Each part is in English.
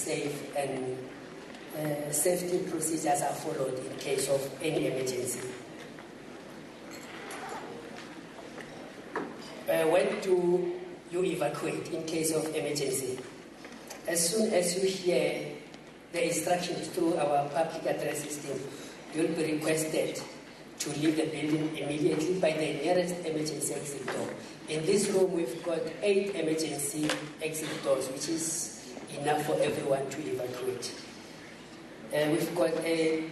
safe and safety procedures are followed in case of any emergency. When do you evacuate in case of emergency? As soon as you hear the instructions through our public address system, you will be requested to leave the building immediately by the nearest emergency exit door. In this room, we've got 8 emergency exit doors, which is enough for everyone to evacuate. We've got a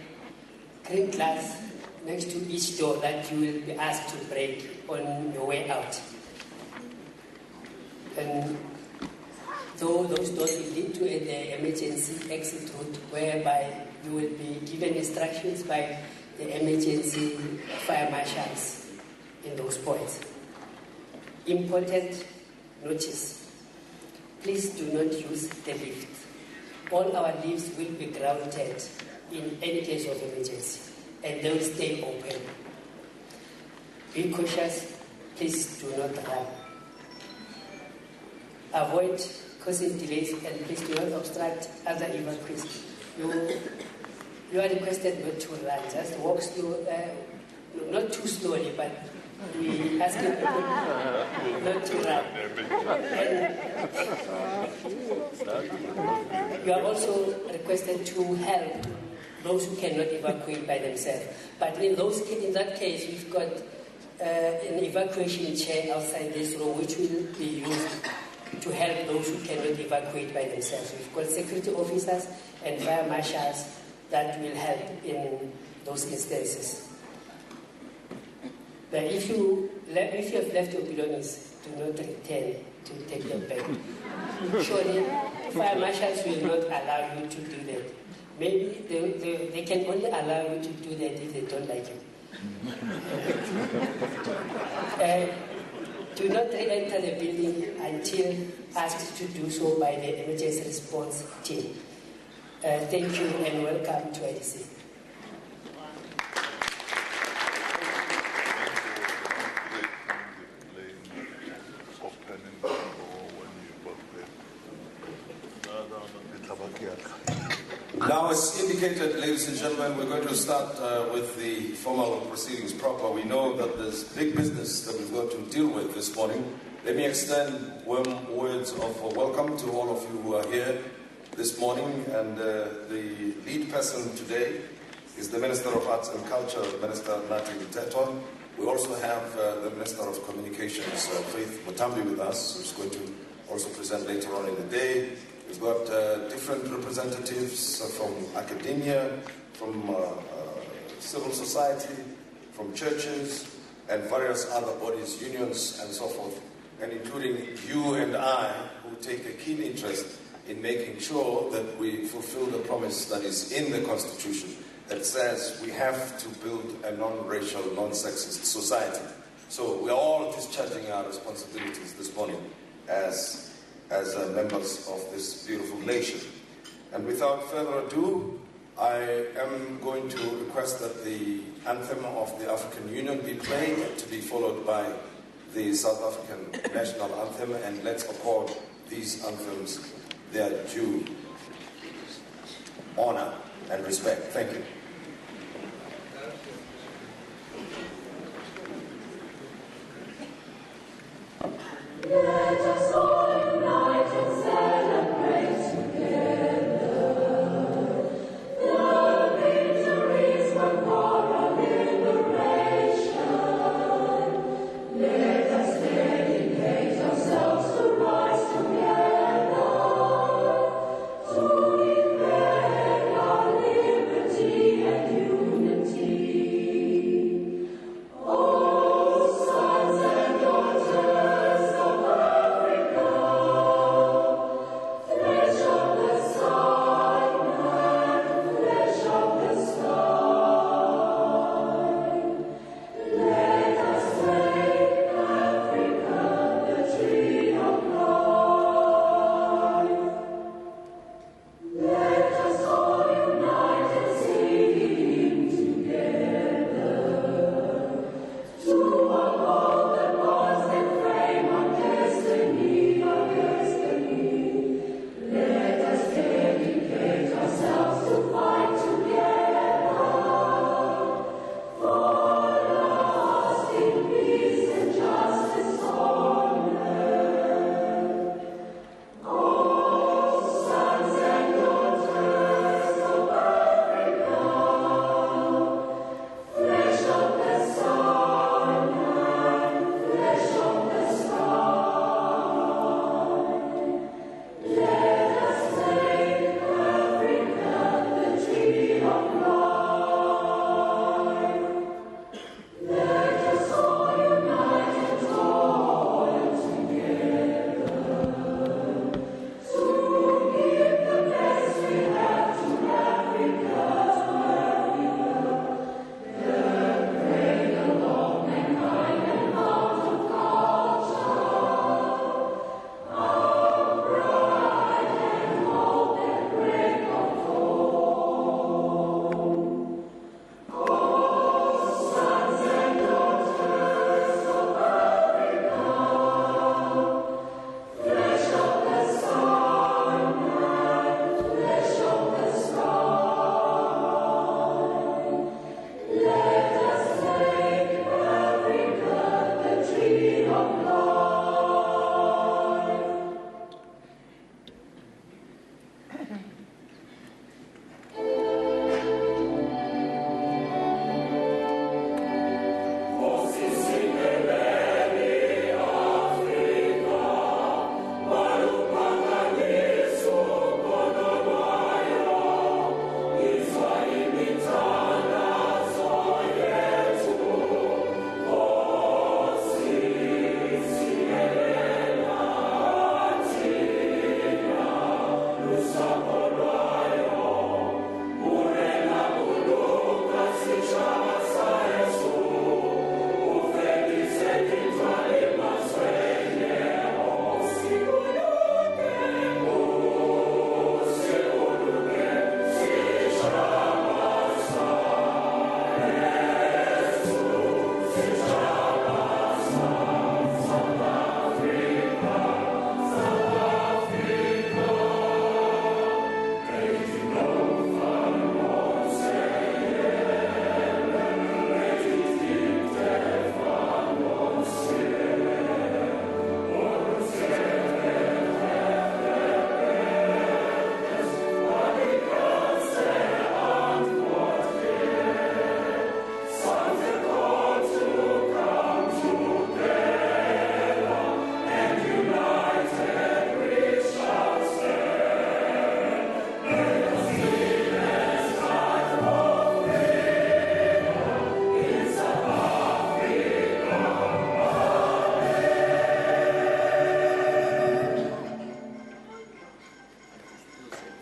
green glass next to each door that you will be asked to break on your way out. And so those doors will lead to the emergency exit route, whereby you will be given instructions by the emergency fire marshals in those points. Important notice: please do not use the lift. All our lifts will be grounded in any case of emergency, and they will stay open. Be cautious, please do not run. Avoid causing delays, and please do not obstruct other evacuees. You are requested not to run, just walk slow, not too slowly, but we ask you not to run. And you are also requested to help those who cannot evacuate by themselves. But in that case, we've got an evacuation chair outside this room, which will be used to help those who cannot evacuate by themselves. We've got security officers and fire marshals that will help in those instances. But if you have left your belongings, do not return to take them back. Surely, fire marshals will not allow you to do that. Maybe they can only allow you to do that if they don't like it. Do not re-enter the building until asked to do so by the emergency response team. Thank you and welcome to IDC. Now, as indicated, ladies and gentlemen, we're going to start with the formal proceedings proper. We know that there's big business that we've got to deal with this morning. Let me extend warm words of welcome to all of you who are here this morning. And the lead person today is the Minister of Arts and Culture, Minister Nathi Mthethwa. We also have the Minister of Communications, Faith Mutambi, with us, who's going to also present later on in the day. We've got different representatives from academia, from civil society, from churches, and various other bodies, unions, and so forth, and including you and I, who take a keen interest in making sure that we fulfill the promise that is in the Constitution that says we have to build a non-racial, non-sexist society. So we are all discharging our responsibilities this morning as members of this beautiful nation. And without further ado, I am going to request that the anthem of the African Union be played, to be followed by the South African national anthem, and let's accord these anthems their due honor and respect. Thank you. Let us all unite and celebrate together the victories won for our liberation. Let us dedicate ourselves to rise together to defend our liberty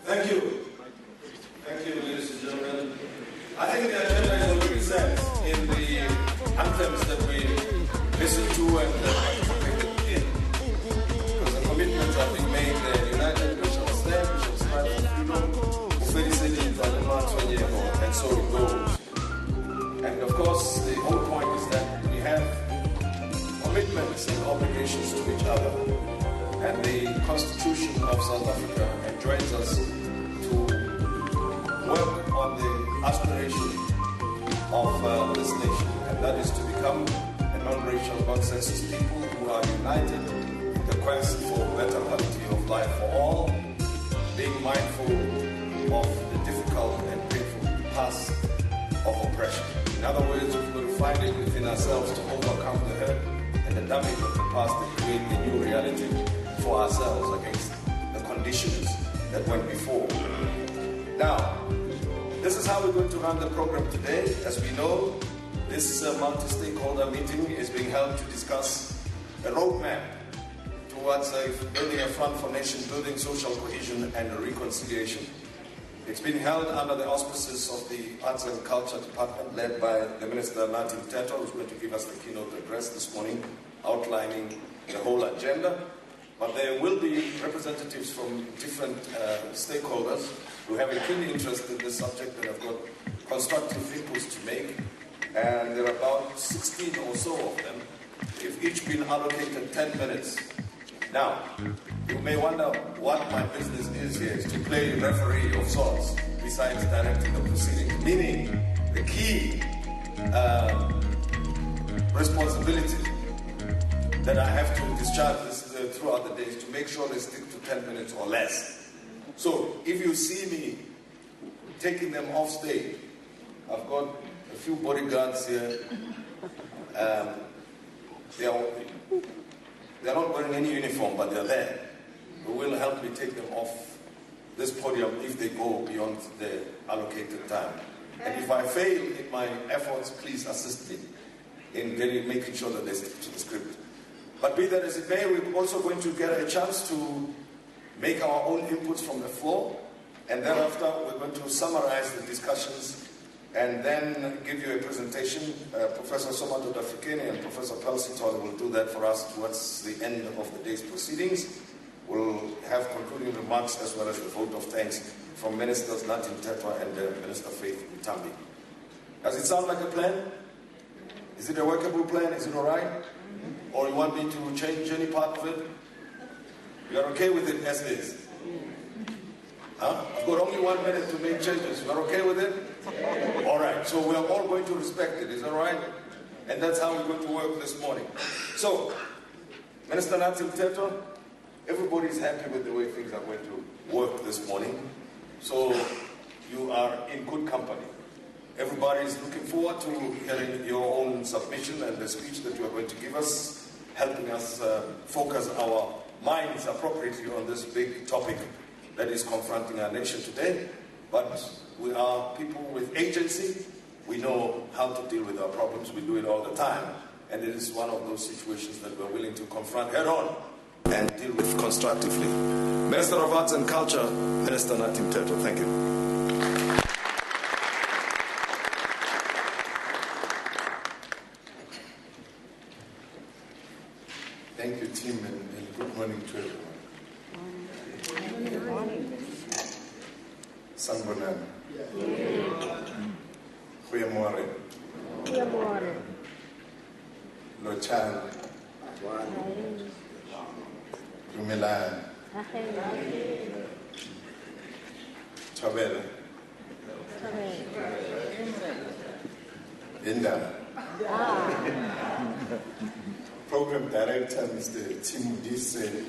Thank you. Thank you, ladies and gentlemen. I think the agenda is already set in the anthems that we listened to and participated in. Because the commitments are being made united, we shall stand, we shall strive for freedom, and so it goes. And of course, the whole point is that we have commitments and obligations to each other. And the Constitution of South Africa enjoins us to work on the aspiration of this nation, and that is to become a non-racial, non-census people who are united in the quest for better quality of life for all, being mindful of the difficult and painful past of oppression. In other words, we've got to find it within ourselves to overcome the hurt and the damage of the past and create a new reality for ourselves against the conditions that went before. Now, this is how we're going to run the program today. As we know, this multi-stakeholder meeting is being held to discuss a roadmap towards building a front for nation building, social cohesion, and reconciliation. It's being held under the auspices of the Arts and Culture Department, led by the Minister Nathi Mthethwa, who's going to give us the keynote address this morning, outlining the whole agenda. But there will be representatives from different stakeholders who have a keen interest in this subject and have got constructive inputs to make. And there are about 16 or so of them. They've each been allocated 10 minutes. Now, you may wonder what my business is here, is to play referee of sorts, besides directing the proceedings. Meaning, the key responsibility that I have to discharge this throughout the day is to make sure they stick to 10 minutes or less. So, if you see me taking them off stage, I've got a few bodyguards here. They're not wearing any uniform, but they're there. Who will help me take them off this podium if they go beyond the allocated time. And if I fail in my efforts, please assist me in making sure that they stick to the script. But be that as it may, we're also going to get a chance to make our own inputs from the floor, and thereafter we're going to summarize the discussions and then give you a presentation. Professor Somato Dafrikeni and Professor Pelsi-Tolle will do that for us towards the end of the day's proceedings. We'll have concluding remarks as well as the vote of thanks from Ministers Nathi Mthethwa and Minister Faith Mutambi. Does it sound like a plan? Is it a workable plan? Is it all right? Or you want me to change any part of it? You are okay with it as is? Huh? I've got only 1 minute to make changes. You are okay with it? All right. So we are all going to respect it. Is that right? And that's how we're going to work this morning. So, Minister Nathi Mthethwa, everybody is happy with the way things are going to work this morning. So you are in good company. Everybody is looking forward to hearing your own submission and the speech that you are going to give us, helping us focus our minds appropriately on this big topic that is confronting our nation today. But we are people with agency. We know how to deal with our problems. We do it all the time. And it is one of those situations that we're willing to confront head on and deal with constructively. Minister of Arts and Culture, Minister Nathi Mthethwa, thank you. Thank you, Tim, and good morning to everyone. Good morning. Sanbonani. Goeiemorgen. Goeiemorgen. Lotshani. Dumelang. Thobela. Indaba. Program Director, Mr. Tim Mudise,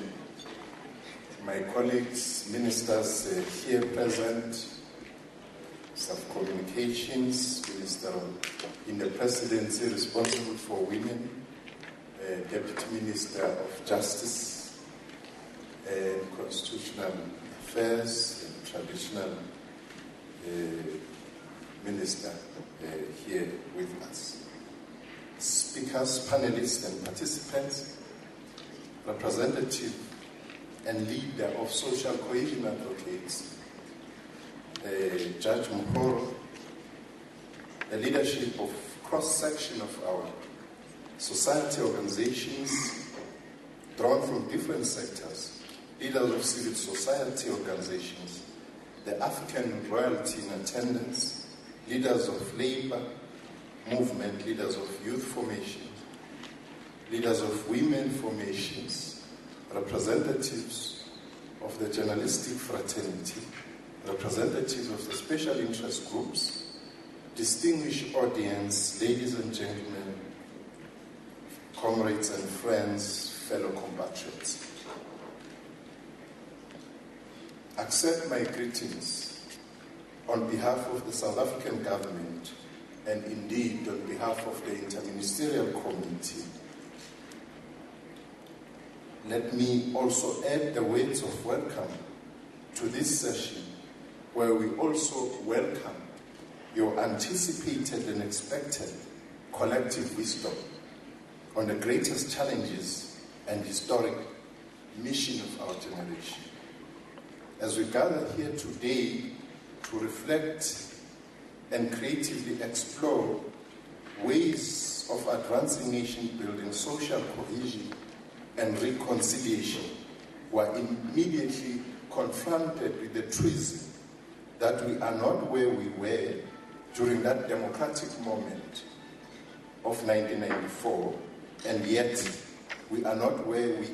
my colleagues, ministers here present, Staff Communications, Minister in the Presidency responsible for women, Deputy Minister of Justice and Constitutional Affairs, and Traditional Minister here with us. Speakers, panelists, and participants, representative and leader of social cohesion advocates, Judge Mhoro, the leadership of cross-section of our society organizations drawn from different sectors, leaders of civil society organizations, the African royalty in attendance, leaders of labor movement, leaders of youth formation, leaders of women formations, representatives of the journalistic fraternity, representatives of the special interest groups, distinguished audience, ladies and gentlemen, comrades and friends, fellow compatriots. Accept my greetings on behalf of the South African government and indeed on behalf of the Interministerial Committee. Let me also add the words of welcome to this session, where we also welcome your anticipated and expected collective wisdom on the greatest challenges and historic mission of our generation. As we gather here today to reflect and creatively explore ways of advancing nation building, social cohesion, and reconciliation, we are immediately confronted with the truism that we are not where we were during that democratic moment of 1994, and yet we are not where we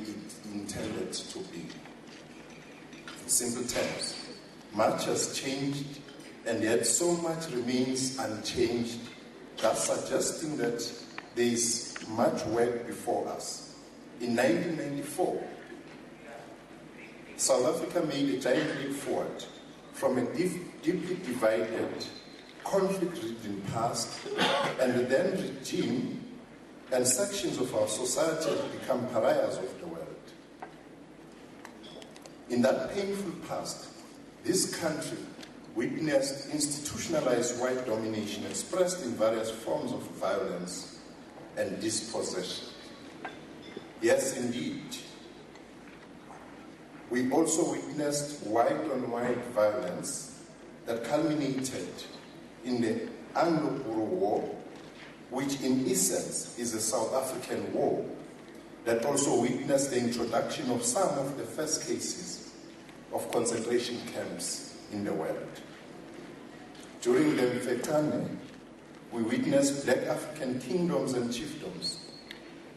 intended to be. In simple terms, much has changed, and yet so much remains unchanged, thus suggesting that there is much work before us. In 1994, South Africa made a giant leap forward from a deeply divided, conflict-ridden past, and the then regime and sections of our society have become pariahs of the world. In that painful past, this country witnessed institutionalized white domination expressed in various forms of violence and dispossession. Yes, indeed. We also witnessed white-on-white violence that culminated in the Anglo-Boer War, which in essence is a South African war, that also witnessed the introduction of some of the first cases of concentration camps in the world. During the Mfecane, we witnessed black African kingdoms and chiefdoms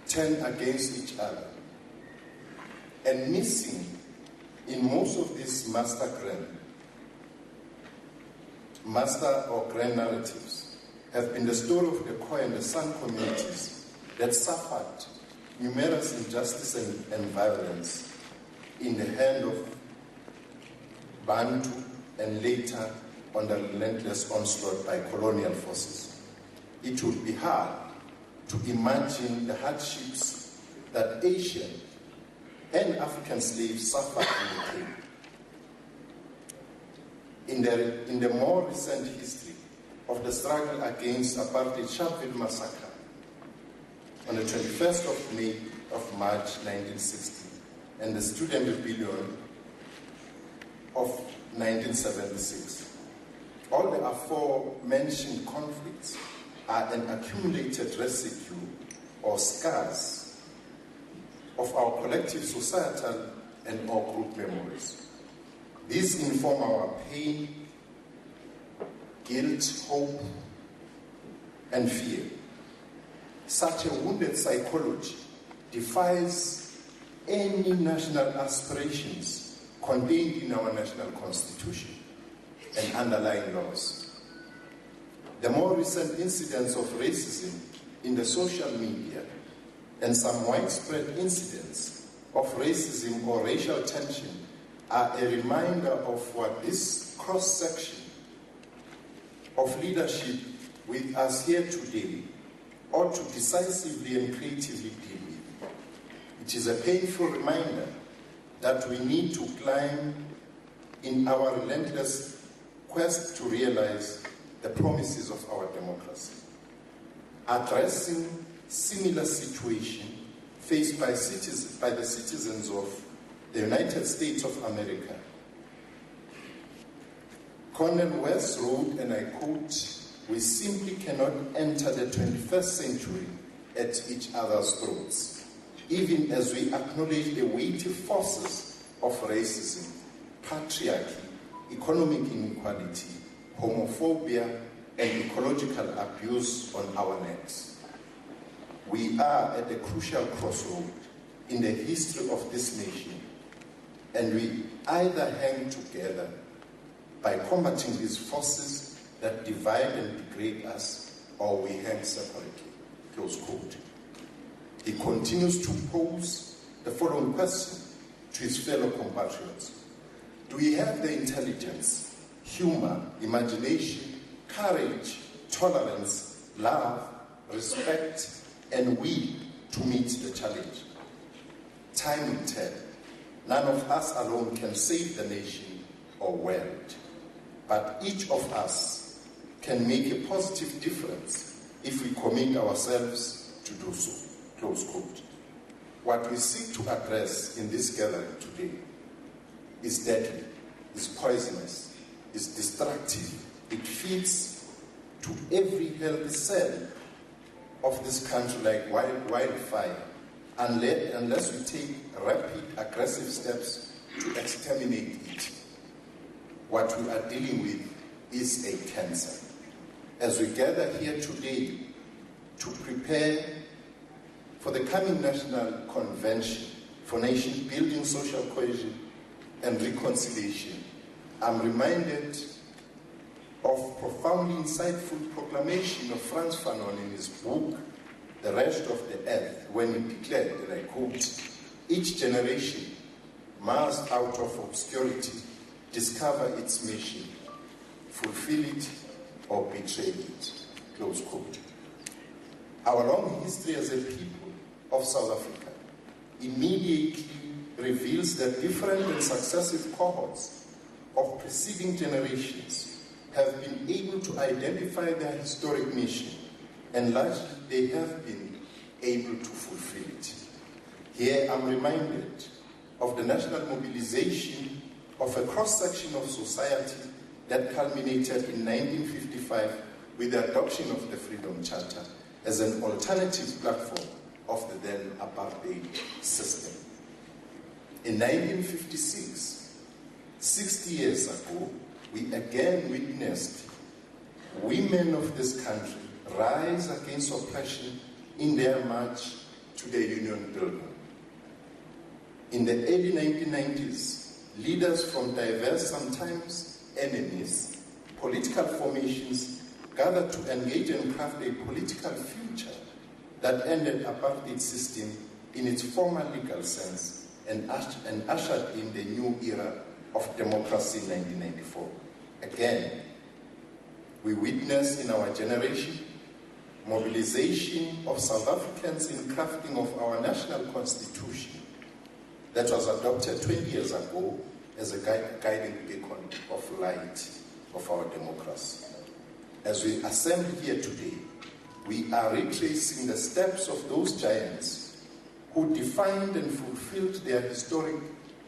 turn against each other. And missing in most of these master or grand narratives have been the story of the Khoi and the San communities that suffered numerous injustice and violence in the hand of Bantu and later under relentless onslaught by colonial forces. It would be hard to imagine the hardships that Asian and African slaves suffered in the Cape. In the more recent history of the struggle against apartheid Sharpeville massacre on the 21st of May of March 1960 and the student rebellion of 1976. All the aforementioned conflicts are an accumulated residue or scars of our collective societal and our group memories. These inform our pain, guilt, hope, and fear. Such a wounded psychology defies any national aspirations contained in our national constitution and underlying laws. The more recent incidents of racism in the social media and some widespread incidents of racism or racial tension are a reminder of what this cross-section of leadership with us here today ought to decisively and creatively deal with. It is a painful reminder that we need to climb in our relentless quest to realize the promises of our democracy. Addressing similar situation faced by the citizens of the United States of America, Cornel West wrote, and I quote, "We simply cannot enter the 21st century at each other's throats, even as we acknowledge the weighty forces of racism, patriarchy, economic inequality, homophobia, and ecological abuse on our necks. We are at a crucial crossroad in the history of this nation, and we either hang together by combating these forces that divide and degrade us, or we hang separately." Close quote. He continues to pose the following question to his fellow compatriots: do we have the intelligence, humor, imagination, courage, tolerance, love, respect, and will to meet the challenge? Time will tell. None of us alone can save the nation or world, but each of us can make a positive difference if we commit ourselves to do so. Close quote. What we seek to address in this gathering today is deadly, is poisonous, is destructive. It feeds to every healthy cell of this country like wildfire, unless we take rapid, aggressive steps to exterminate it. What we are dealing with is a cancer. As we gather here today to prepare for the coming National Convention for Nation Building, Social Cohesion and Reconciliation, I'm reminded of profoundly insightful proclamation of Frantz Fanon in his book, The Rest of the Earth, when he declared, and I quote, "Each generation must, out of obscurity, discover its mission, fulfill it, or betray it." Close quote. Our long history as a people of South Africa immediately reveals that different and successive cohorts of preceding generations have been able to identify their historic mission, and largely they have been able to fulfill it. Here I'm reminded of the national mobilization of a cross-section of society that culminated in 1955 with the adoption of the Freedom Charter as an alternative platform of the then apartheid system. In 1956, 60 years ago, we again witnessed women of this country rise against oppression in their march to the Union Building. In the early 1990s, leaders from diverse, sometimes enemies, political formations gathered to engage and craft a political future that ended apartheid system in its former legal sense and ushered in the new era of democracy in 1994. Again, we witnessed in our generation mobilization of South Africans in crafting of our national constitution that was adopted 20 years ago as a guiding beacon of light of our democracy. As we assemble here today, we are retracing the steps of those giants who defined and fulfilled their historic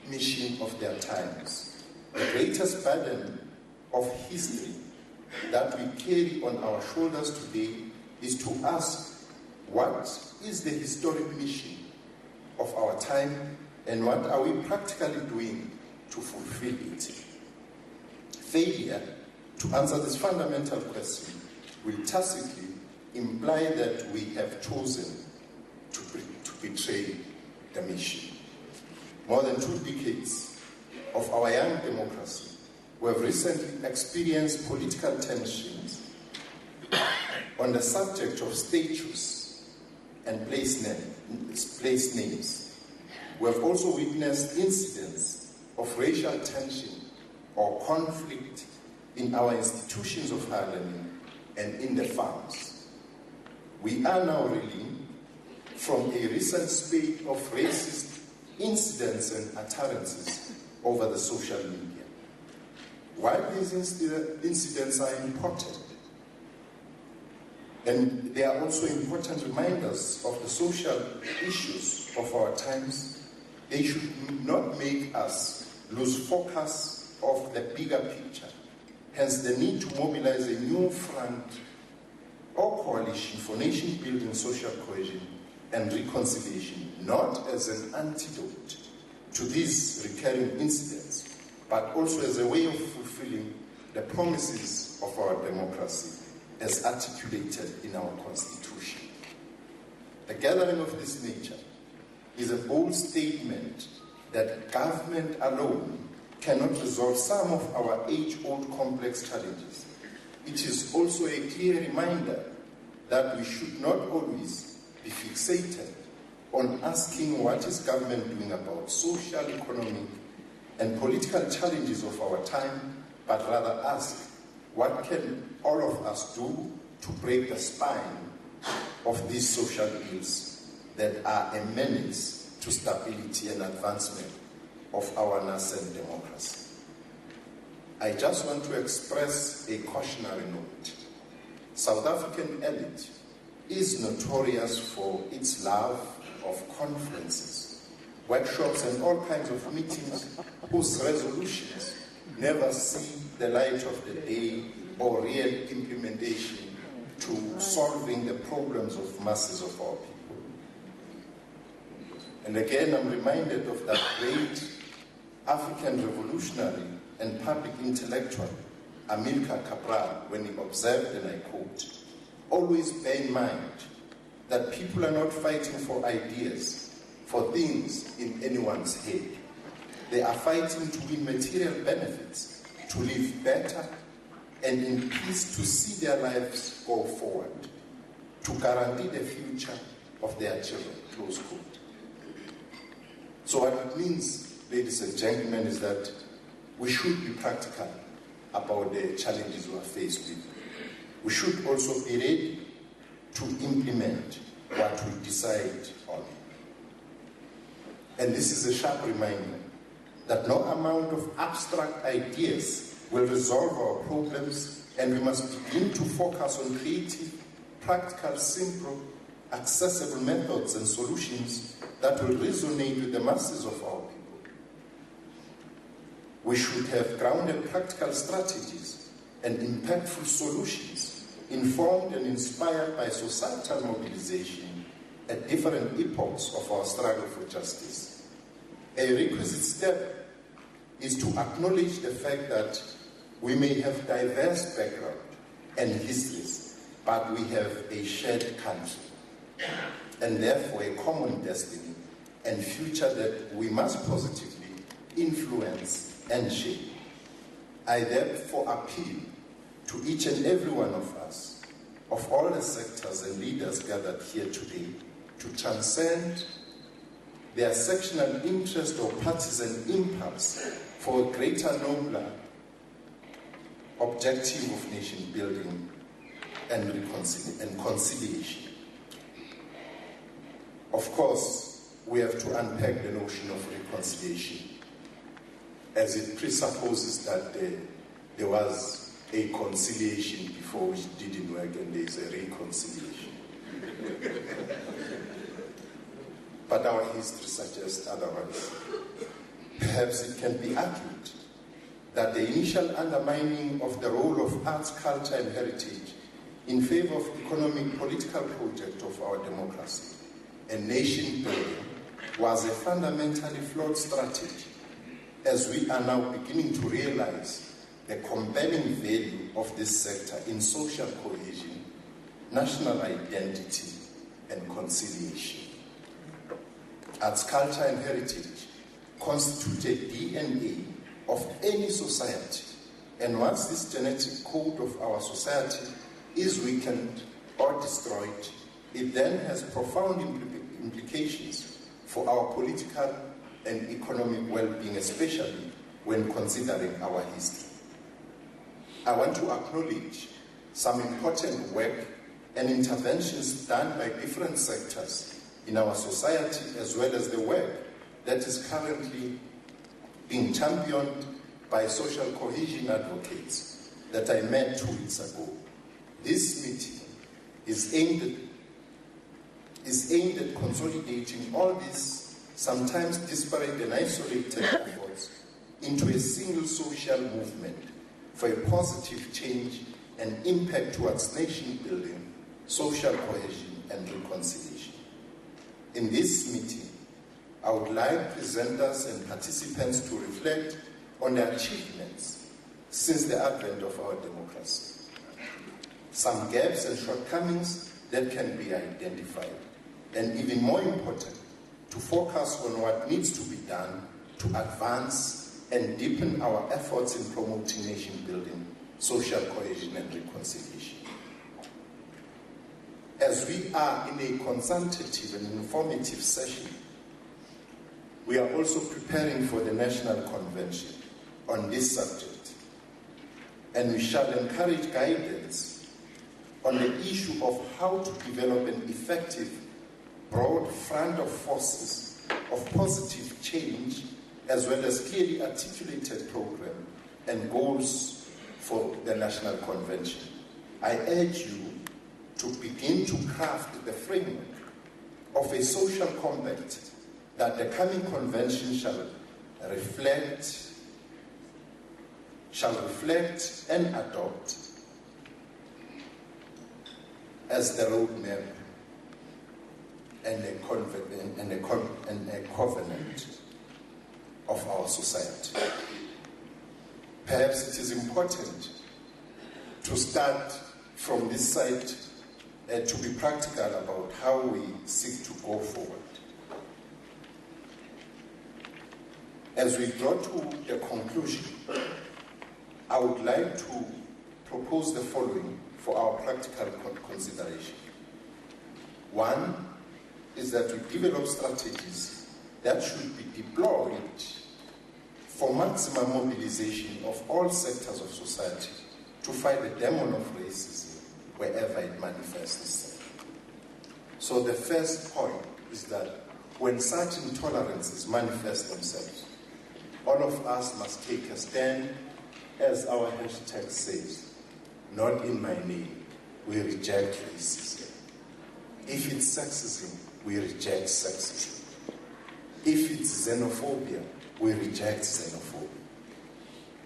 mission of their times. The greatest burden of history that we carry on our shoulders today is to ask, what is the historic mission of our time and what are we practically doing to fulfill it? Failure to answer this fundamental question will tacitly imply that we have chosen to betray the mission. More than 2 decades of our young democracy, we have recently experienced political tensions on the subject of status and place names. We have also witnessed incidents of racial tension or conflict in our institutions of higher learning and in the farms. We are now reeling from a recent spate of racist incidents and utterances over the social media. While these incidents are important, and they are also important reminders of the social issues of our times, they should not make us lose focus of the bigger picture hence the need to mobilize a new front or coalition for nation-building, social cohesion and reconciliation, not as an antidote to these recurring incidents, but also as a way of fulfilling the promises of our democracy as articulated in our Constitution. The gathering of this nature is a bold statement that government alone cannot resolve some of our age-old complex challenges. It is also a clear reminder that we should not always be fixated on asking what is government doing about social, economic, and political challenges of our time, but rather ask what can all of us do to break the spine of these social ills that are a menace to stability and advancement of our nascent democracy. I just want to express a cautionary note. South African elite is notorious for its love of conferences, workshops, and all kinds of meetings whose resolutions never see the light of the day or real implementation to solving the problems of masses of our people. And again, I'm reminded of that great African revolutionary and public intellectual, Amilcar Cabral, when he observed, and I quote, "Always bear in mind that people are not fighting for ideas, for things in anyone's head. They are fighting to win material benefits, to live better, and in peace to see their lives go forward, to guarantee the future of their children," close quote. So what it means, ladies and gentlemen, is that we should be practical about the challenges we are faced with. We should also be ready to implement what we decide on. And this is a sharp reminder that no amount of abstract ideas will resolve our problems, and we must begin to focus on creative, practical, simple, accessible methods and solutions that will resonate with the masses of our people. We should have grounded practical strategies and impactful solutions informed and inspired by societal mobilization at different epochs of our struggle for justice. A requisite step is to acknowledge the fact that we may have diverse background and histories, but we have a shared country, and therefore a common destiny and future that we must positively influence and shape. I therefore appeal to each and every one of us, of all the sectors and leaders gathered here today, to transcend their sectional interest or partisan impulse for a greater, nobler objective of nation building and conciliation. Of course, we have to unpack the notion of reconciliation, as it presupposes that there was a conciliation before which didn't work, and there is a reconciliation. But our history suggests otherwise. Perhaps it can be argued that the initial undermining of the role of arts, culture, and heritage in favor of economic, political project of our democracy and nation building was a fundamentally flawed strategy, as we are now beginning to realize the compelling value of this sector in social cohesion, national identity, and conciliation. Arts, culture, and heritage constitute a DNA of any society, and once this genetic code of our society is weakened or destroyed, it then has profound implications for our political and economic well-being, especially when considering our history. I want to acknowledge some important work and interventions done by different sectors in our society, as well as the work that is currently being championed by social cohesion advocates that I met 2 weeks ago. This meeting is aimed at consolidating all these sometimes disparate and isolated efforts into a single social movement for a positive change and impact towards nation building, social cohesion, and reconciliation. In this meeting, I would like presenters and participants to reflect on the achievements since the advent of our democracy, some gaps and shortcomings that can be identified, and even more important, to focus on what needs to be done to advance and deepen our efforts in promoting nation building, social cohesion, and reconciliation. As we are in a consultative and informative session, we are also preparing for the National Convention on this subject, and we shall encourage guidance on the issue of how to develop an effective, broad front of forces of positive change, as well as clearly articulated program and goals for the National Convention. I urge you to begin to craft the framework of a social compact that the coming convention shall reflect and adopt as the roadmap and a covenant of our society. Perhaps it is important to start from this side to be practical about how we seek to go forward. As we draw to the conclusion, I would like to propose the following for our practical consideration. One is that we develop strategies that should be deployed for maximum mobilization of all sectors of society to fight the demon of racism wherever it manifests itself. So the first point is that when such intolerances manifest themselves, all of us must take a stand, as our hashtag says, not in my name, we reject racism. If it's sexism, we reject sexism. If it's xenophobia, we reject xenophobia.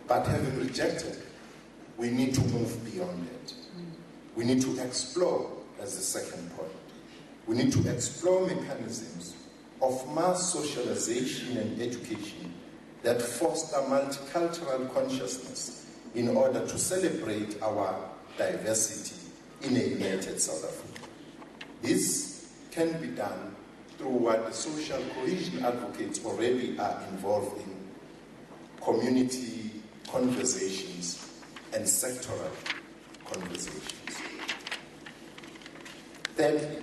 But having rejected, we need to move beyond it. We need to explore, as the second point. We need to explore mechanisms of mass socialization and education that foster multicultural consciousness in order to celebrate our diversity in a united South Africa. This can be done through what the social cohesion advocates already are involved in: community conversations and sectoral conversations. Thirdly,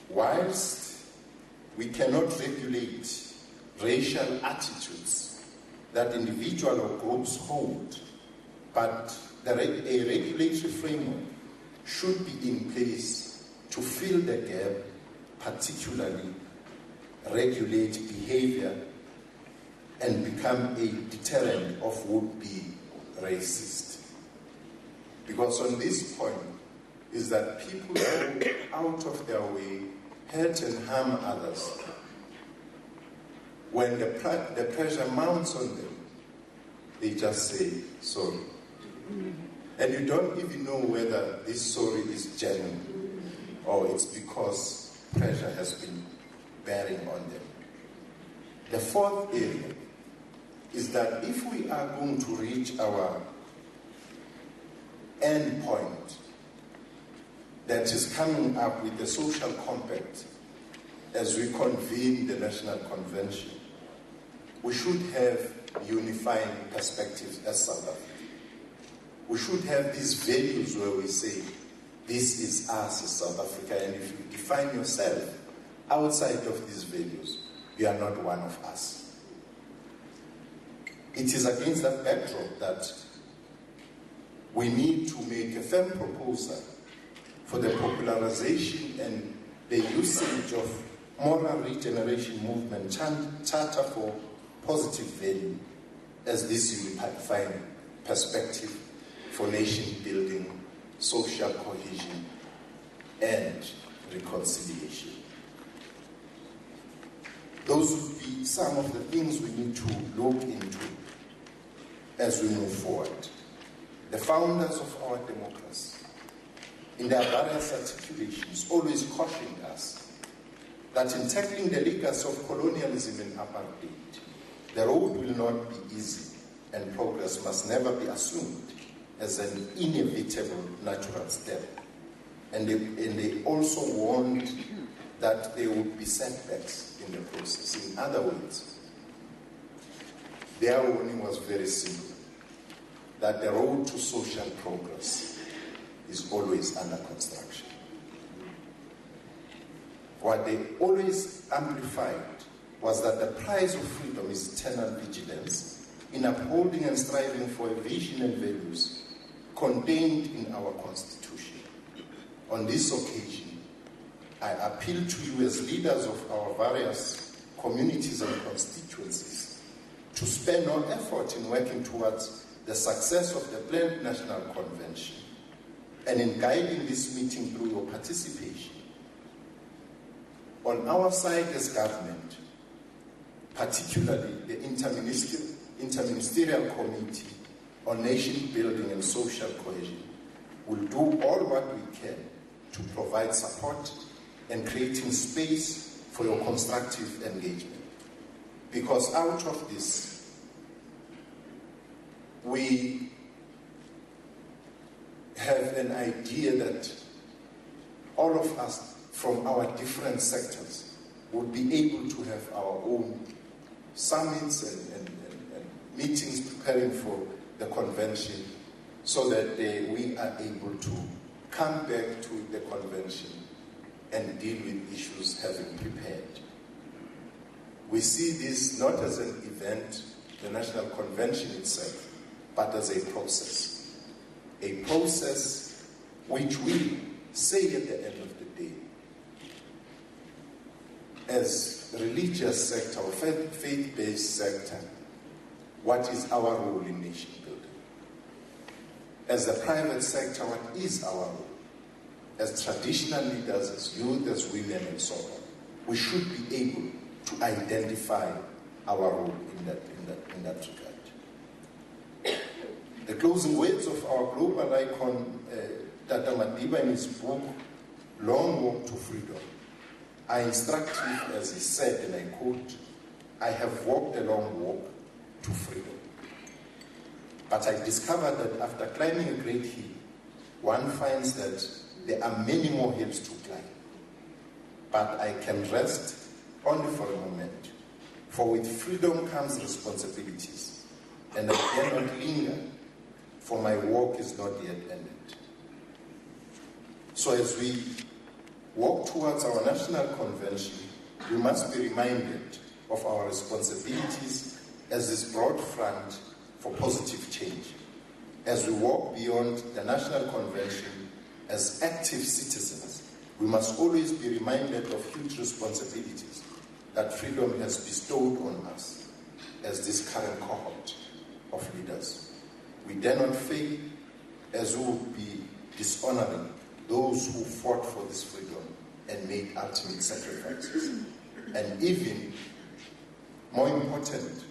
whilst we cannot regulate racial attitudes that individual or groups hold, but a regulatory framework should be in place to fill the gap, particularly regulate behavior and become a deterrent of would-be racist. Because on this point is that people go out of their way, hurt and harm others. When the pressure mounts on them, they just say sorry. And you don't even know whether this sorry is genuine or it's because pressure has been bearing on them. The fourth area is that if we are going to reach our end point that is coming up with the social compact as we convene the National Convention, we should have unifying perspectives as South Africa. We should have these values where we say, this is us as South Africa, and if you define yourself outside of these values, you are not one of us. It is against that backdrop that we need to make a firm proposal for the popularization and the usage of moral regeneration movement charter for positive value as this unifying perspective for nation building, social cohesion, and reconciliation. Those would be some of the things we need to look into as we move forward. the founders of our democracy, in their various articulations, always cautioned us that in tackling the legacy of colonialism and apartheid, the road will not be easy, and progress must never be assumed as an inevitable natural step. And they also warned that there would be setbacks in the process. In other words, their warning was very simple, that the road to social progress is always under construction. What they always amplified was that the price of freedom is eternal vigilance in upholding and striving for a vision and values contained in our Constitution. On this occasion, I appeal to you as leaders of our various communities and constituencies to spare no effort in working towards the success of the planned National Convention and in guiding this meeting through your participation. On our side as government, particularly the Interministerial Committee on Nation Building and Social Cohesion, will do all what we can to provide support and creating space for your constructive engagement. Because out of this, we have an idea that all of us from our different sectors would be able to have our own summits and meetings preparing for the convention so that we are able to come back to the convention and deal with issues having prepared. We see this not as an event, the National Convention itself, but as a process. A process which we say at the end of the day, as a religious sector or faith-based sector, what is our role in nation building? As the private sector, what is our role? As traditional leaders, as youth, as women, and so on, we should be able to identify our role in that regard. The closing words of our global icon, Tata Madiba, in his book, Long Walk to Freedom, are instructive as he said, and I quote, "I have walked a long walk to freedom. But I discovered that after climbing a great hill, one finds that there are many more hills to climb. But I can rest only for a moment, for with freedom comes responsibilities, and I dare not linger, for my walk is not yet ended." So as we walk towards our national convention, we must be reminded of our responsibilities as this broad front for positive change. As we walk beyond the national convention as active citizens, we must always be reminded of huge responsibilities that freedom has bestowed on us as this current cohort of leaders. We dare not fail, as we would be dishonoring those who fought for this freedom and made ultimate sacrifices. And even more important,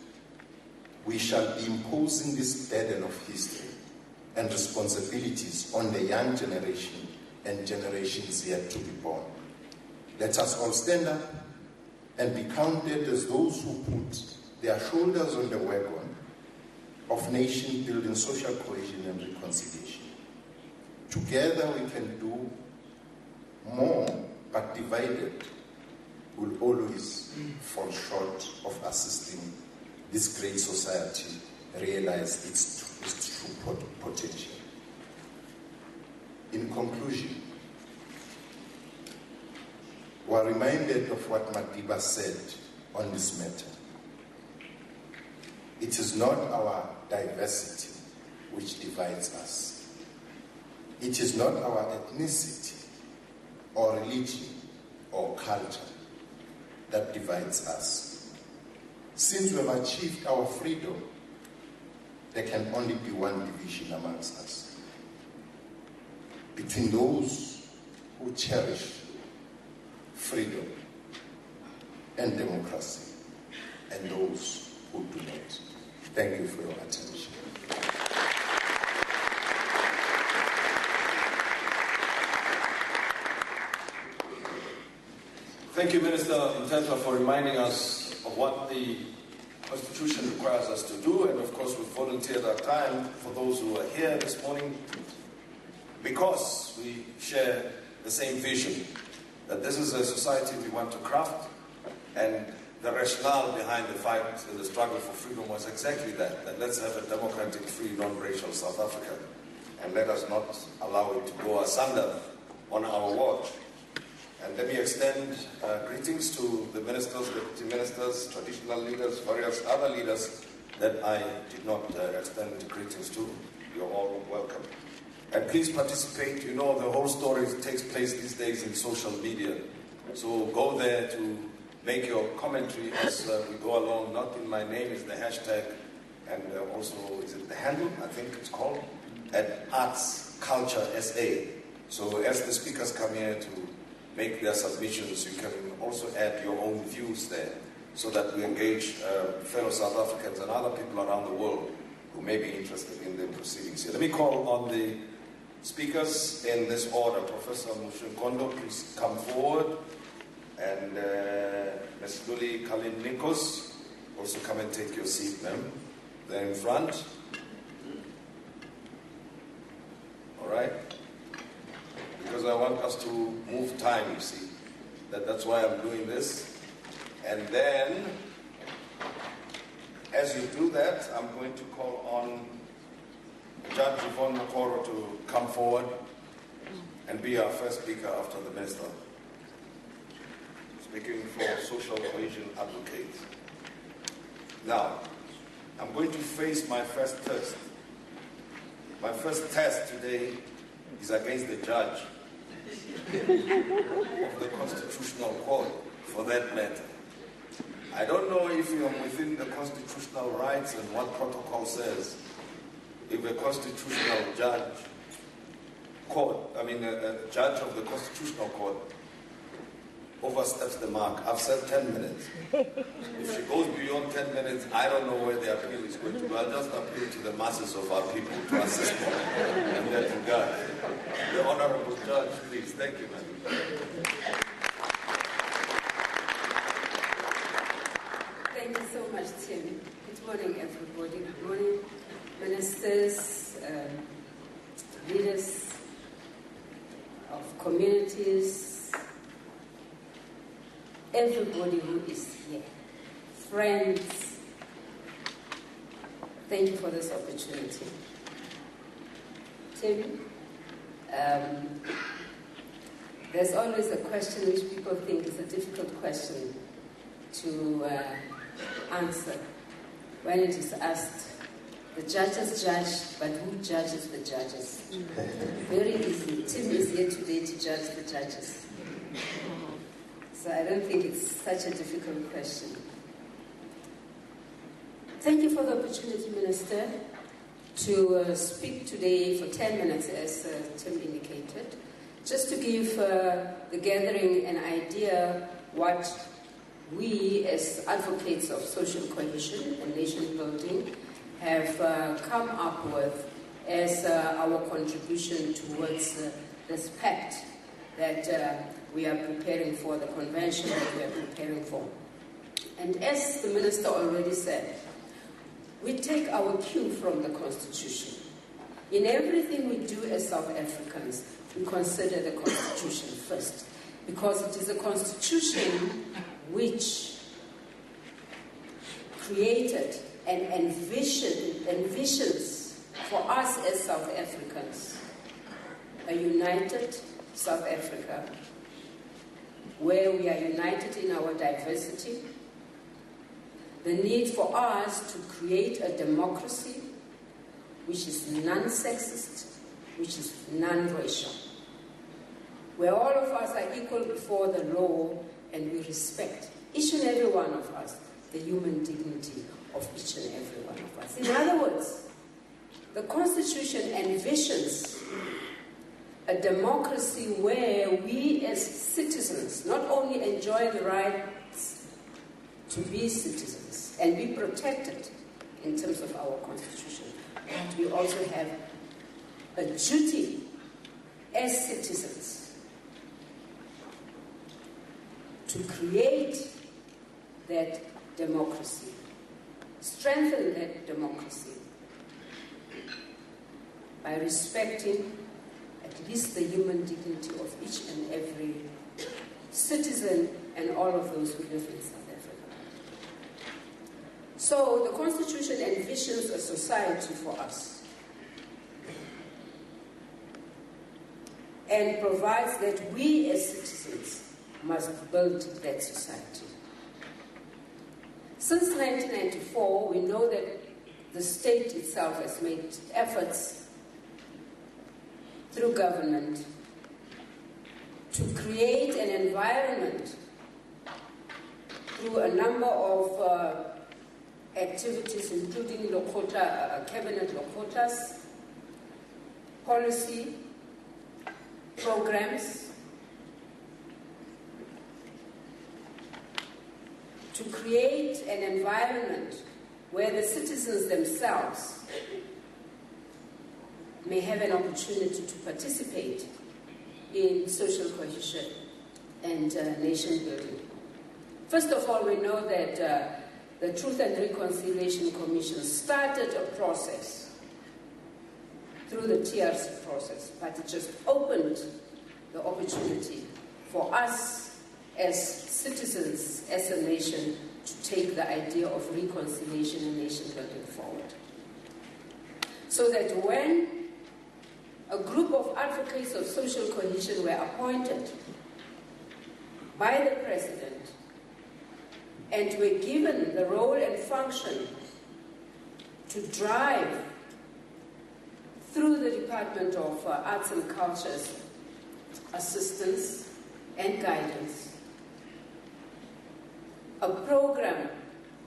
we shall be imposing this burden of history and responsibilities on the young generation and generations yet to be born. Let us all stand up and be counted as those who put their shoulders on the wagon of nation building, social cohesion and reconciliation. Together we can do more, but divided will always fall short of assisting this great society realize its true potential. In conclusion, we are reminded of what Madiba said on this matter. It is not our diversity which divides us. It is not our ethnicity or religion or culture that divides us. Since we have achieved our freedom, there can only be one division amongst us. Between those who cherish freedom and democracy and those who do not. Thank you for your attention. Thank you, Minister Mthethwa, for reminding us of what the Constitution requires us to do, and of course we volunteered our time for those who are here this morning because we share the same vision, that this is a society we want to craft, and the rationale behind the fight and the struggle for freedom was exactly that let's have a democratic, free, non-racial South Africa, and let us not allow it to go asunder on our watch. And let me extend greetings to the ministers, deputy ministers, traditional leaders, various other leaders that I did not extend greetings to. You're all welcome. And please participate. You know, the whole story takes place these days in social media. So go there to make your commentary as we go along. Not in my name is the hashtag, and also is it the handle, I think it's called, at Arts Culture SA. So as the speakers come here to make their submissions, you can also add your own views there so that we engage fellow South Africans and other people around the world who may be interested in the proceedings here. Let me call on the speakers in this order. Professor Mushinkondo, please come forward. And Ms. Luli Kalin-Nikos, also come and take your seat, ma'am. There in front. All right? Because I want us to move time, you see. That's why I'm doing this. And then, as you do that, I'm going to call on Judge Yvonne Mokoro to come forward and be our first speaker after the minister. Speaking for social cohesion advocates. Now, I'm going to face my first test. My first test today is against the judge of the Constitutional Court, for that matter. I don't know if you're within the constitutional rights and what protocol says. If a constitutional judge, a judge of the Constitutional Court oversteps the mark. I've said 10 minutes. If she goes beyond 10 minutes, I don't know where the appeal is going to go. I'll just appeal to the masses of our people to assist me in that regard. The Honorable Judge, please. Thank you, ma'am. Thank you so much, Tim. Good morning, everybody. Good morning, ministers, leaders of communities, everybody who is here, friends. Thank you for this opportunity. Tim, there's always a question which people think is a difficult question to answer when it is asked. The judges judge, but who judges the judges? Very easy. Tim is here today to judge the judges. So I don't think it's such a difficult question. Thank you for the opportunity, Minister, to speak today for 10 minutes, as Tim indicated, just to give the gathering an idea what we, as advocates of social cohesion and nation building, have come up with as our contribution towards this pact that we are preparing for, the convention that we are preparing for. And as the Minister already said, we take our cue from the Constitution. In everything we do as South Africans, we consider the Constitution first, because it is a Constitution which created and envisions for us as South Africans a united South Africa, where we are united in our diversity, the need for us to create a democracy which is non-sexist, which is non-racial, where all of us are equal before the law and we respect, each and every one of us, the human dignity of each and every one of us. In other words, the Constitution envisions a democracy where we as citizens not only enjoy the rights to be citizens and be protected in terms of our Constitution, but we also have a duty as citizens to that democracy, strengthen that democracy by respecting at least the human dignity of each and every citizen and all of those who live in South Africa. So the Constitution envisions a society for us and provides that we as citizens must build that society. Since 1994, we know that the state itself has made efforts through government to create an environment through a number of activities, including cabinet lokotas, policy, programs, to create an environment where the citizens themselves may have an opportunity to participate in social cohesion and nation building. First of all, we know that the Truth and Reconciliation Commission started a process through the TRC process, but it just opened the opportunity for us as citizens, as a nation, to take the idea of reconciliation and nation building forward. So that when a group of advocates of social cohesion were appointed by the President and were given the role and function to drive through the Department of Arts and Culture's assistance and guidance, a program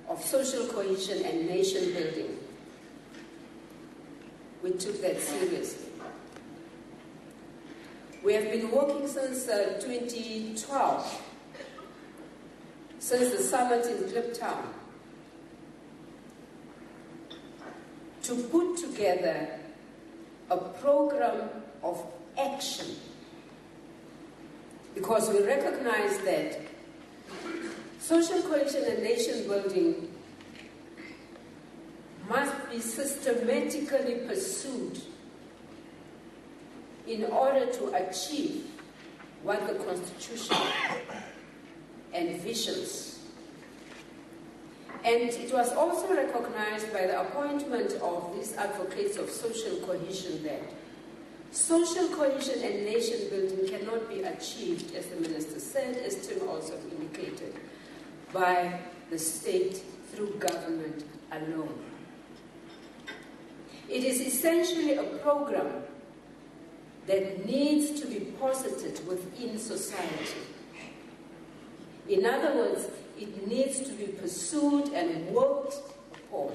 of social cohesion and nation building, we took that seriously. We have been working since 2012, since the summit in Kliptown, to put together a program of action, because we recognize that social cohesion and nation building must be systematically pursued in order to achieve what the Constitution envisions. And it was also recognized by the appointment of these advocates of social cohesion that social cohesion and nation building cannot be achieved, as the Minister said, as Tim also indicated, by the state through government alone. It is essentially a program that needs to be posited within society. In other words, it needs to be pursued and worked upon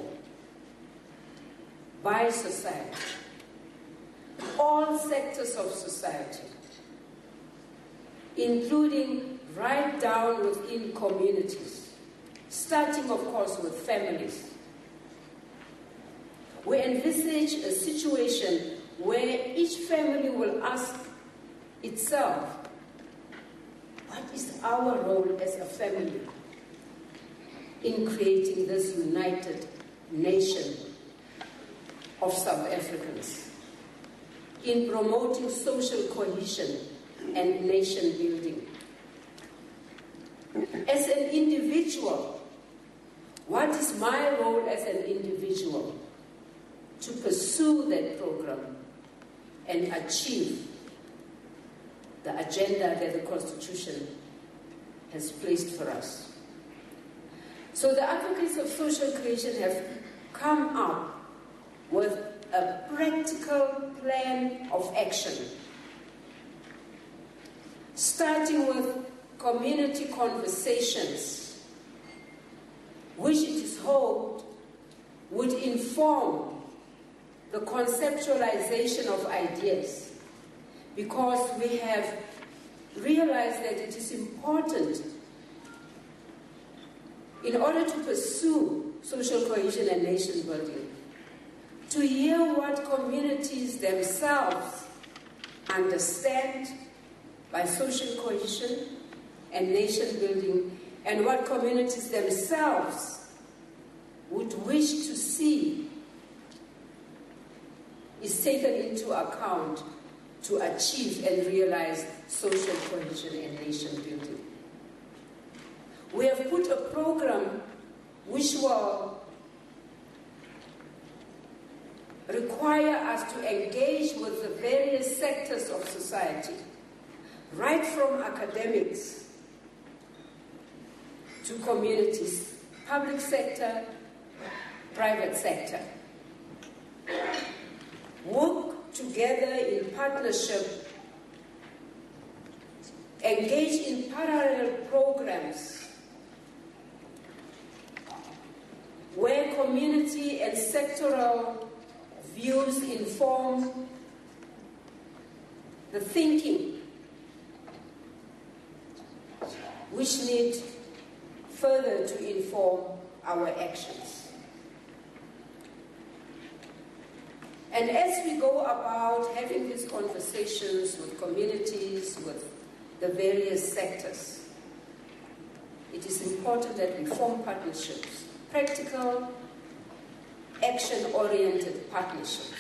by society, all sectors of society, including right down within communities, starting, of course, with families. We envisage a situation where each family will ask itself, what is our role as a family in creating this united nation of South Africans, in promoting social cohesion and nation building? As an individual, what is my role as an individual to pursue that program and achieve the agenda that the Constitution has placed for us? So the advocates of social cohesion have come up with a practical plan of action, starting with community conversations, which it is hoped would inform the conceptualization of ideas, because we have realized that it is important, in order to pursue social cohesion and nation building, to hear what communities themselves understand by social cohesion and nation building, and what communities themselves would wish to see is taken into account to achieve and realize social cohesion and nation building. We have put a program which will require us to engage with the various sectors of society, right from academics to communities, public sector, private sector. Work together in partnership, engage in parallel programs where community and sectoral views inform the thinking which need further to inform our actions. And as we go about having these conversations with communities, with the various sectors, it is important that we form partnerships, practical, action-oriented partnerships.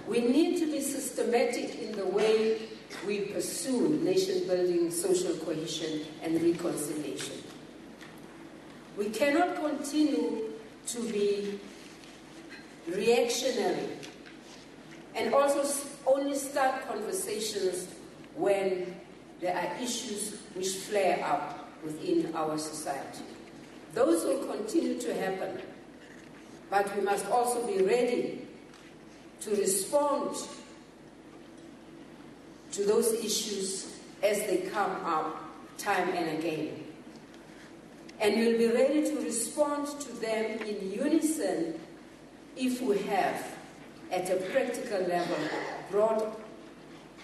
We need to be systematic in the way we pursue nation-building, social cohesion, and reconciliation. We cannot continue to be reactionary and also only start conversations when there are issues which flare up within our society. Those will continue to happen, but we must also be ready to respond to those issues as they come up time and again. And we'll be ready to respond to them in unison if we have, at a practical level, brought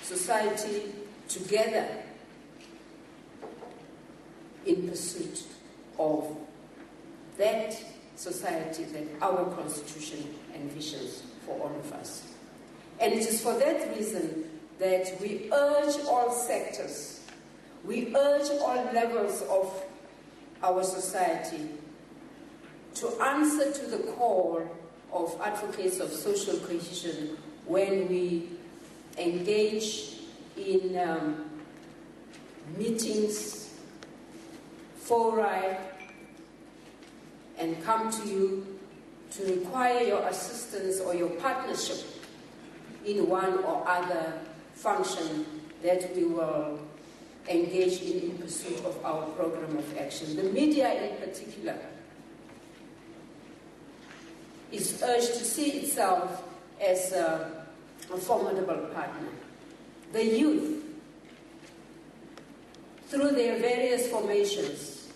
society together in pursuit of that society that our Constitution envisions for all of us. And it is for that reason that we urge all sectors, we urge all levels of our society to answer to the call of advocates of social cohesion when we engage in meetings, fora, and come to you to require your assistance or your partnership in one or other function that we will engage in pursuit of our program of action. The media in particular is urged to see itself as a formidable partner. The youth, through their various formations,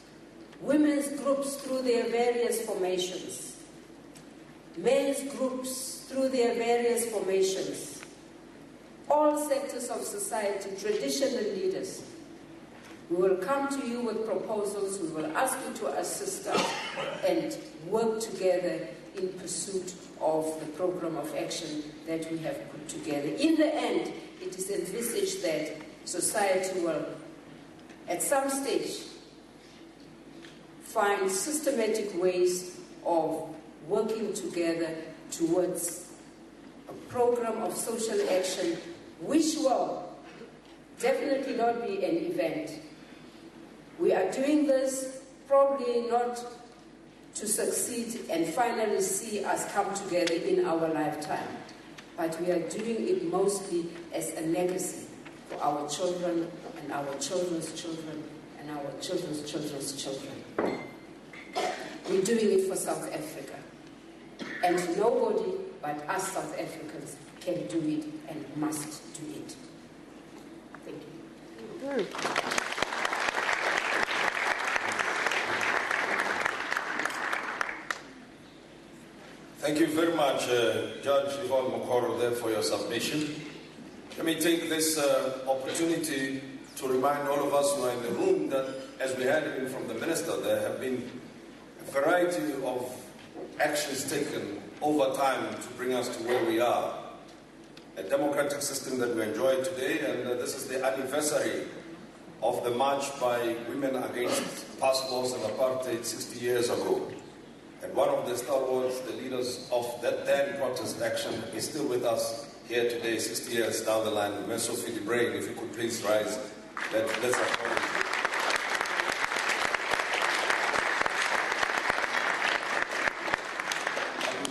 women's groups through their various formations, men's groups through their various formations, all sectors of society, traditional leaders. We will come to you with proposals, we will ask you to assist us and work together in pursuit of the program of action that we have put together. In the end, it is envisaged that society will, at some stage, find systematic ways of working together towards a program of social action which will definitely not be an event. We are doing this probably not to succeed and finally see us come together in our lifetime, but we are doing it mostly as a legacy for our children and our children's children and our children's children's children. We're doing it for South Africa, and nobody but us South Africans can do it and must do it. Thank you. Thank you very much, Judge Yvonne Mokoro, there for your submission. Let me take this opportunity to remind all of us who are in the room that, as we heard even from the Minister, there have been a variety of actions taken over time to bring us to where we are. A democratic system that we enjoy today, and this is the anniversary of the March by Women Against past wars and apartheid 60 years ago. And one of the stalwarts, the leaders of that then protest action, is still with us here today, 60 years down the line. Ms. Sophie de Bruyn, if you could please rise. Let's acknowledge you.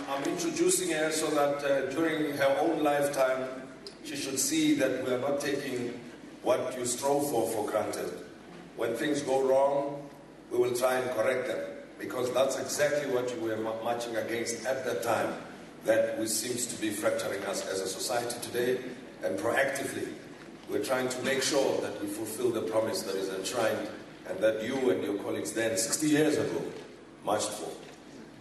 I'm introducing her so that during her own lifetime, she should see that we are not taking what you strove for granted. When things go wrong, we will try and correct them, because that's exactly what you were marching against at that time, that we seems to be fracturing us as a society today. And proactively, we're trying to make sure that we fulfill the promise that is enshrined and that you and your colleagues then, 60 years ago, marched for.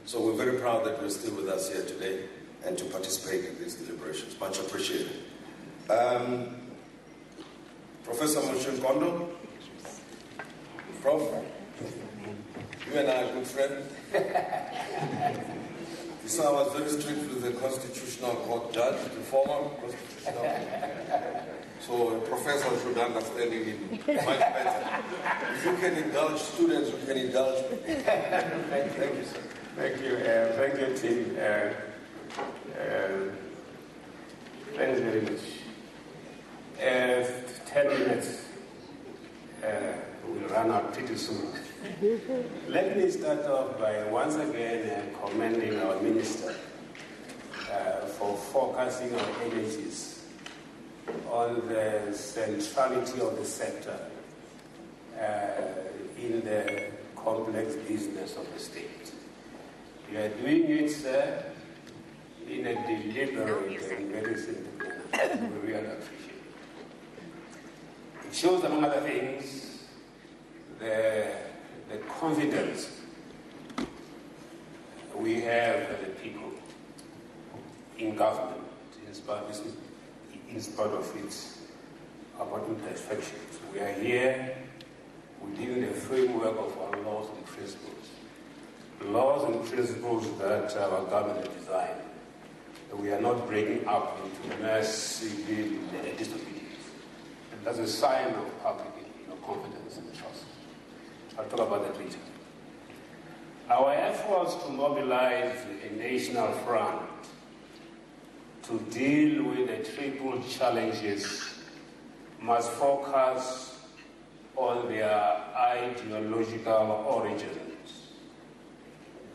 So we're very proud that you're still with us here today and to participate in these deliberations. Much appreciated. Professor Moshe Kondo, Prof, you and I are good friends. So I was very strict with the Constitutional Court judge, the former Constitutional Court. So a professor should understand it much better. If you can indulge students, you can indulge me. Thank you, sir. Thank you. Thank you, team. Thanks very much. 10 minutes. We'll run out pretty soon. Let me start off by once again commending our minister for focusing our energies on the centrality of the sector in the complex business of the state. You are doing it, sir, in a deliberate and very simple manner. We really appreciate it. It shows, among other things, the confidence we have as a people in government, in spite of its about imperfections. We are here within the framework of our laws and principles. Laws and principles that our government designed. We are not breaking up into massive disobedience. And that's a sign of public confidence and trust. I'll talk about that later. Our efforts to mobilize a national front to deal with the triple challenges must focus on their ideological origins,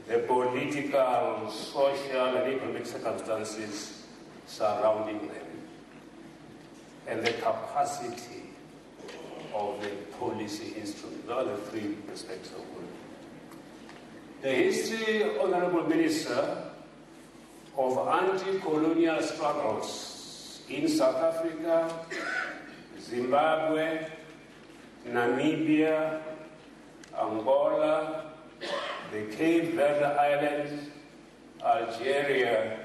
the political, social, and economic circumstances surrounding them, and the capacity of the policy instruments. Those are the three perspectives of work. The history, Honorable Minister, of anti-colonial struggles in South Africa, Zimbabwe, Namibia, Angola, the Cape Verde Islands, Algeria,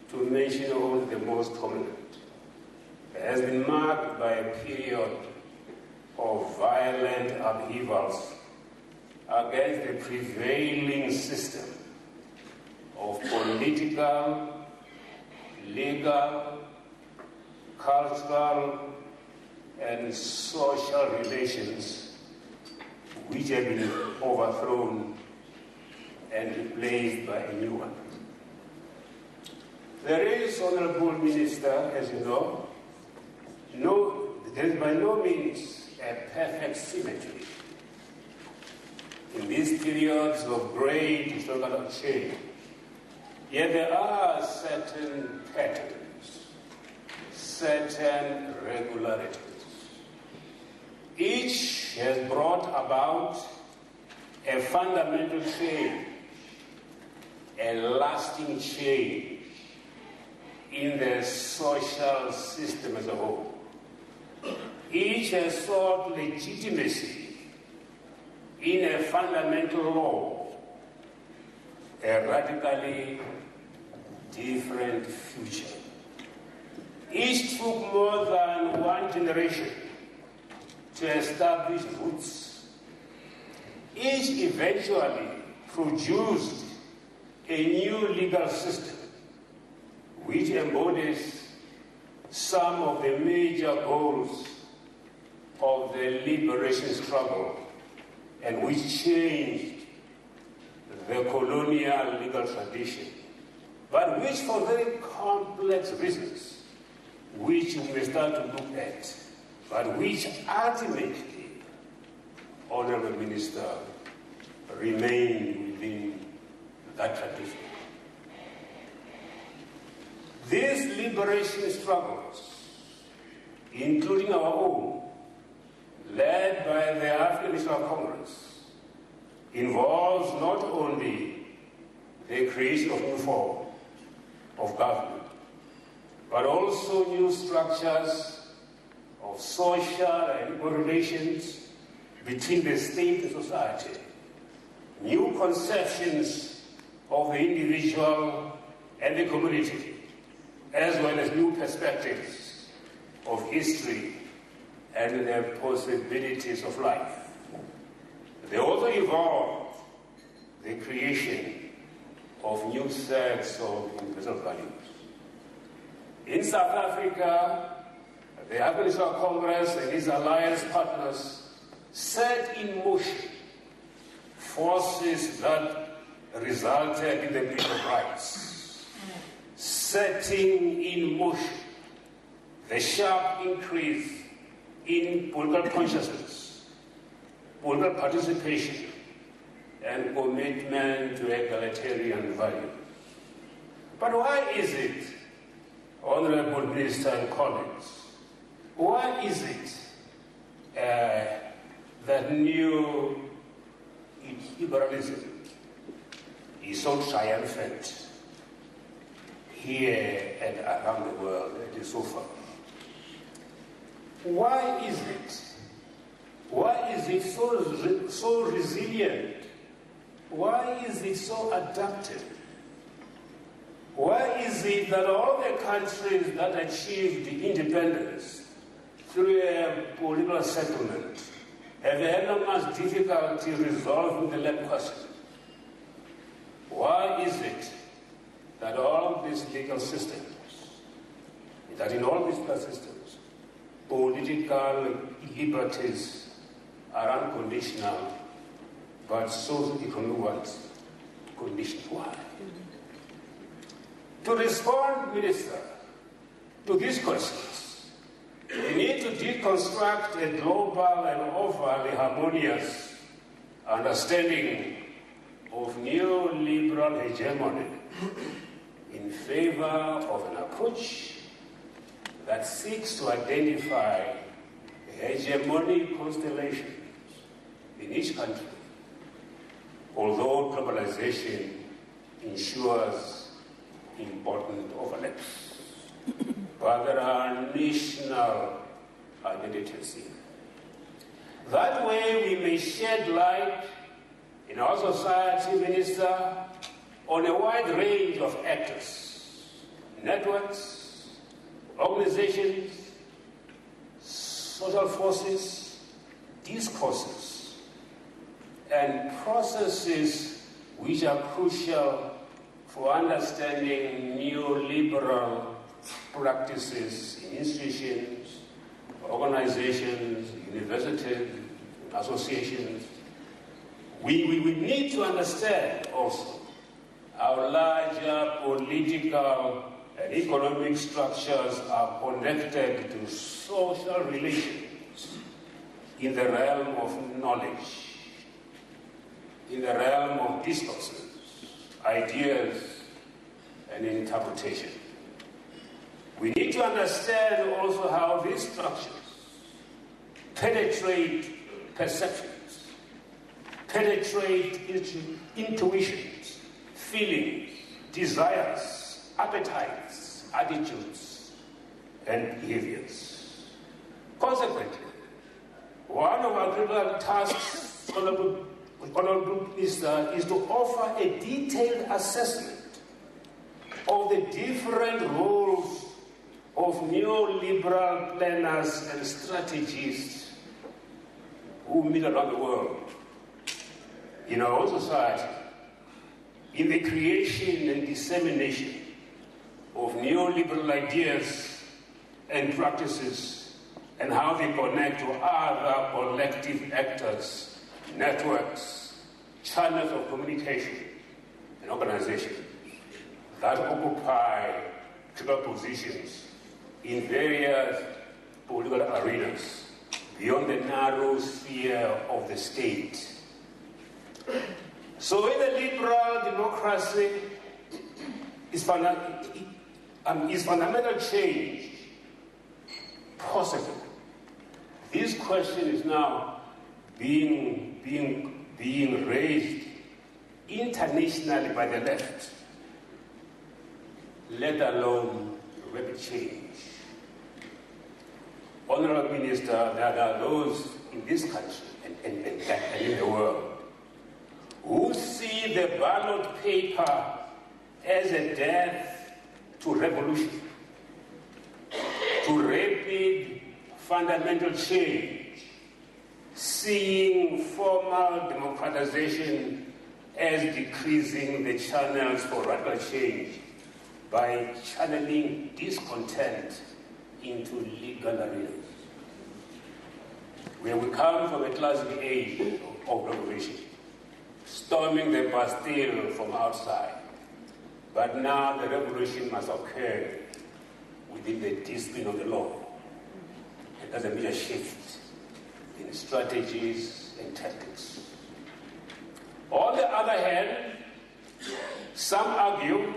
to mention only the most prominent, has been marked by a period of violent upheavals against the prevailing system of political, legal, cultural, and social relations which have been overthrown and replaced by a new one. There is, Honorable Minister, as you know, there is by no means a perfect symmetry in these periods of great historical change. Yet there are certain patterns, certain regularities. Each has brought about a fundamental change, a lasting change in the social system as a whole. Each has sought legitimacy in a fundamental law, a radically different future. Each took more than one generation to establish roots. Each eventually produced a new legal system which embodies some of the major goals of the liberation struggle and which changed the colonial legal tradition, but which for very complex reasons, which we may start to look at, but which ultimately, Honorable Minister, remain within that tradition. These liberation struggles, including our own, led by the African National Congress, involves not only the creation of new form of government, but also new structures of social and equal relations between the state and society, new conceptions of the individual and the community, as well as new perspectives of history and the possibilities of life. They also involve the creation of new sets of universal values. In South Africa, the African National Congress and its alliance partners set in motion forces that resulted in the Bill of Rights, setting in motion the sharp increase in political consciousness, political participation, and commitment to egalitarian values. But why is it, Honorable Minister and colleagues, why is it that new liberalism is so triumphant here and around the world, it is so far? Why is it? Why is it so resilient? Why is it so adaptive? Why is it that all the countries that achieved independence through a political settlement have had no much difficulty resolving the land question? Why is it that all these legal systems, that in all these legal systems, political liberties are unconditional, but socio-economic ones conditional? Why? To respond, Minister, to these questions, we need to deconstruct a global and overly harmonious understanding of neoliberal hegemony in favor of an approach that seeks to identify hegemonic constellations in each country, although globalization ensures important overlaps. But there are national identities here. That way we may shed light in our society, Minister, on a wide range of actors, networks, organizations, social forces, discourses, and processes which are crucial for understanding neoliberal practices in institutions, organizations, universities, associations. We need to understand also how larger political and economic structures are connected to social relations in the realm of knowledge, in the realm of discourses, ideas, and interpretation. We need to understand also how these structures penetrate perceptions, penetrate intuitions, feelings, desires, appetites, attitudes, and behaviors. Consequently, one of our critical tasks, Honorable Minister, is to offer a detailed assessment of the different roles of neoliberal planners and strategists who meet around the world in our own society, in the creation and dissemination of neoliberal ideas and practices, and how they connect to other collective actors networks, channels of communication, and organizations that occupy critical positions in various political arenas beyond the narrow sphere of the state. So in a liberal democracy, is fundamental change possible? This question is now being raised internationally by the left, let alone rapid change. Honorable Minister, there are those in this country and in the world who see the ballot paper as a death to revolution, to rapid fundamental change, seeing formal democratization as decreasing the channels for radical change by channeling discontent into legal arenas. Where we come from a classic age of revolution, storming the Bastille from outside, but now the revolution must occur within the discipline of the law. And that's a major shift in strategies and tactics. On the other hand, some argue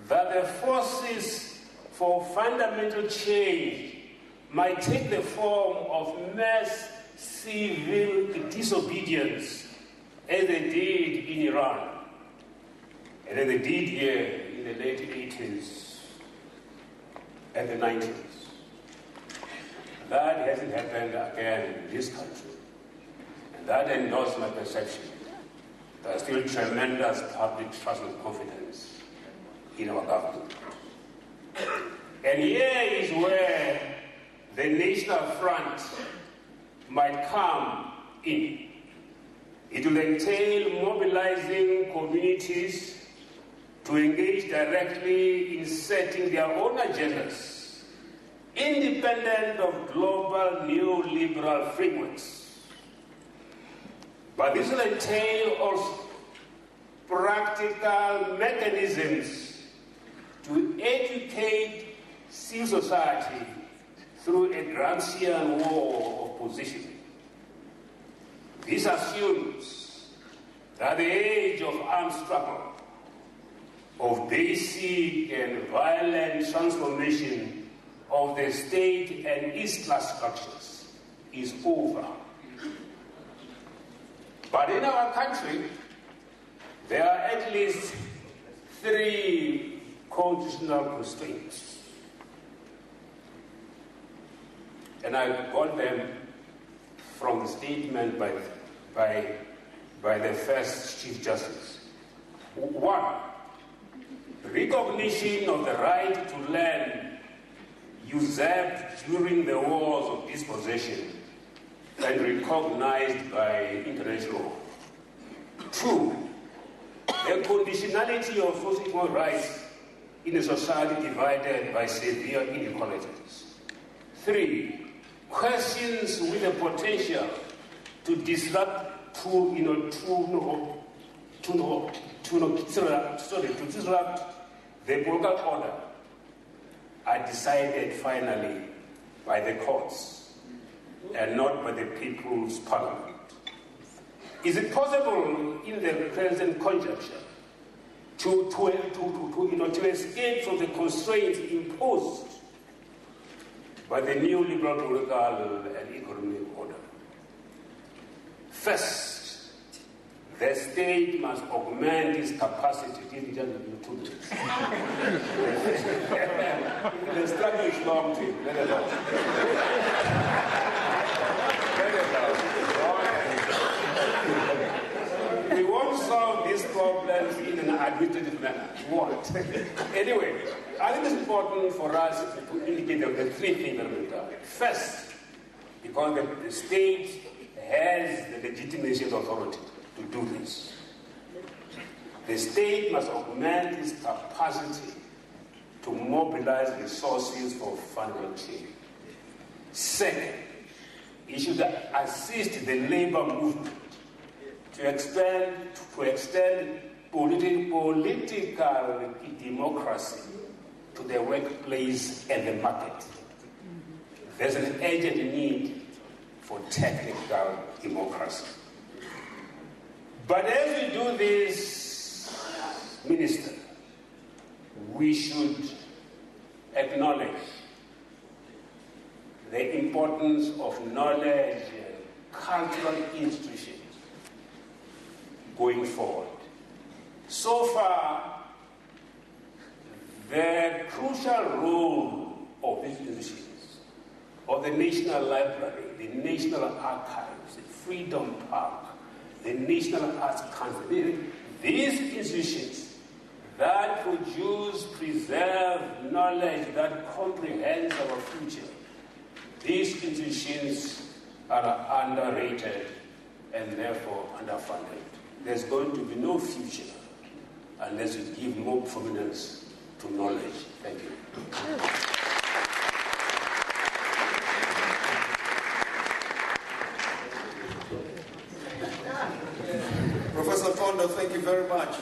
that the forces for fundamental change might take the form of mass civil disobedience as they did in Iran and as they did here in the late 80s and the 90s. That hasn't happened again in this country. And that endorses my perception. There's still tremendous public trust and confidence in our government. And here is where the National Front might come in. It will entail mobilizing communities to engage directly in setting their own agendas, independent of global neoliberal frameworks. But this will entail also practical mechanisms to educate civil society through a Gramscian war of positioning. This assumes that the age of armed struggle, of basic and violent transformation of the state and its class structures is over. But in our country, there are at least 3 constitutional constraints. And I got them from the statement by the first Chief Justice. 1, recognition of the right to land usurped during the wars of dispossession and recognized by international law. 2, a conditionality of socio-economic rights in a society divided by severe inequalities. 3, questions with the potential to disrupt the political order are decided finally by the courts and not by the People's Parliament. Is it possible in the present conjuncture to escape from the constraints imposed by the neoliberal political and economic order? First, the state must augment its capacity. The struggle is long to let it alone. We won't solve these problems in an administrative manner. We won't. Anyway, I think it's important for us to indicate the 3 things that we've done. First, because the state has the legitimation authority to do this. The state must augment its capacity to mobilize resources for fundamental change. Second, it should assist the labor movement to extend political democracy to the workplace and the market. There's an urgent need for technical democracy. But as we do this, Minister, we should acknowledge the importance of knowledge and cultural institutions going forward. So far, the crucial role of these institutions, of the National Library, the National Archives, the Freedom Park, the National Arts Council, these institutions that produce, preserve knowledge that comprehends our future, these institutions are underrated and therefore underfunded. There's going to be no future unless we give more prominence to knowledge. Thank you. Professor Tondo, thank you very much.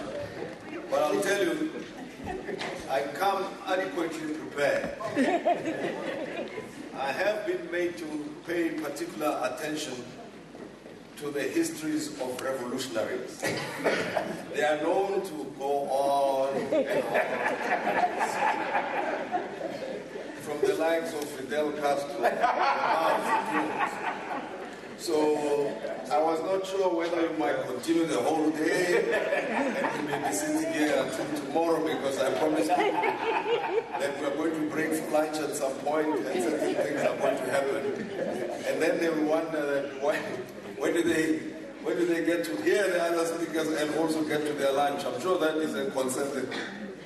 But I'll tell you, I come adequately prepared. I have been made to pay particular attention to the histories of revolutionaries. They are known to go on and on. From the likes of Fidel Castro, so I was not sure whether you might continue the whole day and we may be sitting here until tomorrow, because I promised you that we are going to break for lunch at some point and certain things are going to happen. And then they will wonder that when do they get to hear the other speakers and also get to their lunch? I'm sure that is a concern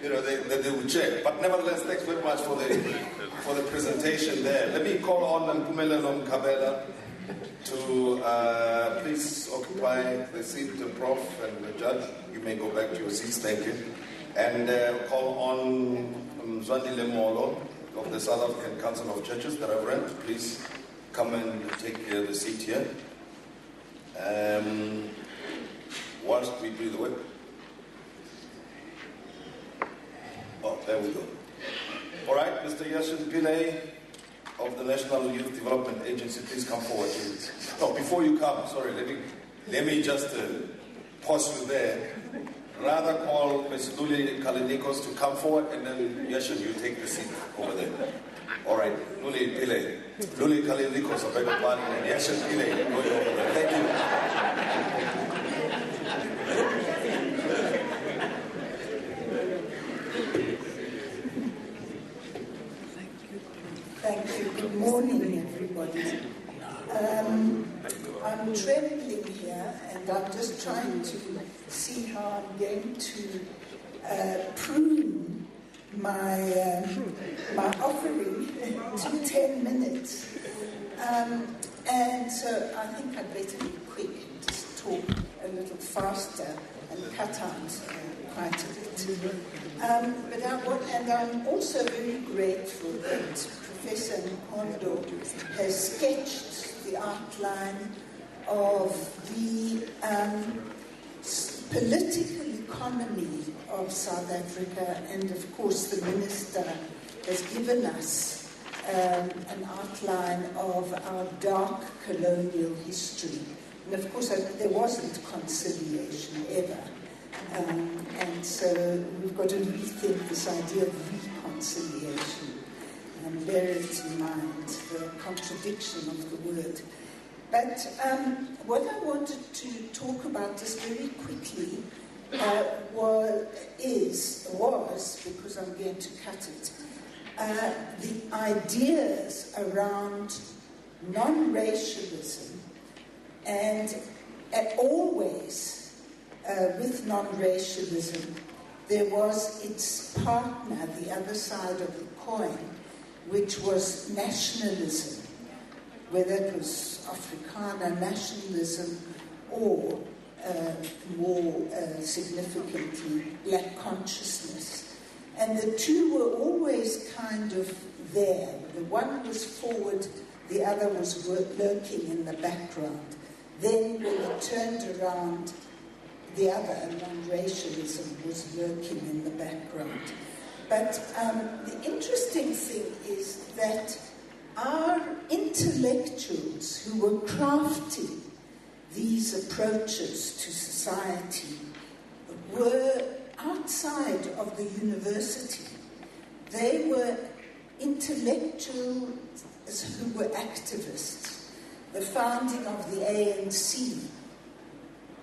that they will check. But nevertheless, thanks very much for the presentation there. Let me call on Mpumelelo Mkhabela to please occupy the seat, the Prof and the Judge. You may go back to your seats, thank you. And call on Zwandile Molo of the South African Council of Churches, the Reverend. Please come and take the seat here. Whilst we do the work. Oh, there we go. All right, Mr. Yashin Pillay of the National Youth Development Agency, please come forward. Oh, before you come, sorry, let me just pause you there. Rather call Ms. Luli Kalinikos to come forward, and then Yashin, you take the seat over there. All right, Luli Pillay. Luli Kalinikos, I beg your pardon, and Yashin Pillay going over there. Thank you. Thank you. Good morning, everybody. I'm trembling here, and I'm just trying to see how I'm going to prune my offering to 10 minutes. And so I think I'd better be quick and just talk a little faster and cut out quite a bit. And I'm also very grateful that Professor Nkondo has sketched the outline of the political economy of South Africa, and of course the Minister has given us an outline of our dark colonial history. And of course there wasn't conciliation ever. And so we've got to rethink this idea of reconciliation and bear it in mind, the contradiction of the word. But what I wanted to talk about just very quickly was, because I'm going to cut it, the ideas around non-racialism, and always with non-racialism there was its partner, the other side of the coin, which was nationalism, whether it was Afrikaner nationalism or more significantly black consciousness. And the two were always kind of there. The one was forward, the other was lurking in the background. then when it turned around, the other, non-racialism, was lurking in the background. But the interesting thing is that our intellectuals who were crafting these approaches to society were outside of the university. They were intellectuals who were activists. The founding of the ANC,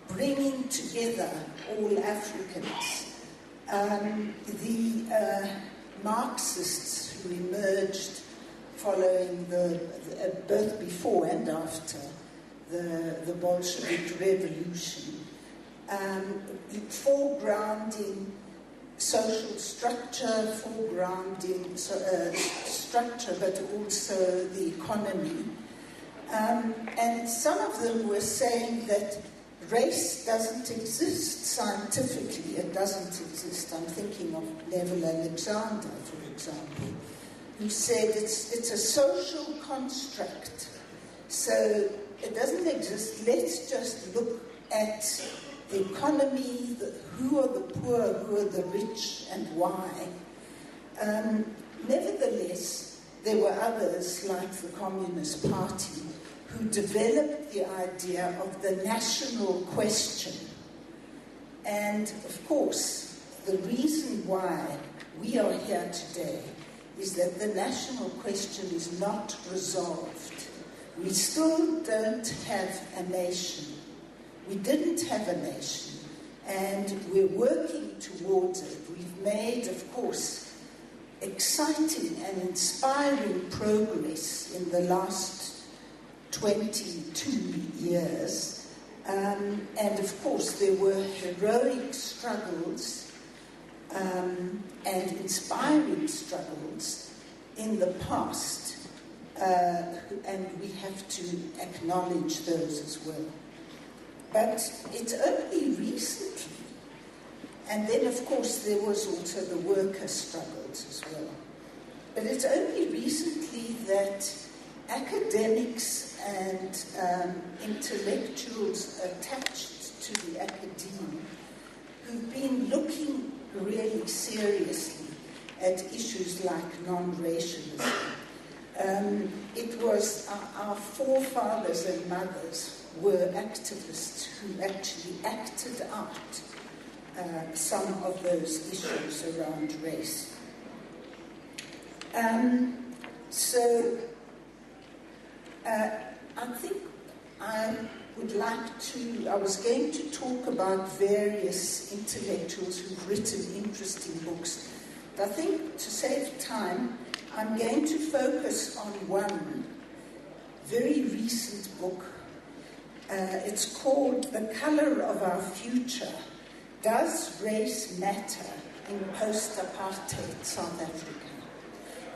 bringing together all Africans. The Marxists who emerged following both before and after the Bolshevik Revolution, foregrounding social structure, foregrounding structure, but also the economy. And some of them were saying that race doesn't exist scientifically. It doesn't exist. I'm thinking of Neville Alexander, for example, who said it's a social construct. So it doesn't exist. Let's just look at the economy, who are the poor, who are the rich, and why. Nevertheless, there were others, like the Communist Party, who developed the idea of the national question. And, of course, the reason why we are here today is that the national question is not resolved. We still don't have a nation. We didn't have a nation, and we're working towards it. We've made, of course, exciting and inspiring progress in the last 22 years. And of course, there were heroic struggles and inspiring struggles in the past, and we have to acknowledge those as well. But it's only recently, and then of course there was also the worker struggles as well, but it's only recently that academics and intellectuals attached to the academe who've been looking really seriously at issues like non-racialism. It was our forefathers and mothers were activists who actually acted out some of those issues around race. So I think I was going to talk about various intellectuals who've written interesting books. But I think to save time, I'm going to focus on one very recent book. It's called The Color of Our Future. Does Race Matter in Post-Apartheid South Africa?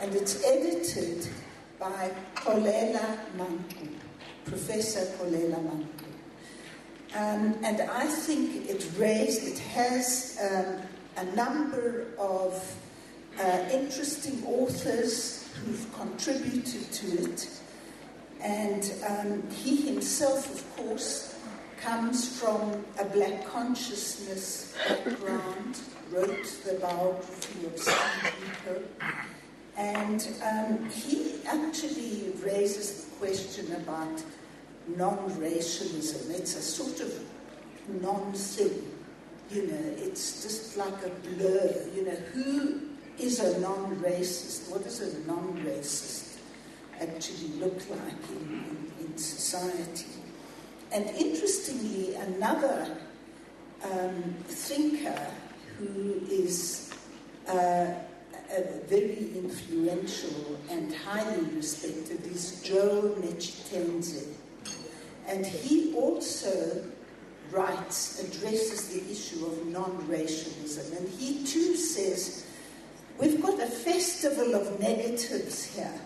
And it's edited by Kolela Manku, Professor Kolela Manku. And I think it has a number of interesting authors who've contributed to it. And he himself, of course, comes from a black consciousness background, wrote the biography of Sandton. And he actually raises the question about non-racialism. It's a sort of non-thing, it's just like a blur, who is a non-racist? What does a non-racist actually look like in society? And interestingly, another thinker who is very influential and highly respected is Joe Netshitenze. And he also addresses the issue of non-racialism. And he too says, we've got a festival of negatives here.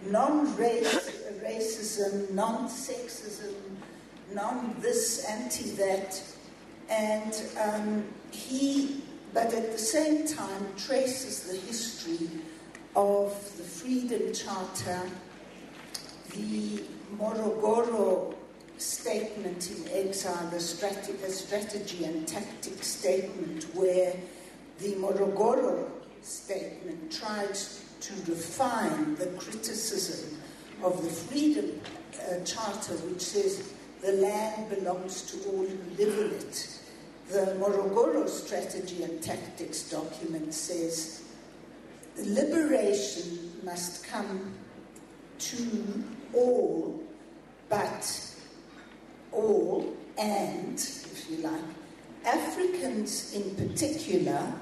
Non-racism, non-sexism, non-this, anti-that. And but at the same time traces the history of the Freedom Charter, the Morogoro statement in Exile, a strategy and tactics statement, where the Morogoro statement tried to refine the criticism of the Freedom Charter, which says the land belongs to all who live in it. The Morogoro strategy and tactics document says liberation must come to all, but all, and, if you like, Africans in particular,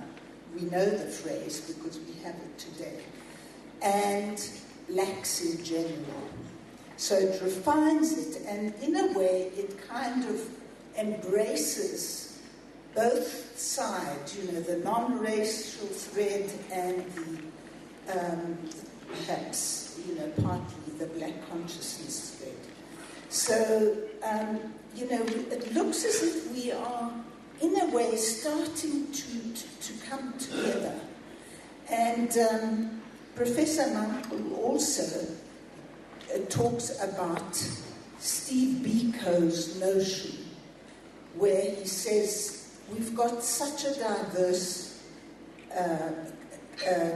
we know the phrase because we have it today, and blacks in general. So it refines it, and in a way it kind of embraces both sides, the non-racial thread and the, perhaps, partly the black consciousness thread. So, it looks as if we are, in a way, starting to come together. And Professor Mankel also talks about Steve Biko's notion, where he says we've got such a diverse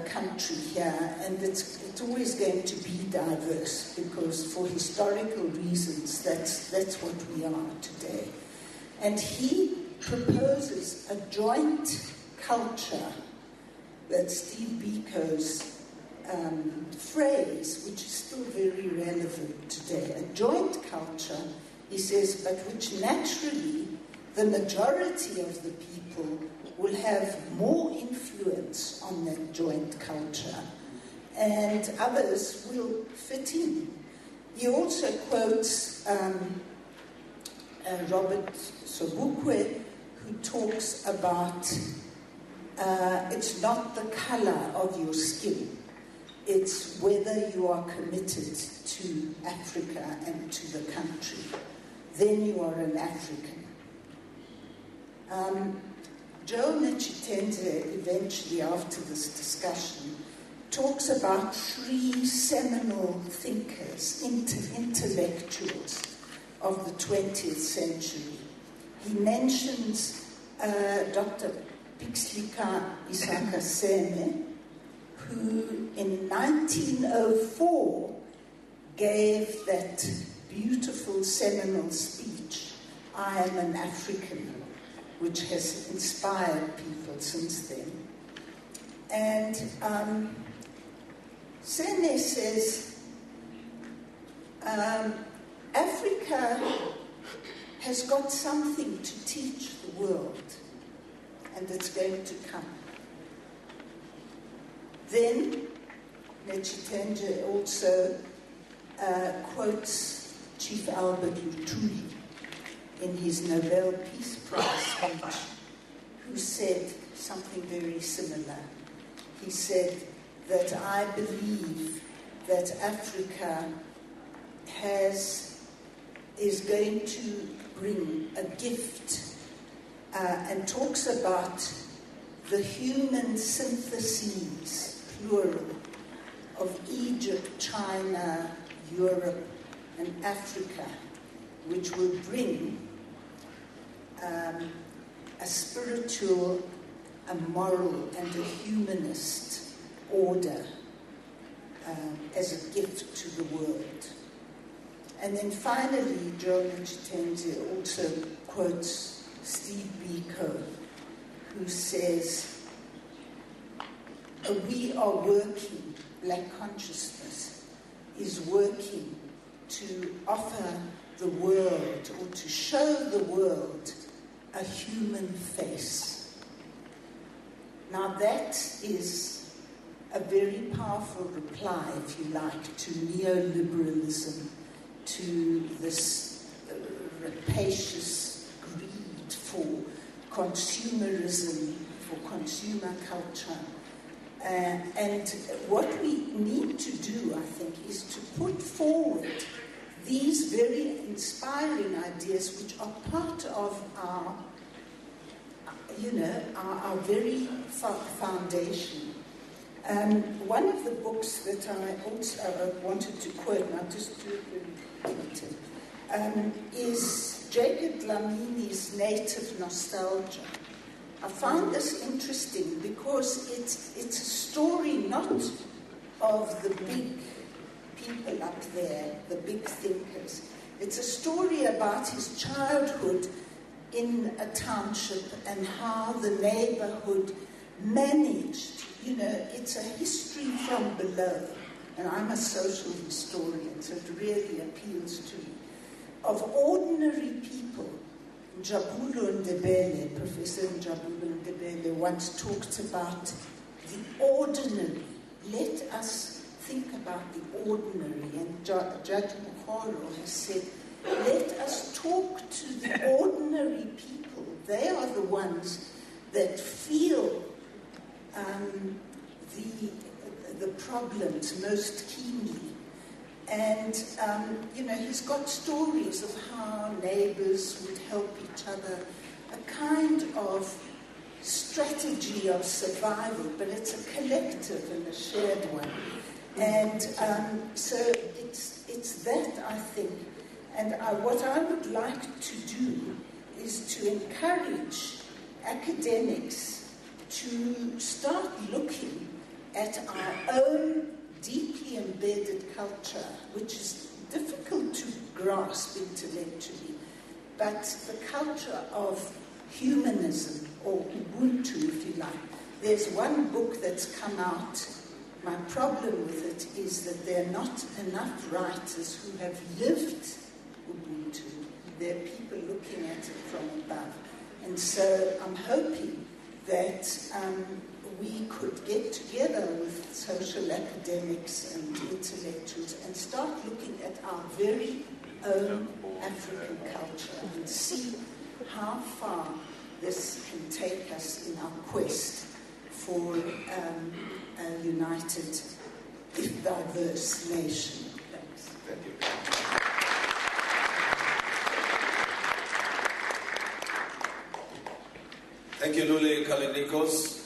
country here, and it's always going to be diverse because for historical reasons that's what we are today. And he proposes a joint culture, that Steve Biko's phrase, which is still very relevant today. A joint culture, he says, but which naturally the majority of the people will have more influence on that joint culture, and others will fit in. He also quotes Robert Sobukwe, who talks about it's not the color of your skin, it's whether you are committed to Africa and to the country. Then you are an African. Joe Nechitenze, eventually after this discussion, talks about three seminal thinkers, intellectuals of the 20th century. He mentions Dr. Pixlika Isaka Seme, who in 1904 gave that beautiful seminal speech, I am an African, which has inspired people since then. And Sene says, Africa has got something to teach the world, and it's going to come. Then Nechitenje also quotes Chief Albert Luthuli in his Nobel Peace Prize speech, who said something very similar. He said that I believe that Africa is going to bring a gift, and talks about the human syntheses, plural, of Egypt, China, Europe, and Africa, which will bring a spiritual, a moral, and a humanist order as a gift to the world. And then finally, Joe Nechitenze also quotes Steve Biko, who says, we are working, Black consciousness is working to offer the world, or to show the world, a human face. Now that is a very powerful reply, if you like, to neoliberalism, to this rapacious greed for consumerism, for consumer culture. And what we need to do, I think, is to put forward these very inspiring ideas, which are part of our very foundation. One of the books that I also wanted to quote, and I'll just do it very quickly, is Jacob Dlamini's Native Nostalgia. I found this interesting because it's a story not of the big people up there, the big thinkers. It's a story about his childhood in a township and how the neighborhood managed. You know, it's a history from below. And I'm a social historian, so it really appeals to me. Of ordinary people. Njabulo Ndebele, Professor Njabulo Ndebele, once talked about the ordinary. Let us think about the ordinary. And Judge Mokgoro has said, let us talk to the ordinary people. They are the ones that feel the problems most keenly. And, you know, he's got stories of how neighbors would help each other, a kind of strategy of survival, but it's a collective and a shared one. And so it's that, I think. And what I would like to do is to encourage academics to start looking at our own deeply embedded culture, which is difficult to grasp intellectually, but the culture of humanism, or Ubuntu, if you like. There's one book that's come out. My problem with it is that there are not enough writers who have lived Ubuntu. There are people looking at it from above. And so I'm hoping that we could get together with social academics and intellectuals and start looking at our very own African culture and see how far this can take us in our quest for a united, if diverse, nation. Thanks. Thank you. Thank you, Luli Kalinikos.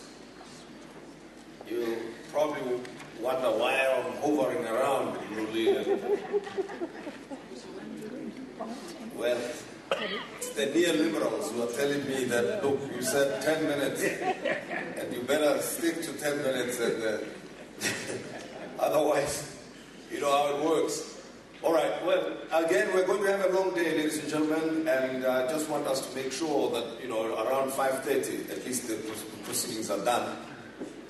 You probably wonder why I'm hovering around, Luli. Well, it's the neoliberals who are telling me that, look, you said 10 minutes, and you better stick to 10 minutes, and otherwise, you know how it works. All right, well, again, we're going to have a long day, ladies and gentlemen, and I just want us to make sure that, you know, around 5:30, at least the proceedings are done.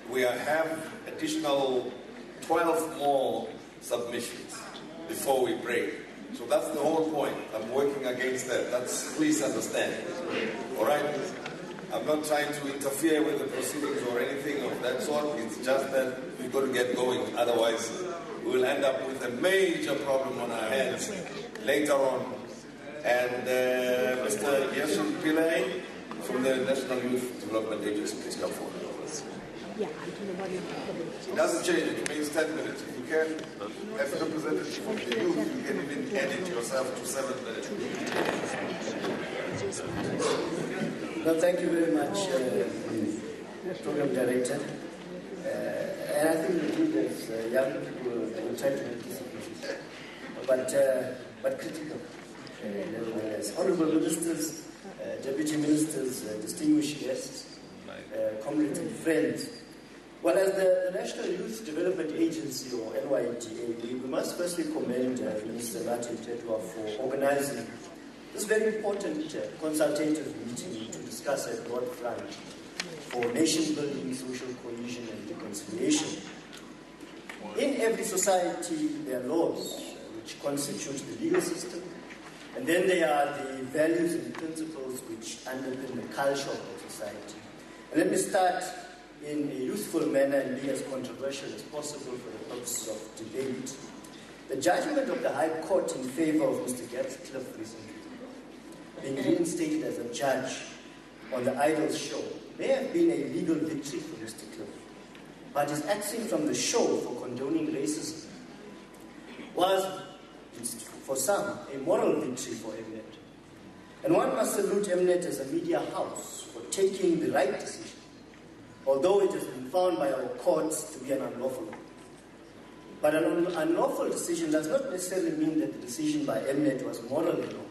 We have additional 12 more submissions before we break. So that's the whole point. I'm working against that. Please understand. All right? I'm not trying to interfere with the proceedings or anything of that sort. It's just that we've got to get going. Otherwise, we'll end up with a major problem on our hands later on. And Mr. Yesu Pillay from the National Youth Development Agency, please come forward. It doesn't change it. It means 10 minutes. If you can have a representative from the youth, you can even edit yourself to 7 minutes. No, thank you very much, Program Director. And I think we as young people will try to make this but critical. Nevertheless, honourable ministers, deputy ministers, distinguished guests, comrades and friends. Well, as the National Youth Development Agency, or NYDA, we must firstly commend Minister Nathi Mthethwa for organizing this very important consultative meeting to discuss a broad front for nation building, social cohesion and reconciliation. In every society, there are laws which constitute the legal system, and then there are the values and principles which underpin the culture of the society. And let me start in a youthful manner and be as controversial as possible for the purposes of debate. The judgment of the High Court in favor of Mr. Gareth Cliff recently, being reinstated as a judge on the Idols show, may have been a legal victory for Mr. Cliff, but his action from the show for condoning racism was, for some, a moral victory for Mnet. And one must salute Mnet as a media house for taking the right decision, although it has been found by our courts to be an unlawful one. But an unlawful decision does not necessarily mean that the decision by Mnet was morally wrong.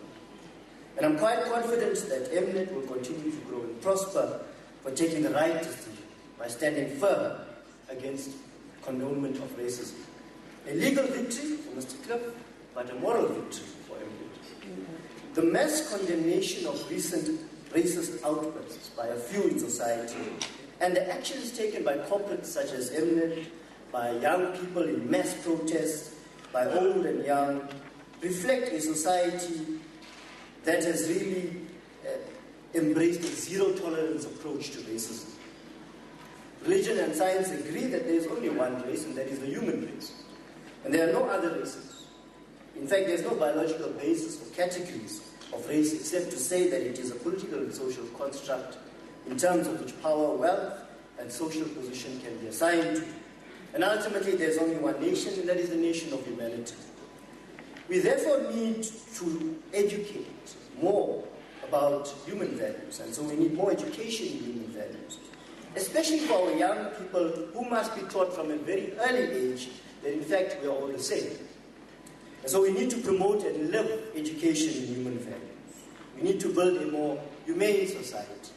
And I'm quite confident that Mnet will continue to grow and prosper for taking the right decision by standing firm against condonement of racism. A legal victory for Mr. Cliff, but a moral victory for Mnet. The mass condemnation of recent racist outbursts by a few in society and the actions taken by corporates such as Mnet, by young people in mass protests, by old and young, reflect a society that has really embraced a zero-tolerance approach to racism. Religion and science agree that there is only one race, and that is the human race. And there are no other races. In fact, there is no biological basis for categories of race except to say that it is a political and social construct in terms of which power, wealth, and social position can be assigned to. And ultimately, there's only one nation, and that is the nation of humanity. We therefore need to educate more about human values, and so we need more education in human values, especially for our young people who must be taught from a very early age that in fact we are all the same. And so we need to promote and live education in human values. We need to build a more humane society.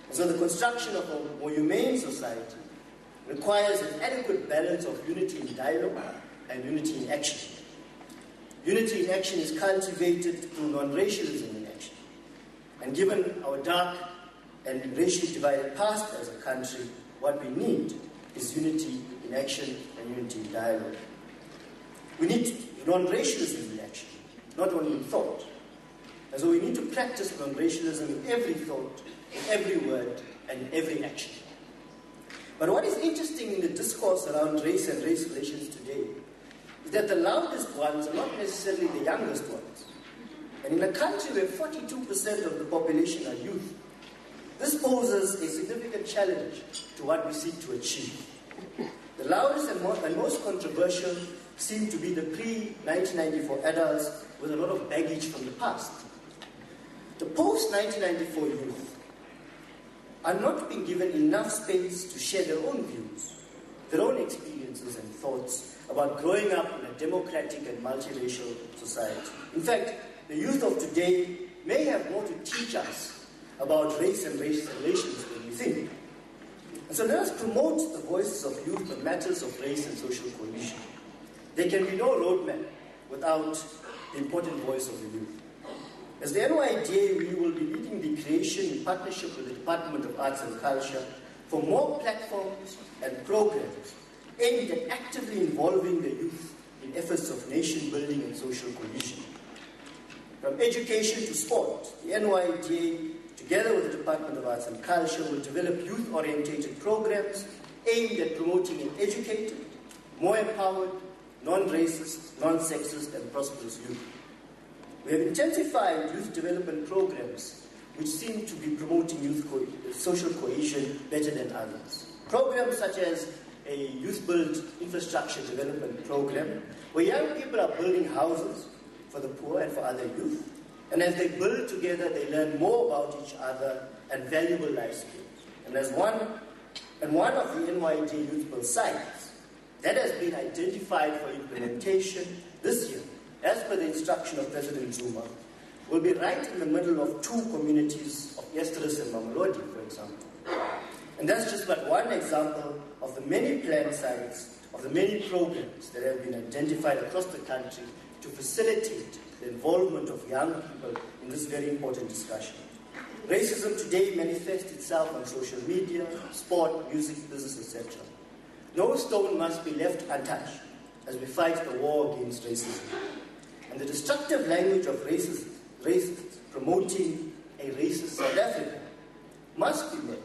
And so the construction of a more humane society requires an adequate balance of unity in dialogue and unity in action. Unity in action is cultivated through non-racialism in action. And given our dark and racially divided past as a country, what we need is unity in action and unity in dialogue. We need non-racialism in action, not only in thought. And so we need to practice non-racialism in every thought, in every word, and in every action. But what is interesting in the discourse around race and race relations today is that the loudest ones are not necessarily the youngest ones. And in a country where 42% of the population are youth, this poses a significant challenge to what we seek to achieve. The loudest and most controversial seem to be the pre-1994 adults with a lot of baggage from the past. The post-1994 youth are not being given enough space to share their own views, their own experiences and thoughts about growing up in a democratic and multiracial society. In fact, the youth of today may have more to teach us about race and race relations than we think. And so let us promote the voices of youth on matters of race and social cohesion. There can be no roadmap without the important voice of the youth. As the NYDA, we will be leading the creation in partnership with the Department of Arts and Culture for more platforms and programs aimed at actively involving the youth in efforts of nation building and social cohesion. From education to sport, the NYDA, together with the Department of Arts and Culture, will develop youth-orientated programs aimed at promoting an educated, more empowered, non-racist, non-sexist, and prosperous youth. We have intensified youth development programs which seem to be promoting social cohesion better than others. Programs such as a youth-built infrastructure development program, where young people are building houses for the poor and for other youth, and as they build together, they learn more about each other and valuable life skills. And as one of the NYDA Youth Build sites that has been identified for implementation this year, as per the instruction of President Zuma, will be right in the middle of two communities of Yesteris and Mamelodi, for example. And that's just but one example of the many planned sites, of the many programs that have been identified across the country to facilitate the involvement of young people in this very important discussion. Racism today manifests itself on social media, sport, music, business, etc. No stone must be left untouched as we fight the war against racism. And the destructive language of racists promoting a racist South Africa must be met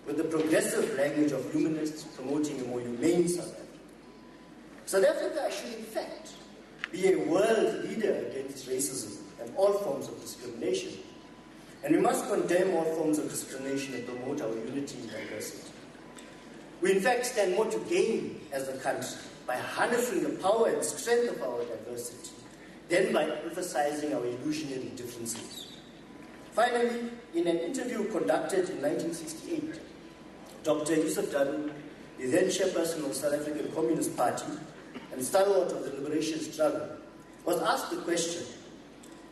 with the progressive language of humanists promoting a more humane South Africa. South Africa should in fact be a world leader against racism and all forms of discrimination. And we must condemn all forms of discrimination and promote our unity and diversity. We in fact stand more to gain as a country by harnessing the power and strength of our diversity than by emphasizing our illusionary differences. Finally, in an interview conducted in 1968, Dr. Yusuf Dadoo, the then chairperson of the South African Communist Party, and stalwart of the liberation struggle, was asked the question.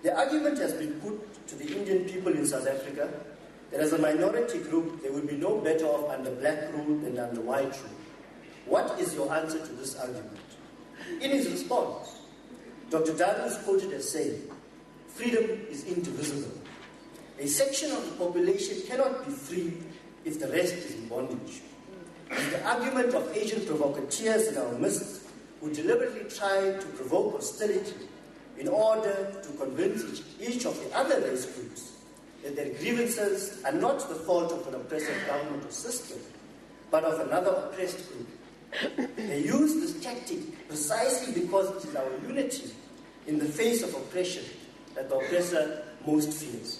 The argument has been put to the Indian people in South Africa that as a minority group, they would be no better off under black rule than under white rule. What is your answer to this argument? In his response, Dr. Dadu is quoted as saying, "Freedom is indivisible. A section of the population cannot be free if the rest is in bondage." It's the argument of Asian provocateurs in our midst who deliberately try to provoke hostility in order to convince each of the other race groups that their grievances are not the fault of an oppressive government or system, but of another oppressed group. They use this tactic precisely because it is our unity in the face of oppression that the oppressor most fears.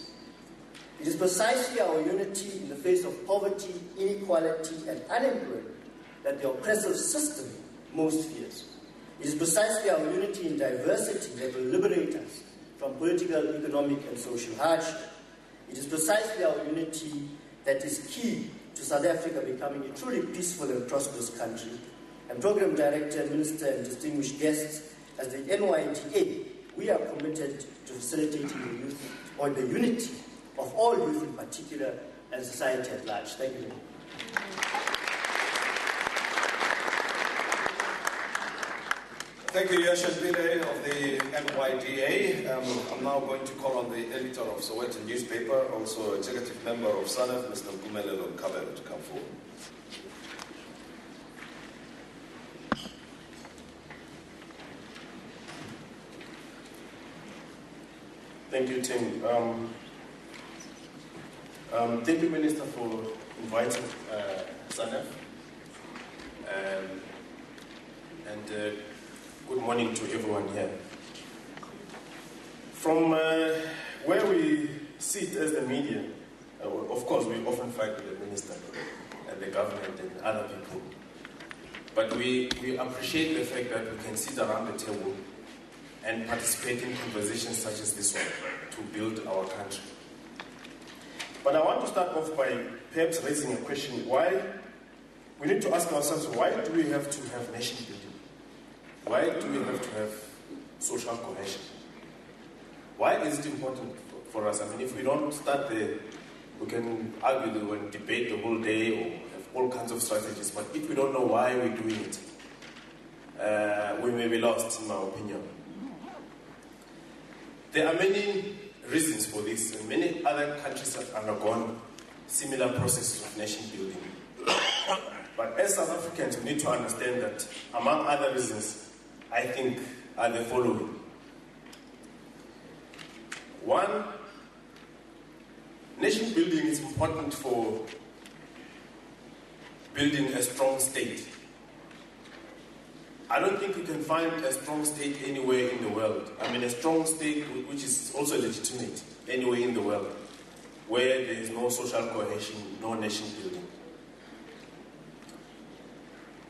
It is precisely our unity in the face of poverty, inequality, and unemployment that the oppressive system most fears. It is precisely our unity in diversity that will liberate us from political, economic, and social hardship. It is precisely our unity that is key to South Africa becoming a truly peaceful and prosperous country. And Program Director, Minister, and distinguished guests, as the NYDA, we are committed to facilitating the youth, or the unity of all youth in particular, and society at large. Thank you very much. Thank you, Yasha Pile of the NYDA. I'm now going to call on the editor of Sowetan newspaper, also executive member of SANEF, Mr. Mpumelelo Kabelo, to come forward. Thank you, Tim. Thank you, Minister, for inviting SANEF. Good morning to everyone here. From where we sit as the media, of course, we often fight with the minister and the government and other people. But we appreciate the fact that we can sit around the table and participate in conversations such as this one to build our country. But I want to start off by perhaps raising a question. Why? We need to ask ourselves, why do we have to have nation building? Why do we have to have social cohesion? Why is it important for us? I mean, if we don't start there, we can argue and debate the whole day or have all kinds of strategies, but if we don't know why we're doing it, we may be lost, in my opinion. There are many reasons for this, and many other countries have undergone similar processes of nation building. But as South Africans, we need to understand that, among other reasons, I think are the following. One, nation building is important for building a strong state. I don't think you can find a strong state anywhere in the world. I mean, a strong state which is also legitimate anywhere in the world, where there is no social cohesion, no nation building.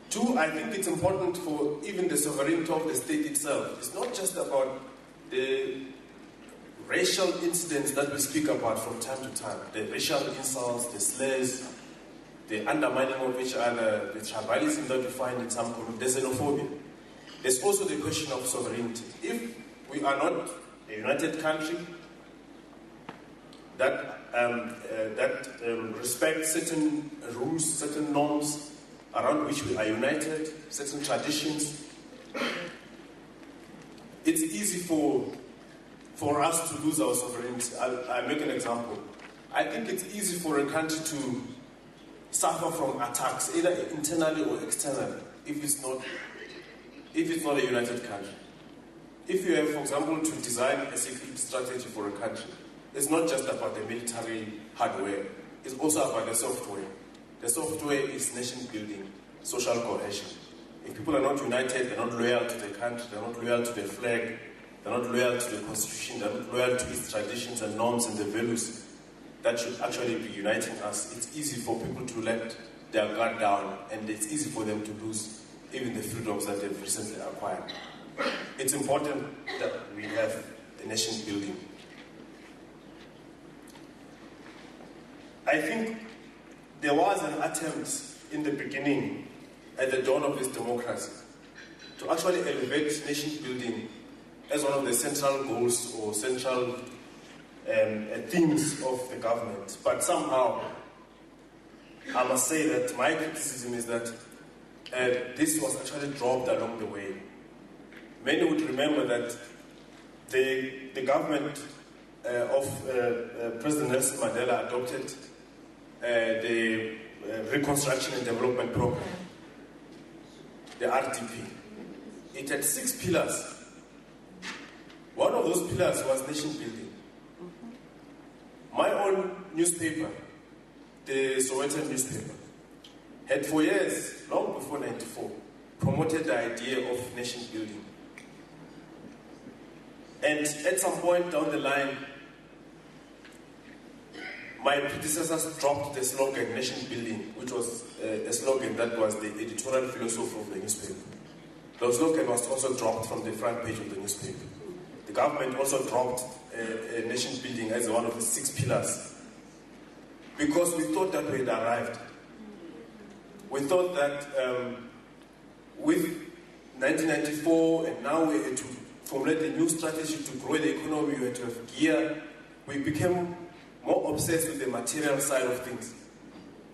Two, I think it's important for even the sovereignty of the state itself. It's not just about the racial incidents that we speak about from time to time, the racial insults, the slurs, the undermining of each other, the tribalism that we find in some communities, the xenophobia. There's also the question of sovereignty. If we are not a united country that respects certain rules, certain norms around which we are united, certain traditions, it's easy for us to lose our sovereignty. I'll make an example. I think it's easy for a country to suffer from attacks, either internally or externally, if it's not a united country. If you have, for example, to design a security strategy for a country, it's not just about the military hardware, it's also about the software. The software is nation building, social cohesion. If people are not united, they're not loyal to the country, they're not loyal to the flag, they're not loyal to the constitution, they're not loyal to its traditions and norms and the values that should actually be uniting us. It's easy for people to let their guard down, and it's easy for them to lose even the freedoms that they've recently acquired. It's important that we have the nation building. I think there was an attempt in the beginning, at the dawn of this democracy, to actually elevate nation building as one of the central goals or central themes of the government. But somehow, I must say that my criticism is that this was actually dropped along the way. Many would remember that the government of President Nelson Mandela adopted the Reconstruction and Development Program, the RDP. It had 6 pillars. One of those pillars was nation building. My own newspaper, the Sowetan newspaper, had for years, long before 94, promoted the idea of nation building. And at some point down the line, my predecessors dropped the slogan, nation building, which was a slogan that was the editorial philosophy of the newspaper. The slogan was also dropped from the front page of the newspaper. The government also dropped nation building as one of the 6 pillars because we thought that we had arrived. We thought that with 1994 and now we had to formulate a new strategy to grow the economy, we had to have gear. We became more obsessed with the material side of things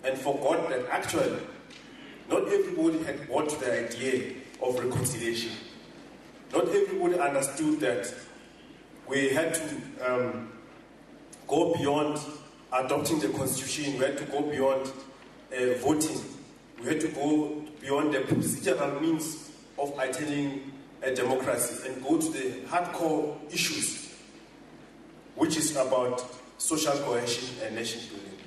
and forgot that actually not everybody had bought the idea of reconciliation. Not everybody understood that we had to go beyond adopting the constitution, we had to go beyond voting, we had to go beyond the procedural means of attaining a democracy and go to the hardcore issues, which is about social cohesion and nation building.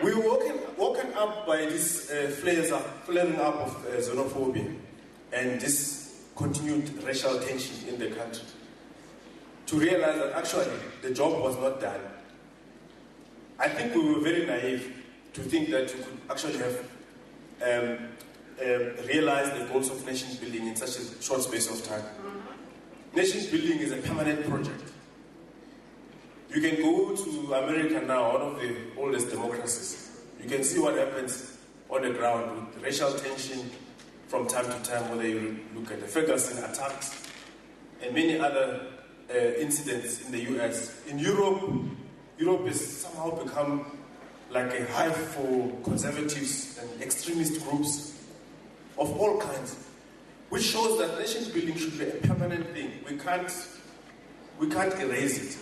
We were woken up by this flaring up of xenophobia and this continued racial tension in the country, to realize that actually the job was not done. I think we were very naive to think that you could actually have realized the goals of nation building in such a short space of time. Nation building is a permanent project. You can go to America now, one of the oldest democracies. You can see what happens on the ground with racial tension from time to time, whether you look at the Ferguson attacks and many other incidents in the US. In Europe has somehow become like a hive for conservatives and extremist groups of all kinds, which shows that nation building should be a permanent thing. We can't erase it.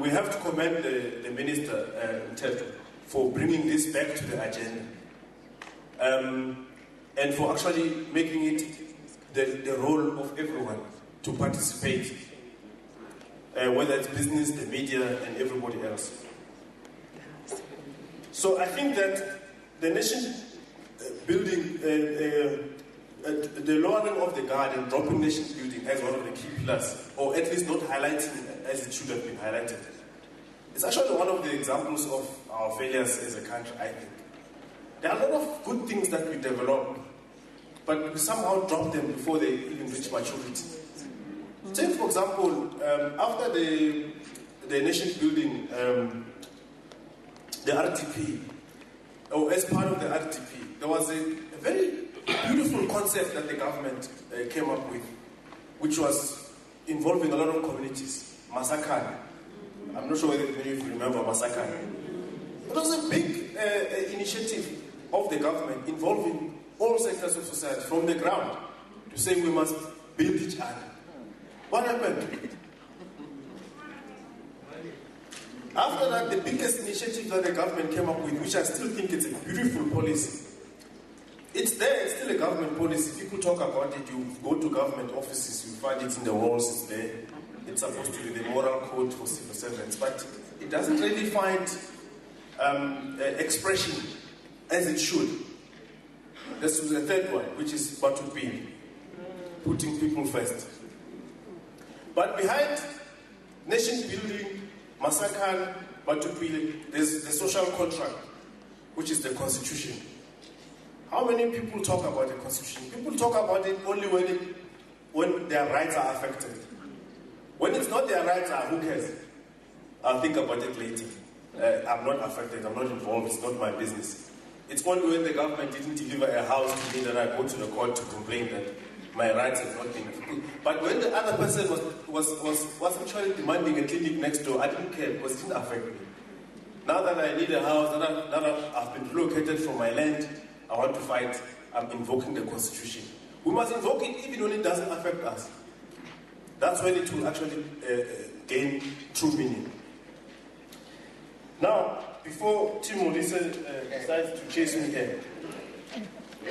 We have to commend the Minister Mthethwa for bringing this back to the agenda and for actually making it the role of everyone to participate, whether it's business, the media, and everybody else. So I think that the nation building, the lowering of the guard and dropping nation building as one of the key pillars, or at least not highlighting as it should have been highlighted. It's actually one of the examples of our failures as a country, I think. There are a lot of good things that we develop, but we somehow drop them before they even reach maturity. Take, for example, after the nation building, the RDP, or as part of the RDP, there was a very beautiful concept that the government came up with, which was involving a lot of communities. Masakan. I'm not sure whether many of you remember Masakan. It was a big initiative of the government involving all sectors of society from the ground to say we must build each other. What happened? After that, the biggest initiative that the government came up with, which I still think is a beautiful policy, it's there, it's still a government policy. People talk about it, you go to government offices, you find it in the walls, it's there. It's supposed to be the moral code for civil servants, but it doesn't really find expression as it should. This is the third one, which is what would be putting people first. But behind nation building, Masakan, Batupili, there's the social contract, which is the constitution. How many people talk about the constitution? People talk about it only when their rights are affected. When it's not their rights, who cares? I'll think about it later. I'm not affected, I'm not involved, it's not my business. It's only when the government didn't deliver a house to me that I go to the court to complain that my rights have not been fulfilled. But when the other person was actually demanding a clinic next door, I didn't care because it didn't affect me. Now that I need a house, now that I've been relocated from my land, I want to fight, I'm invoking the Constitution. We must invoke it even when it doesn't affect us. That's when it will actually gain true meaning. Now, before Tim Olise decides to chase me here,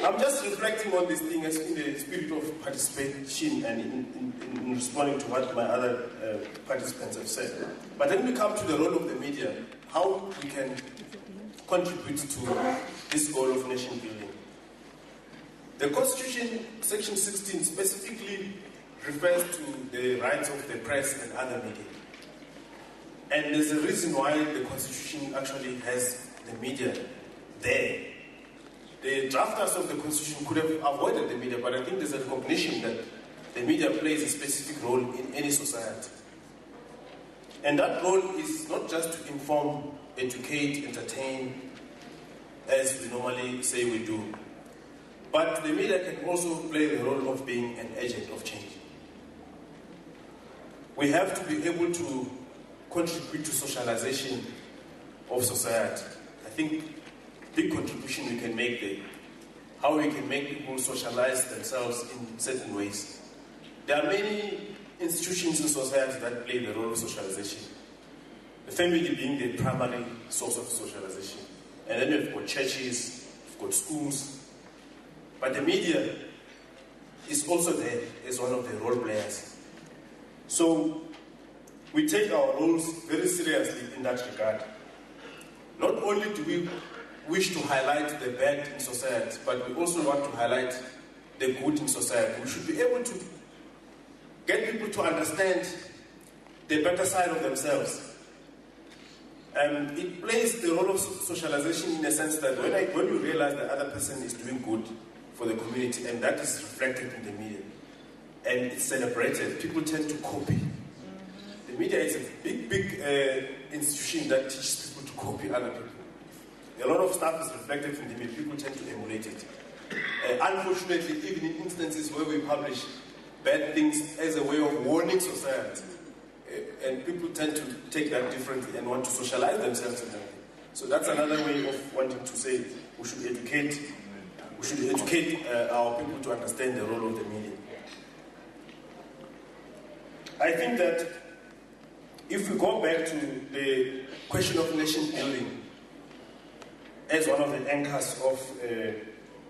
I'm just reflecting on this thing as in the spirit of participation and in responding to what my other participants have said. But then we come to the role of the media, how we can contribute to this goal of nation building. The Constitution, Section 16, specifically refers to the rights of the press and other media. And there's a reason why the Constitution actually has the media there. The drafters of the Constitution could have avoided the media, but I think there's a recognition that the media plays a specific role in any society. And that role is not just to inform, educate, entertain, as we normally say we do, but the media can also play the role of being an agent of change. We have to be able to contribute to socialization of society. I think big contribution we can make there. How we can make people socialize themselves in certain ways. There are many institutions in society that play the role of socialization. The family being the primary source of socialization. And then we've got churches, we've got schools. But the media is also there as one of the role players. So we take our roles very seriously in that regard. Not only do we wish to highlight the bad in society, but we also want to highlight the good in society. We should be able to get people to understand the better side of themselves. And it plays the role of socialization in the sense that when you realize the other person is doing good for the community, and that is reflected in the media, and it's celebrated, people tend to copy. The media is a big institution that teaches people to copy other people. A lot of stuff is reflected in the media, people tend to emulate it. Unfortunately, even in instances where we publish bad things as a way of warning society, and people tend to take that differently and want to socialize themselves in that way. So that's another way of wanting to say we should educate our people to understand the role of the media. I think that if we go back to the question of nation building as one of the anchors of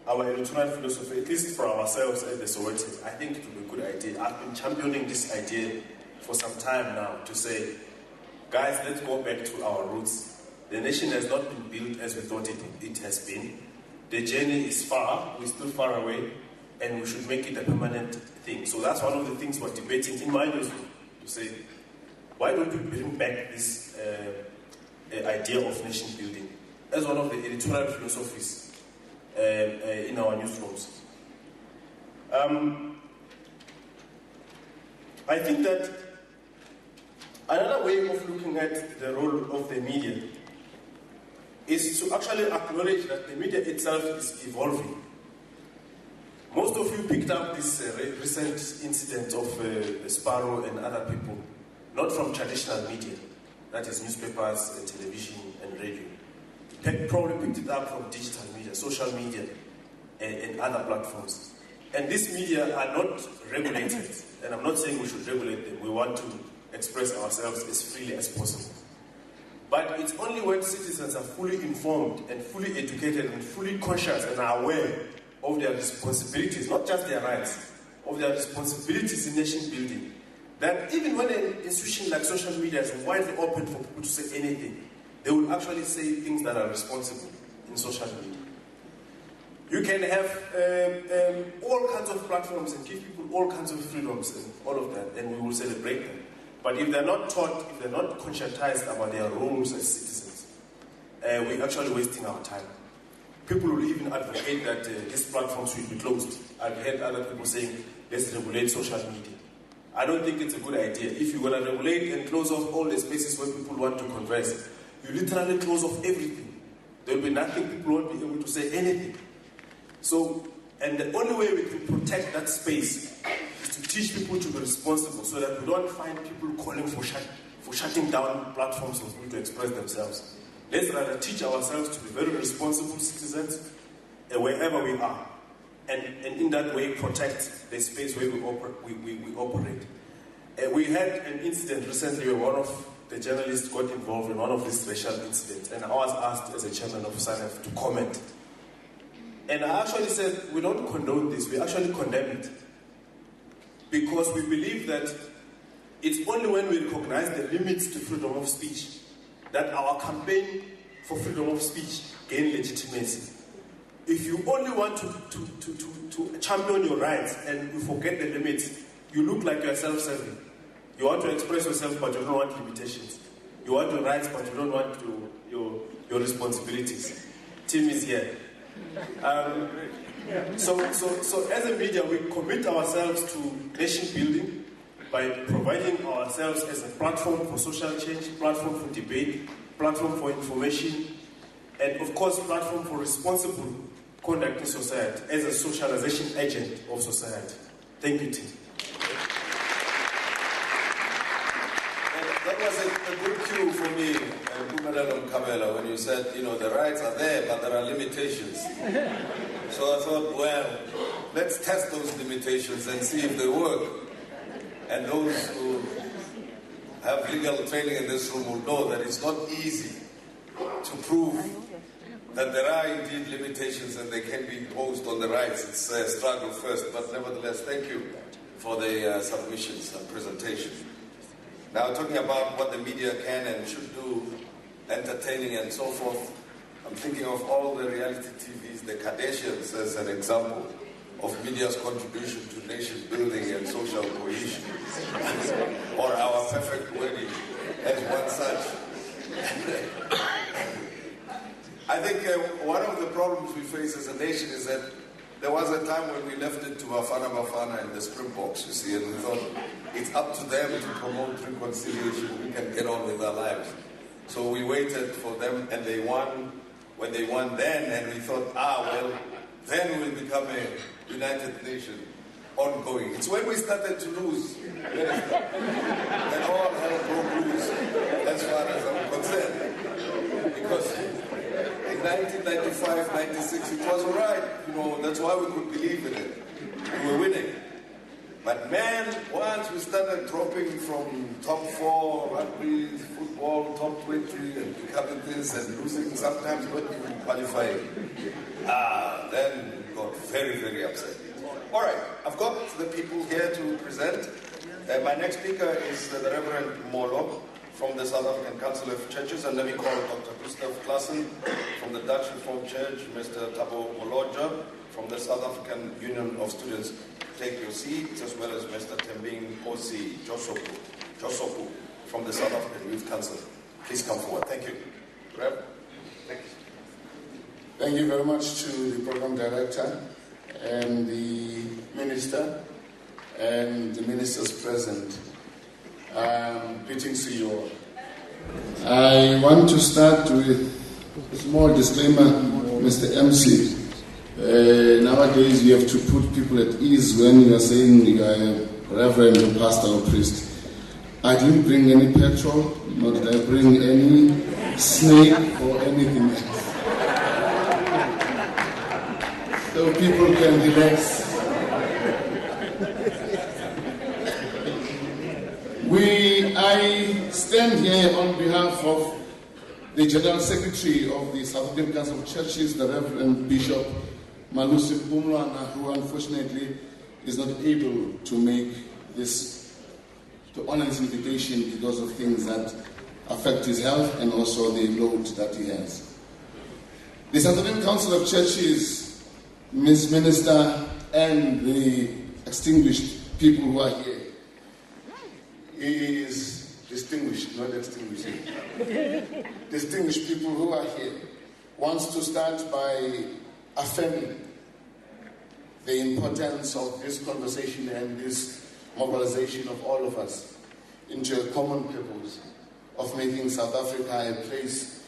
our electoral philosophy, at least for ourselves as the Sowetan, I think it would be a good idea. I've been championing this idea for some time now to say, guys, let's go back to our roots. The nation has not been built as we thought it has been. The journey is far, we're still far away, and we should make it a permanent thing. So that's one of the things we're debating in my newsroom, to say, why don't we bring back this idea of nation building as one of the editorial philosophies in our newsrooms? I think that another way of looking at the role of the media is to actually acknowledge that the media itself is evolving. Most of you picked up this recent incident of Sparrow and other people, not from traditional media, that is newspapers and television and radio. Probably picked it up from digital media, social media, and other platforms. And these media are not regulated, and I'm not saying we should regulate them. We want to express ourselves as freely as possible. But it's only when citizens are fully informed and fully educated and fully conscious and are aware of their responsibilities, not just their rights, of their responsibilities in nation building, that even when an institution like social media is widely open for people to say anything, they will actually say things that are responsible in social media. You can have all kinds of platforms and give people all kinds of freedoms and all of that, and we will celebrate them. But if they're not taught, if they're not conscientized about their roles as citizens, we're actually wasting our time. People will even advocate that these platforms should be closed. I've heard other people saying, let's regulate social media. I don't think it's a good idea. If you're going to regulate and close off all the spaces where people want to converse, you literally close off everything. There will be nothing, people won't be able to say anything. So, and the only way we can protect that space is to teach people to be responsible so that we don't find people calling for shutting down platforms for people to express themselves. Let's rather teach ourselves to be very responsible citizens wherever we are. And in that way, protect the space where we operate. We had an incident recently where one of the journalists got involved in one of these racial incidents, and I was asked as a chairman of SANEF to comment. And I actually said, we don't condone this, we actually condemn it. Because we believe that it's only when we recognize the limits to freedom of speech that our campaign for freedom of speech gain legitimacy. If you only want to champion your rights and you forget the limits, you look like you're self-serving. You want to express yourself, but you don't want limitations. You want your rights, but you don't want your responsibilities. Tim is here. So as a media, we commit ourselves to nation building by providing ourselves as a platform for social change, platform for debate, platform for information, and of course, platform for responsible conduct in society as a socialization agent of society. Thank you, Tim. That was a good cue for me, Pumadalo Kamela, when you said, the rights are there, but there are limitations. So I thought, well, let's test those limitations and see if they work. And those who have legal training in this room will know that it's not easy to prove that there are indeed limitations and they can be imposed on the rights. It's a struggle first, but nevertheless, thank you for the submissions and presentation. Now, talking about what the media can and should do, entertaining and so forth, I'm thinking of all the reality TVs, the Kardashians as an example of media's contribution to nation building and social cohesion. Or Our Perfect Wedding as one such. I think one of the problems we face as a nation is that there was a time when we left it to Bafana and the Springboks, you see, and we thought it's up to them to promote reconciliation. We can get on with our lives. So we waited for them, and they won. When they won then, and we thought, well, then we'll become a united nation ongoing. It's when we started to lose that all hell broke loose, as far as I'm concerned. Because in 1995, 96, it was all right. That's why we could believe in it. We were winning. But man, once we started dropping from top 4, rugby, football, top 20, and becoming this and losing, sometimes not even qualifying, then we got very, very upset. All right, I've got the people here to present. My next speaker is the Reverend Molo from the South African Council of Churches, and let me call Dr. Gustav Klassen from the Dutch Reformed Church, Mr. Thabo Molodja from the South African Union of Students. Take your seats, as well as Mr. Tembing Osi Josopu from the South African Youth Council. Please come forward. Thank you. Rev. Thank you. Thank you very much to the program director and the minister and the ministers present. Greetings to you all. I want to start with a small disclaimer, Mr. MC. Nowadays, you have to put people at ease when you are saying you are a reverend or pastor or priest. I didn't bring any petrol, nor did I bring any snake or anything else. So people can relax. I stand here on behalf of the General Secretary of the South African Council of Churches, the Reverend Bishop Malusi Bumlwana, who unfortunately is not able to make this, to honor his invitation because of things that affect his health and also the load that he has. The South African Council of Churches, Ms. Minister, and the extinguished people who are here, is distinguished, not extinguishing. Distinguished people who are here wants to start by affirming the importance of this conversation and this mobilization of all of us into a common purpose of making South Africa a place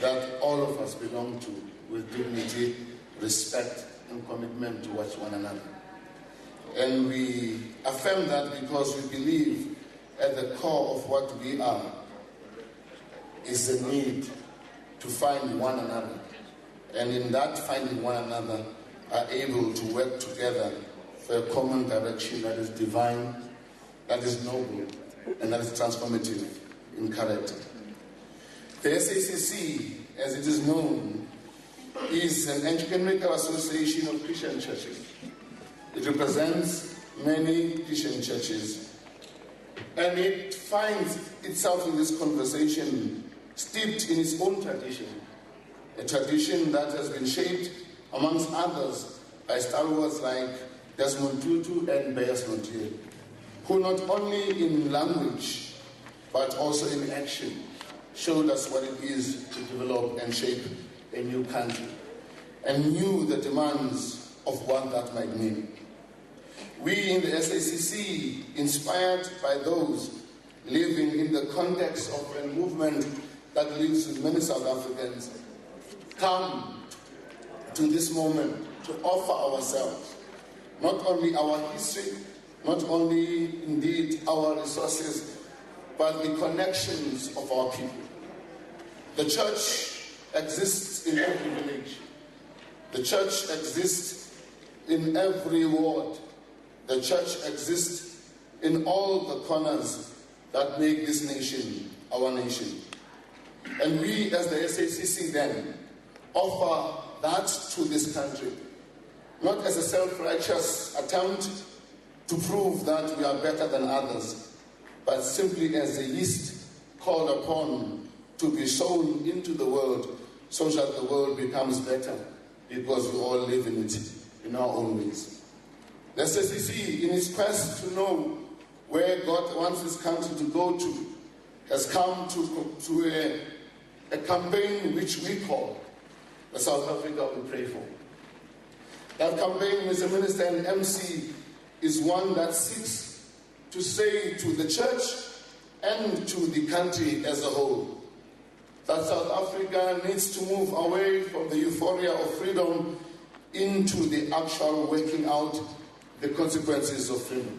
that all of us belong to with dignity, respect, and commitment towards one another. And we affirm that because we believe at the core of what we are is the need to find one another. And in that finding one another, are able to work together for a common direction that is divine, that is noble, and that is transformative in character. The SACC, as it is known, is an ecumenical association of Christian churches. It represents many Christian churches, and it finds itself in this conversation steeped in its own tradition, a tradition that has been shaped, amongst others, by stalwarts like Desmond Tutu and Beyers Naudé, who not only in language, but also in action, showed us what it is to develop and shape a new country, and knew the demands of what that might mean. We in the SACC, inspired by those living in the context of a movement that lives with many South Africans, come to this moment to offer ourselves, not only our history, not only indeed our resources, but the connections of our people. The church exists in every village. The church exists in every ward. The church exists in all the corners that make this nation our nation. And we as the SACC then offer that to this country, not as a self-righteous attempt to prove that we are better than others, but simply as the least called upon to be sown into the world so that the world becomes better because we all live in it in our own ways. The SACC, in its quest to know where God wants this country to go to, has come to a campaign which we call the South Africa We Pray For. That campaign, Mr. Minister and MC, is one that seeks to say to the church and to the country as a whole that South Africa needs to move away from the euphoria of freedom into the actual working out the consequences of freedom.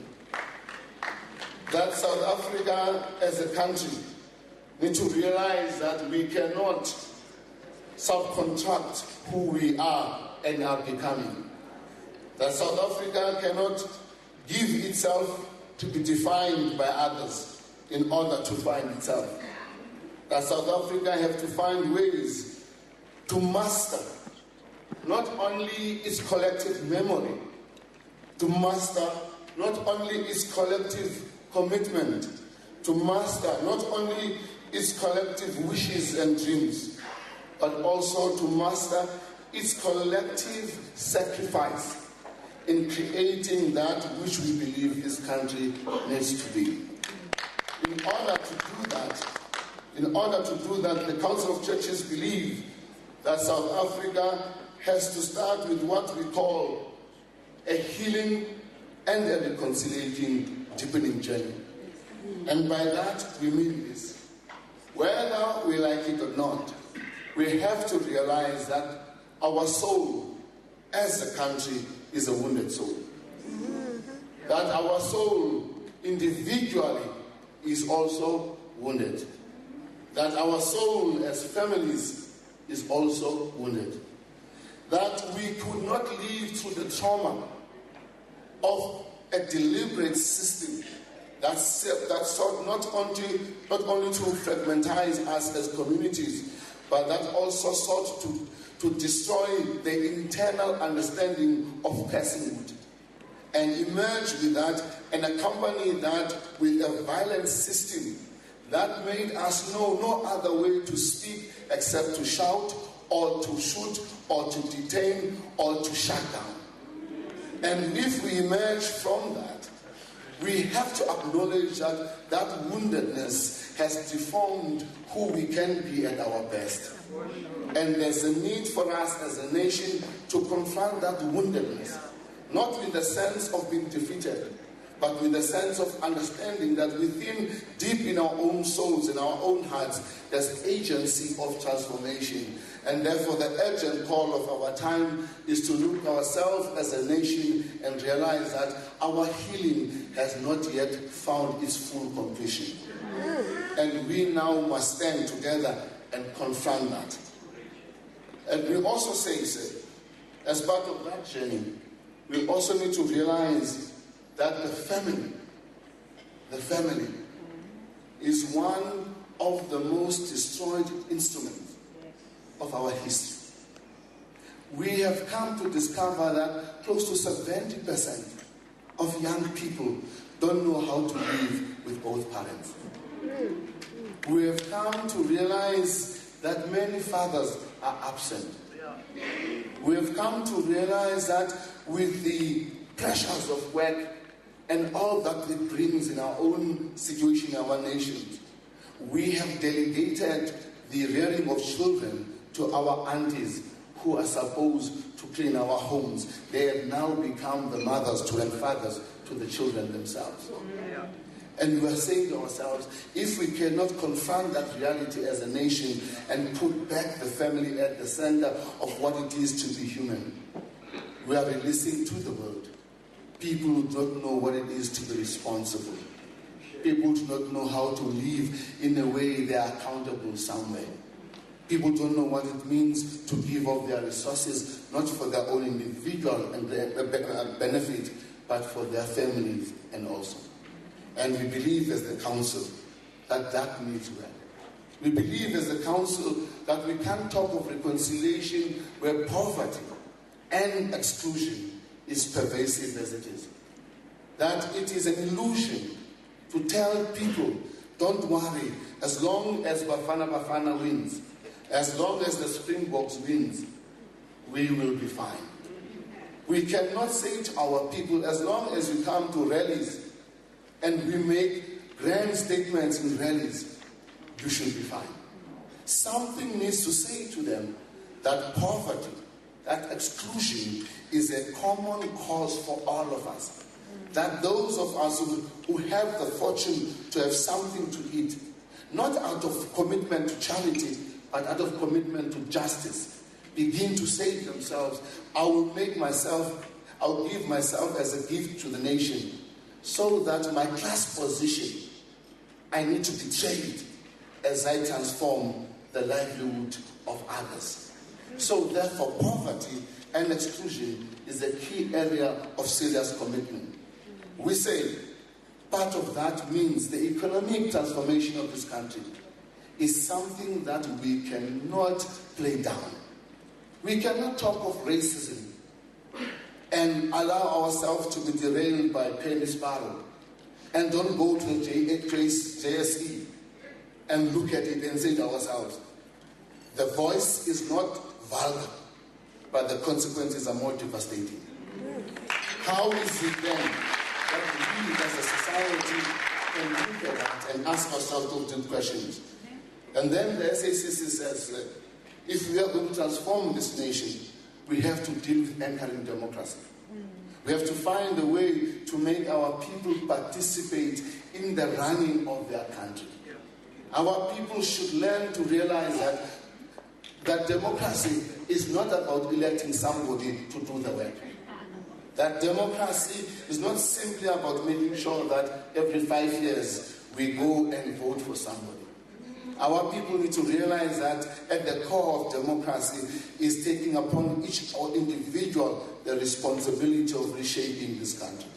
That South Africa as a country needs to realize that we cannot subcontract who we are and are becoming. That South Africa cannot give itself to be defined by others in order to find itself. That South Africa have to find ways to master not only its collective memory, to master not only its collective commitment, to master not only its collective wishes and dreams, but also to master its collective sacrifice in creating that which we believe this country needs to be. In order to do that, the Council of Churches believe that South Africa has to start with what we call a healing and a reconciliating, deepening journey. And by that, we mean this. Whether we like it or not, we have to realize that our soul as a country is a wounded soul. That our soul individually is also wounded. That our soul as families is also wounded. That we could not live through the trauma of a deliberate system that sought not only to fragmentize us as communities, but that also sought to destroy the internal understanding of personhood, and emerge with that and accompany that with a violent system that made us know no other way to speak except to shout or to shoot or to detain or to shut down. And if we emerge from that, we have to acknowledge that that woundedness has deformed who we can be at our best. And there's a need for us as a nation to confront that woundedness, not with the sense of being defeated, but with the sense of understanding that deep in our own souls, in our own hearts, there's agency of transformation. And therefore, the urgent call of our time is to look ourselves as a nation and realize that our healing has not yet found its full completion. And we now must stand together and confront that. And we also say, as part of that journey, we also need to realize that the family is one of the most destroyed instruments of our history. We have come to discover that close to 70% of young people don't know how to live with both parents. We have come to realize that many fathers are absent. We have come to realize that with the pressures of work and all that it brings in our own situation, our nations, we have delegated the rearing of children to our aunties who are supposed to clean our homes. They have now become the mothers and fathers to the children themselves. And we are saying to ourselves, if we cannot confront that reality as a nation and put back the family at the center of what it is to be human, we are releasing to the world people who don't know what it is to be responsible. People do not know how to live in a way they are accountable somewhere. People don't know what it means to give up their resources, not for their own individual and their benefit, but for their families and also. And we believe as the council that needs work. We believe as a council that we can't talk of reconciliation where poverty and exclusion is pervasive as it is. That it is an illusion to tell people, don't worry, as long as Bafana wins, as long as the Springboks wins, we will be fine. We cannot say to our people, as long as you come to rallies and we make grand statements in rallies, you should be fine. Something needs to say to them that poverty, that exclusion is a common cause for all of us. That those of us who have the fortune to have something to eat, not out of commitment to charity, but out of commitment to justice, begin to say to themselves, I will give myself as a gift to the nation, so that my class position, I need to betray it as I transform the livelihood of others. So therefore, poverty and exclusion is a key area of serious commitment. We say part of that means the economic transformation of this country is something that we cannot play down. We cannot talk of racism and allow ourselves to be derailed by Penny Sparrow and don't go to the JSE and look at it and say to ourselves, the voice is not vulgar, but the consequences are more devastating. How is it then that we as a society can look at that and ask ourselves those questions? And then the SABC says, if we are going to transform this nation, we have to deal with anchoring democracy. We have to find a way to make our people participate in the running of their country. Our people should learn to realize that democracy is not about electing somebody to do the work. That democracy is not simply about making sure that every 5 years we go and vote for somebody. Our people need to realize that at the core of democracy is taking upon each individual the responsibility of reshaping this country.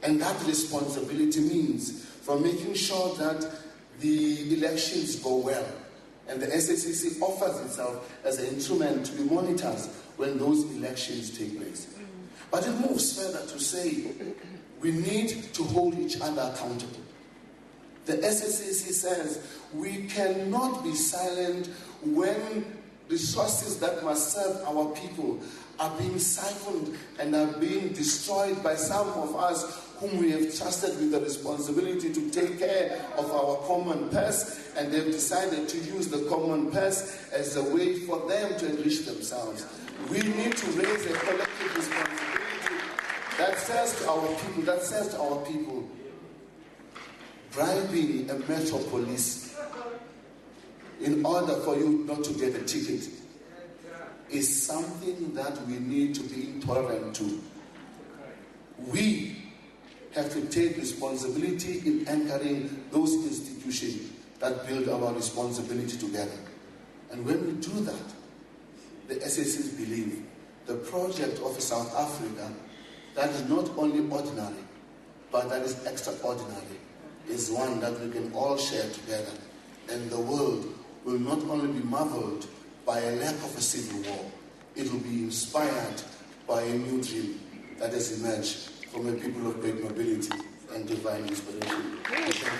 And that responsibility means from making sure that the elections go well. And the SABC offers itself as an instrument to be monitors when those elections take place. But it moves further to say we need to hold each other accountable. The SABC says we cannot be silent when resources that must serve our people are being siphoned and are being destroyed by some of us whom we have trusted with the responsibility to take care of our common purse, and they've decided to use the common purse as a way for them to enrich themselves. We need to raise a collective responsibility that says to our people, bribing a metropolis in order for you not to get a ticket is something that we need to be intolerant to. We have to take responsibility in anchoring those institutions that build our responsibility together. And when we do that, the SACs believe the project of South Africa that is not only ordinary, but that is extraordinary, is one that we can all share together. And the world will not only be marveled by a lack of a civil war, it will be inspired by a new dream that has emerged from a people of great nobility and divine inspiration. Thank you.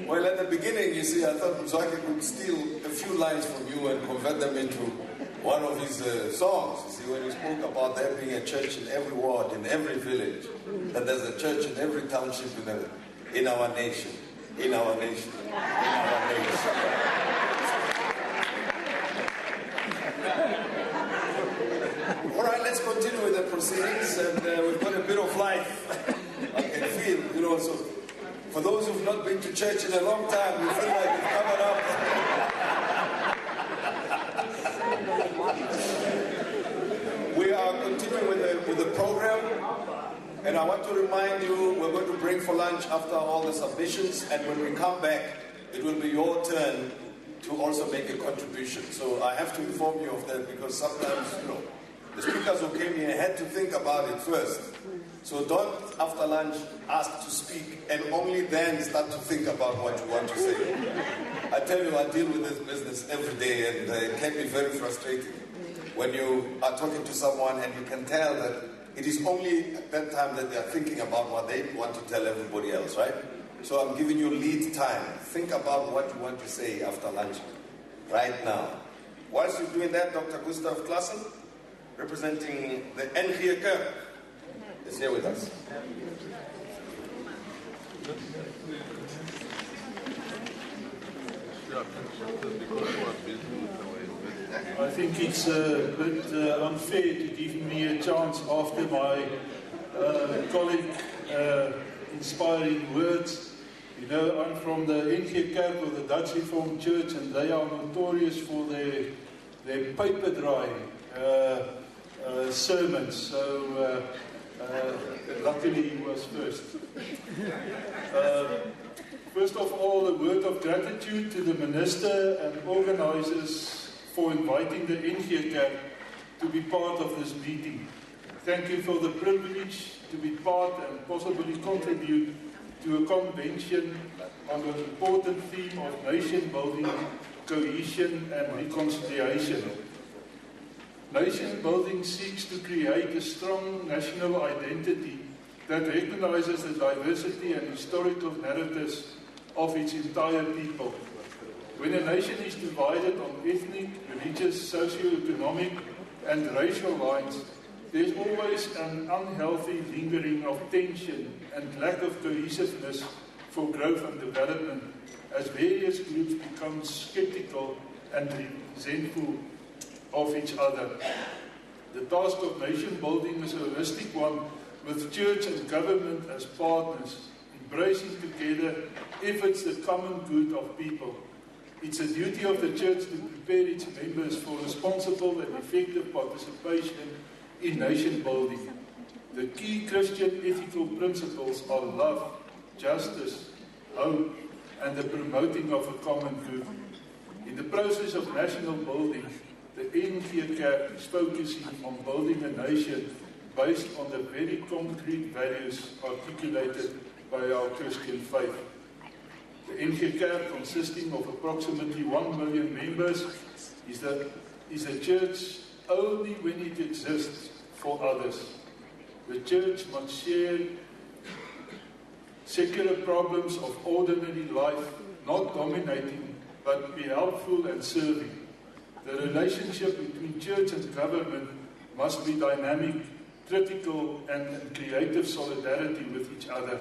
Well, at the beginning, you see, I thought Mzwaki could steal a few lines from you and convert them into one of his songs. You see, when he spoke about there being a church in every ward, in every village, that there's a church in every township in our nation, in our nation, in our nation. All right, let's continue with the proceedings, and we've got a bit of life. I can feel, you know, so for those who've not been to church in a long time, you feel like you've covered up. We are continuing with the program, and I want to remind you, we're going to break for lunch after all the submissions, and when we come back, it will be your turn to also make a contribution. So I have to inform you of that, because sometimes, you know, the speakers who came here had to think about it first. So don't, after lunch, ask to speak and only then start to think about what you want to say. I tell you, I deal with this business every day, and it can be very frustrating when you are talking to someone and you can tell that it is only at that time that they are thinking about what they want to tell everybody else, right? So I'm giving you lead time. Think about what you want to say after lunch, right now. Whilst you're doing that, Dr. Gustav Klassen, representing the NG Kerk, is here with us. I think it's a bit unfair to give me a chance after my colleague inspiring words. You know, I'm from the NG Kerk, or the Dutch Reformed Church, and they are notorious for their paper dry sermons. So luckily he was first. First of all, a word of gratitude to the Minister and organisers for inviting the NG Kerk to be part of this meeting. Thank you for the privilege to be part and possibly contribute to a convention on an important theme of nation building, cohesion and reconciliation. Nation building seeks to create a strong national identity that recognizes the diversity and historical narratives of its entire people. When a nation is divided on ethnic, religious, socio-economic and racial lines, there is always an unhealthy lingering of tension and lack of cohesiveness for growth and development, as various groups become skeptical and resentful of each other. The task of nation building is a holistic one, with church and government as partners, embracing together efforts the common good of people. It's a duty of the church to prepare its members for responsible and effective participation in nation building. The key Christian ethical principles are love, justice, hope, and the promoting of a common good. In the process of national building, the NG Kerk is focusing on building a nation based on the very concrete values articulated by our Christian faith. The NG Kerk, consisting of approximately 1 million members, is a church only when it exists for others. The church must share secular problems of ordinary life, not dominating, but be helpful and serving. The relationship between church and government must be dynamic, critical, and in creative solidarity with each other.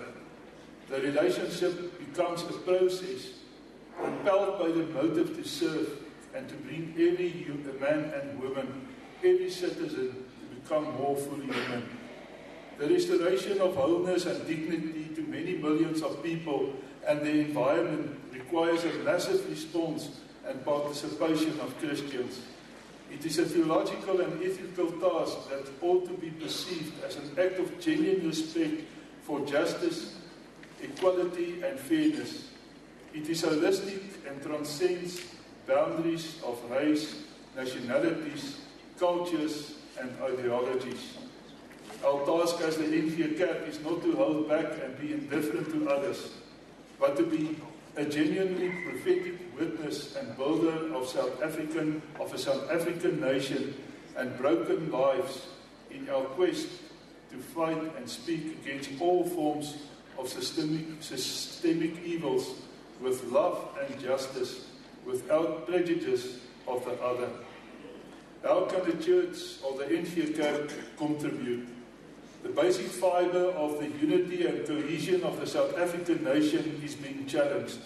The relationship becomes a process propelled by the motive to serve and to bring every human, man and woman, every citizen to become more fully human. The restoration of wholeness and dignity to many millions of people and the environment requires a massive response and participation of Christians. It is a theological and ethical task that ought to be perceived as an act of genuine respect for justice, equality and fairness. It is holistic and transcends boundaries of race, nationalities, cultures and ideologies. Our task as the NG Kerk is not to hold back and be indifferent to others, but to be a genuinely prophetic witness and builder of a South African nation and broken lives in our quest to fight and speak against all forms of systemic evils with love and justice, without prejudice of the other. How can the Church or the NG Kerk contribute? The basic fibre of the unity and cohesion of the South African nation is being challenged.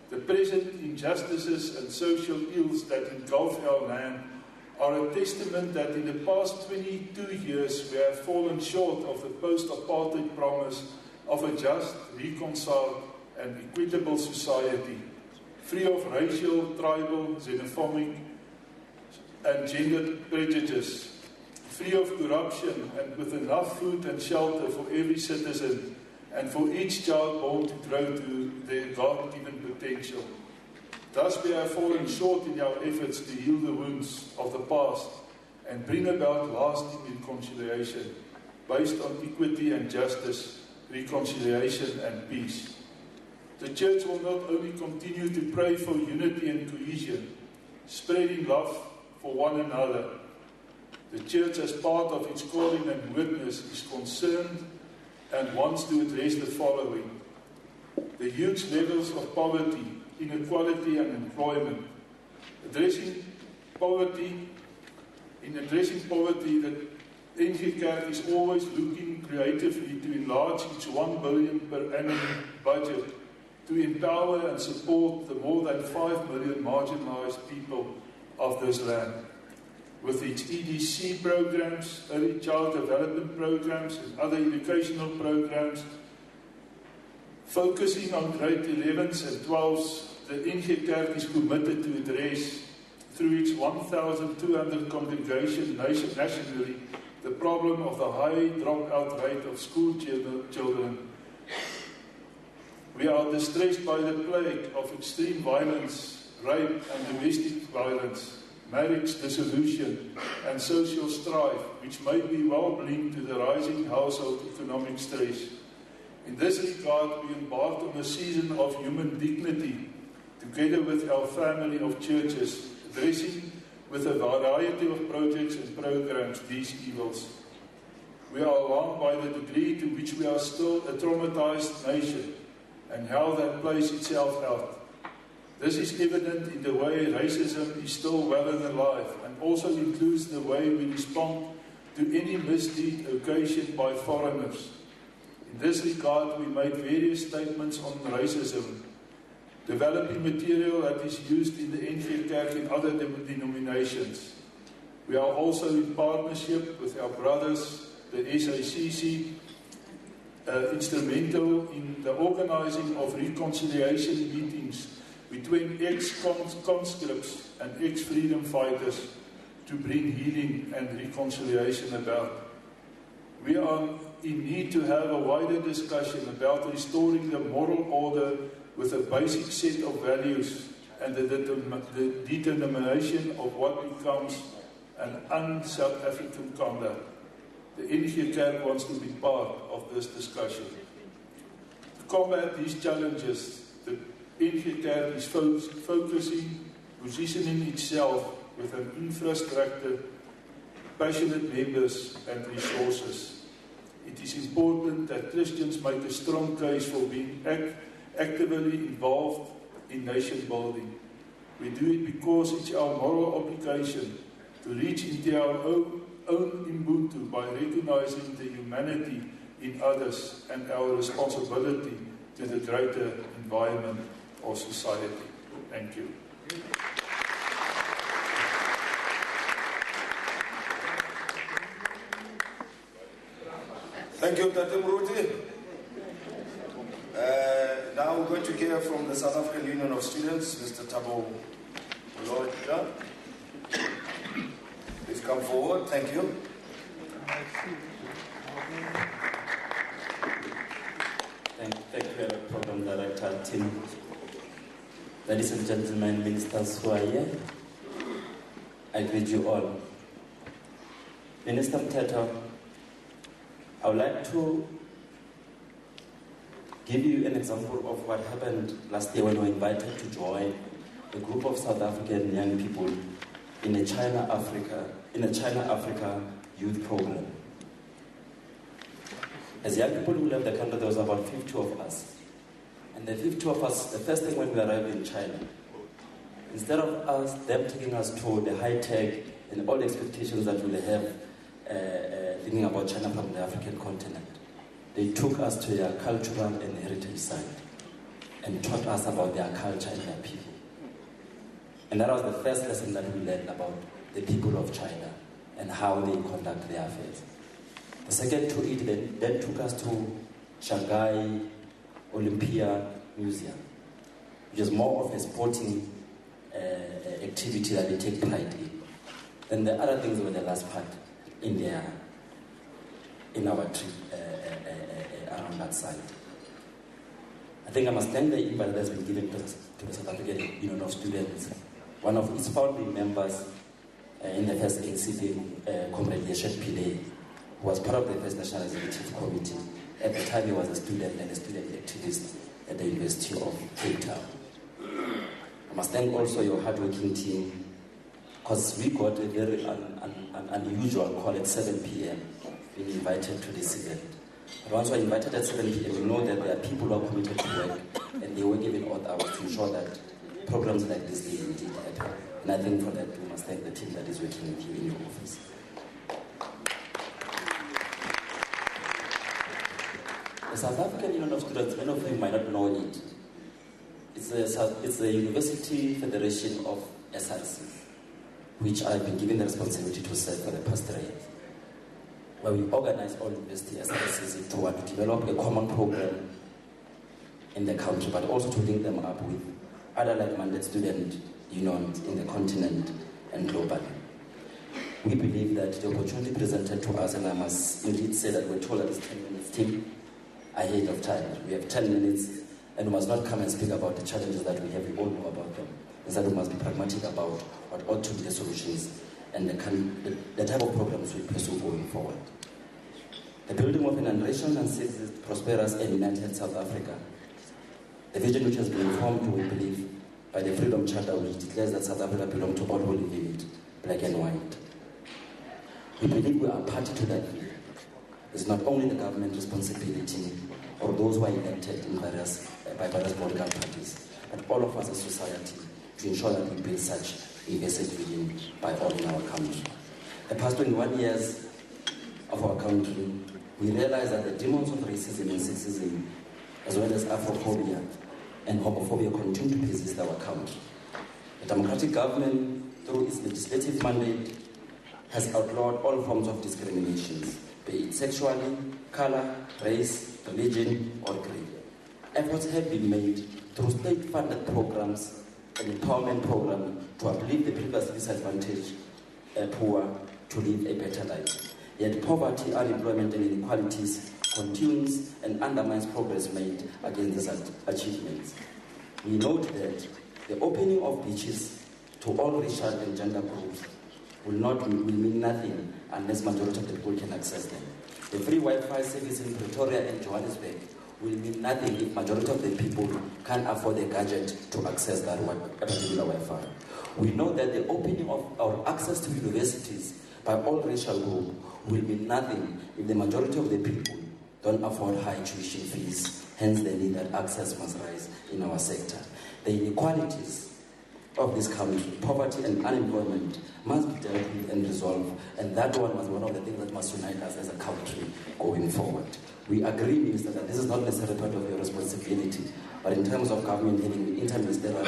The present injustices and social ills that engulf our land are a testament that in the past 22 years we have fallen short of the post-apartheid promise of a just, reconciled and equitable society, free of racial, tribal, xenophobic and gender prejudice, free of corruption and with enough food and shelter for every citizen and for each child born to grow to their God-given potential. Thus we have fallen short in our efforts to heal the wounds of the past and bring about lasting reconciliation based on equity and justice, reconciliation and peace. The Church will not only continue to pray for unity and cohesion, spreading love for one another. The Church, as part of its calling and witness, is concerned and wants to address the following: the huge levels of poverty, inequality and employment. In addressing poverty, the NG Kerk is always looking creatively to enlarge its 1 billion per annum budget to empower and support the more than 5 million marginalized people of this land. With its EDC programs, early child development programs and other educational programs, focusing on grade 11s and 12s, the NG Kerk is committed to address, through its 1,200 congregations nationally, the problem of the high dropout rate of school children. We are distressed by the plague of extreme violence, rape and domestic violence, marriage dissolution and social strife, which may be well linked to the rising household economic stress. In this regard, we embarked on a season of human dignity, together with our family of churches, addressing with a variety of projects and programs these evils. We are alarmed by the degree to which we are still a traumatized nation and how that plays itself out. This is evident in the way racism is still well and alive, and also includes the way we respond to any misdeed occasioned by foreigners. In this regard, we made various statements on racism, developing material that is used in the NG Kerk in other denominations. We are also in partnership with our brothers, the SABC, instrumental in the organizing of reconciliation meetings between ex-conscripts and ex-freedom fighters to bring healing and reconciliation about. We are in need to have a wider discussion about restoring the moral order with a basic set of values and the determination of what becomes an un-South African conduct. the NG Kerk wants to be part of this discussion. To combat these challenges, the NG Kerk is focusing, positioning itself with an infrastructure, passionate members and resources. It is important that Christians make a strong case for being actively involved in nation building. We do it because it's our moral obligation to reach into our own Ubuntu by recognizing the humanity in others and our responsibility to the greater environment of society. Thank you. Thank you, Nathi Mthethwa. Now we're going to hear from the South African Union of Students, Mr. Thabo Moloja. Please come forward. Thank you. Thank you, Program Director, Tim. Ladies and gentlemen, ministers who are here, I greet you all. Minister Mthethwa, I would like to give you an example of what happened last year when we were invited to join a group of South African young people in a China Africa youth program. As young people who left the country, there was about 50 of us. And the 50 of us, the first thing when we arrived in China, instead of them taking us to the high tech and all the expectations that we have thinking about China from the African continent, they took us to their cultural and heritage side and taught us about their culture and their people. And that was the first lesson that we learned about the people of China and how they conduct their affairs. The second to it then took us to Shanghai Olympia Museum, which is more of a sporting activity that they take pride in. Then the other things were the last part in our trip around that side. I think I must thank the invite that has been given to the South African Union of Students. One of its founding members in the first NCD, Comrade Yeshet Pillay, who was part of the First National Executive Committee. At the time, he was a student and a student activist at the University of Cape Town. I must thank also your hardworking team, because we got a very unusual call at 7 p.m. being invited to this event. But once we're invited at 7 p.m., we know that there are people who are committed to work, and they were given odd hours to ensure that programs like this they indeed happen. And I think for that, we must thank the team that is working with you in your office. The South African Union of Students, many of you might not know it. It's a university federation of SABC, which I've been given the responsibility to serve for the past 3 years, where we organize all university SABCs to develop a common program in the country, but also to link them up with other like-minded student unions in the continent and globally. We believe that the opportunity presented to us, and I must indeed say that we're told that it's 10 minutes team ahead of time. We have 10 minutes, and we must not come and speak about the challenges that we have. We all know about them. Instead, we must be pragmatic about what ought to be the solutions and the type of programs we pursue going forward. The building of an enriched and citizen, prosperous and united South Africa. The vision which has been formed, we believe, by the Freedom Charter, which declares that South Africa belongs to all who live in it, black and white. We believe we are party to that view. It's not only the government responsibility or those who are elected in by various political parties, but all of us as society to ensure that we build such a vested vision by all in our country. The past 21 years of our country, we realize that the demons of racism and sexism, as well as Afrophobia and homophobia, continue to persist in our country. The democratic government, through its legislative mandate, has outlawed all forms of discriminations, be it sexually, color, race, religion, or creed. Efforts have been made through state-funded programs and empowerment programs to uplift the previously disadvantaged poor to live a better life. Yet poverty, unemployment, and inequalities continues and undermines progress made against these achievements. We note that the opening of beaches to all racial and gender groups will mean nothing unless majority of the people can access them. The free Wi-Fi service in Pretoria and Johannesburg will mean nothing if majority of the people can't afford a gadget to access that particular Wi-Fi. We know that the opening of our access to universities by all racial groups will mean nothing if the majority of the people don't afford high tuition fees. Hence, the need that access must rise in our sector. The inequalities of this country, poverty and unemployment, must be dealt with and resolved, and that one must be one of the things that must unite us as a country going forward. We agree, Minister, that this is not necessarily part of your responsibility, but in terms of government having interministerial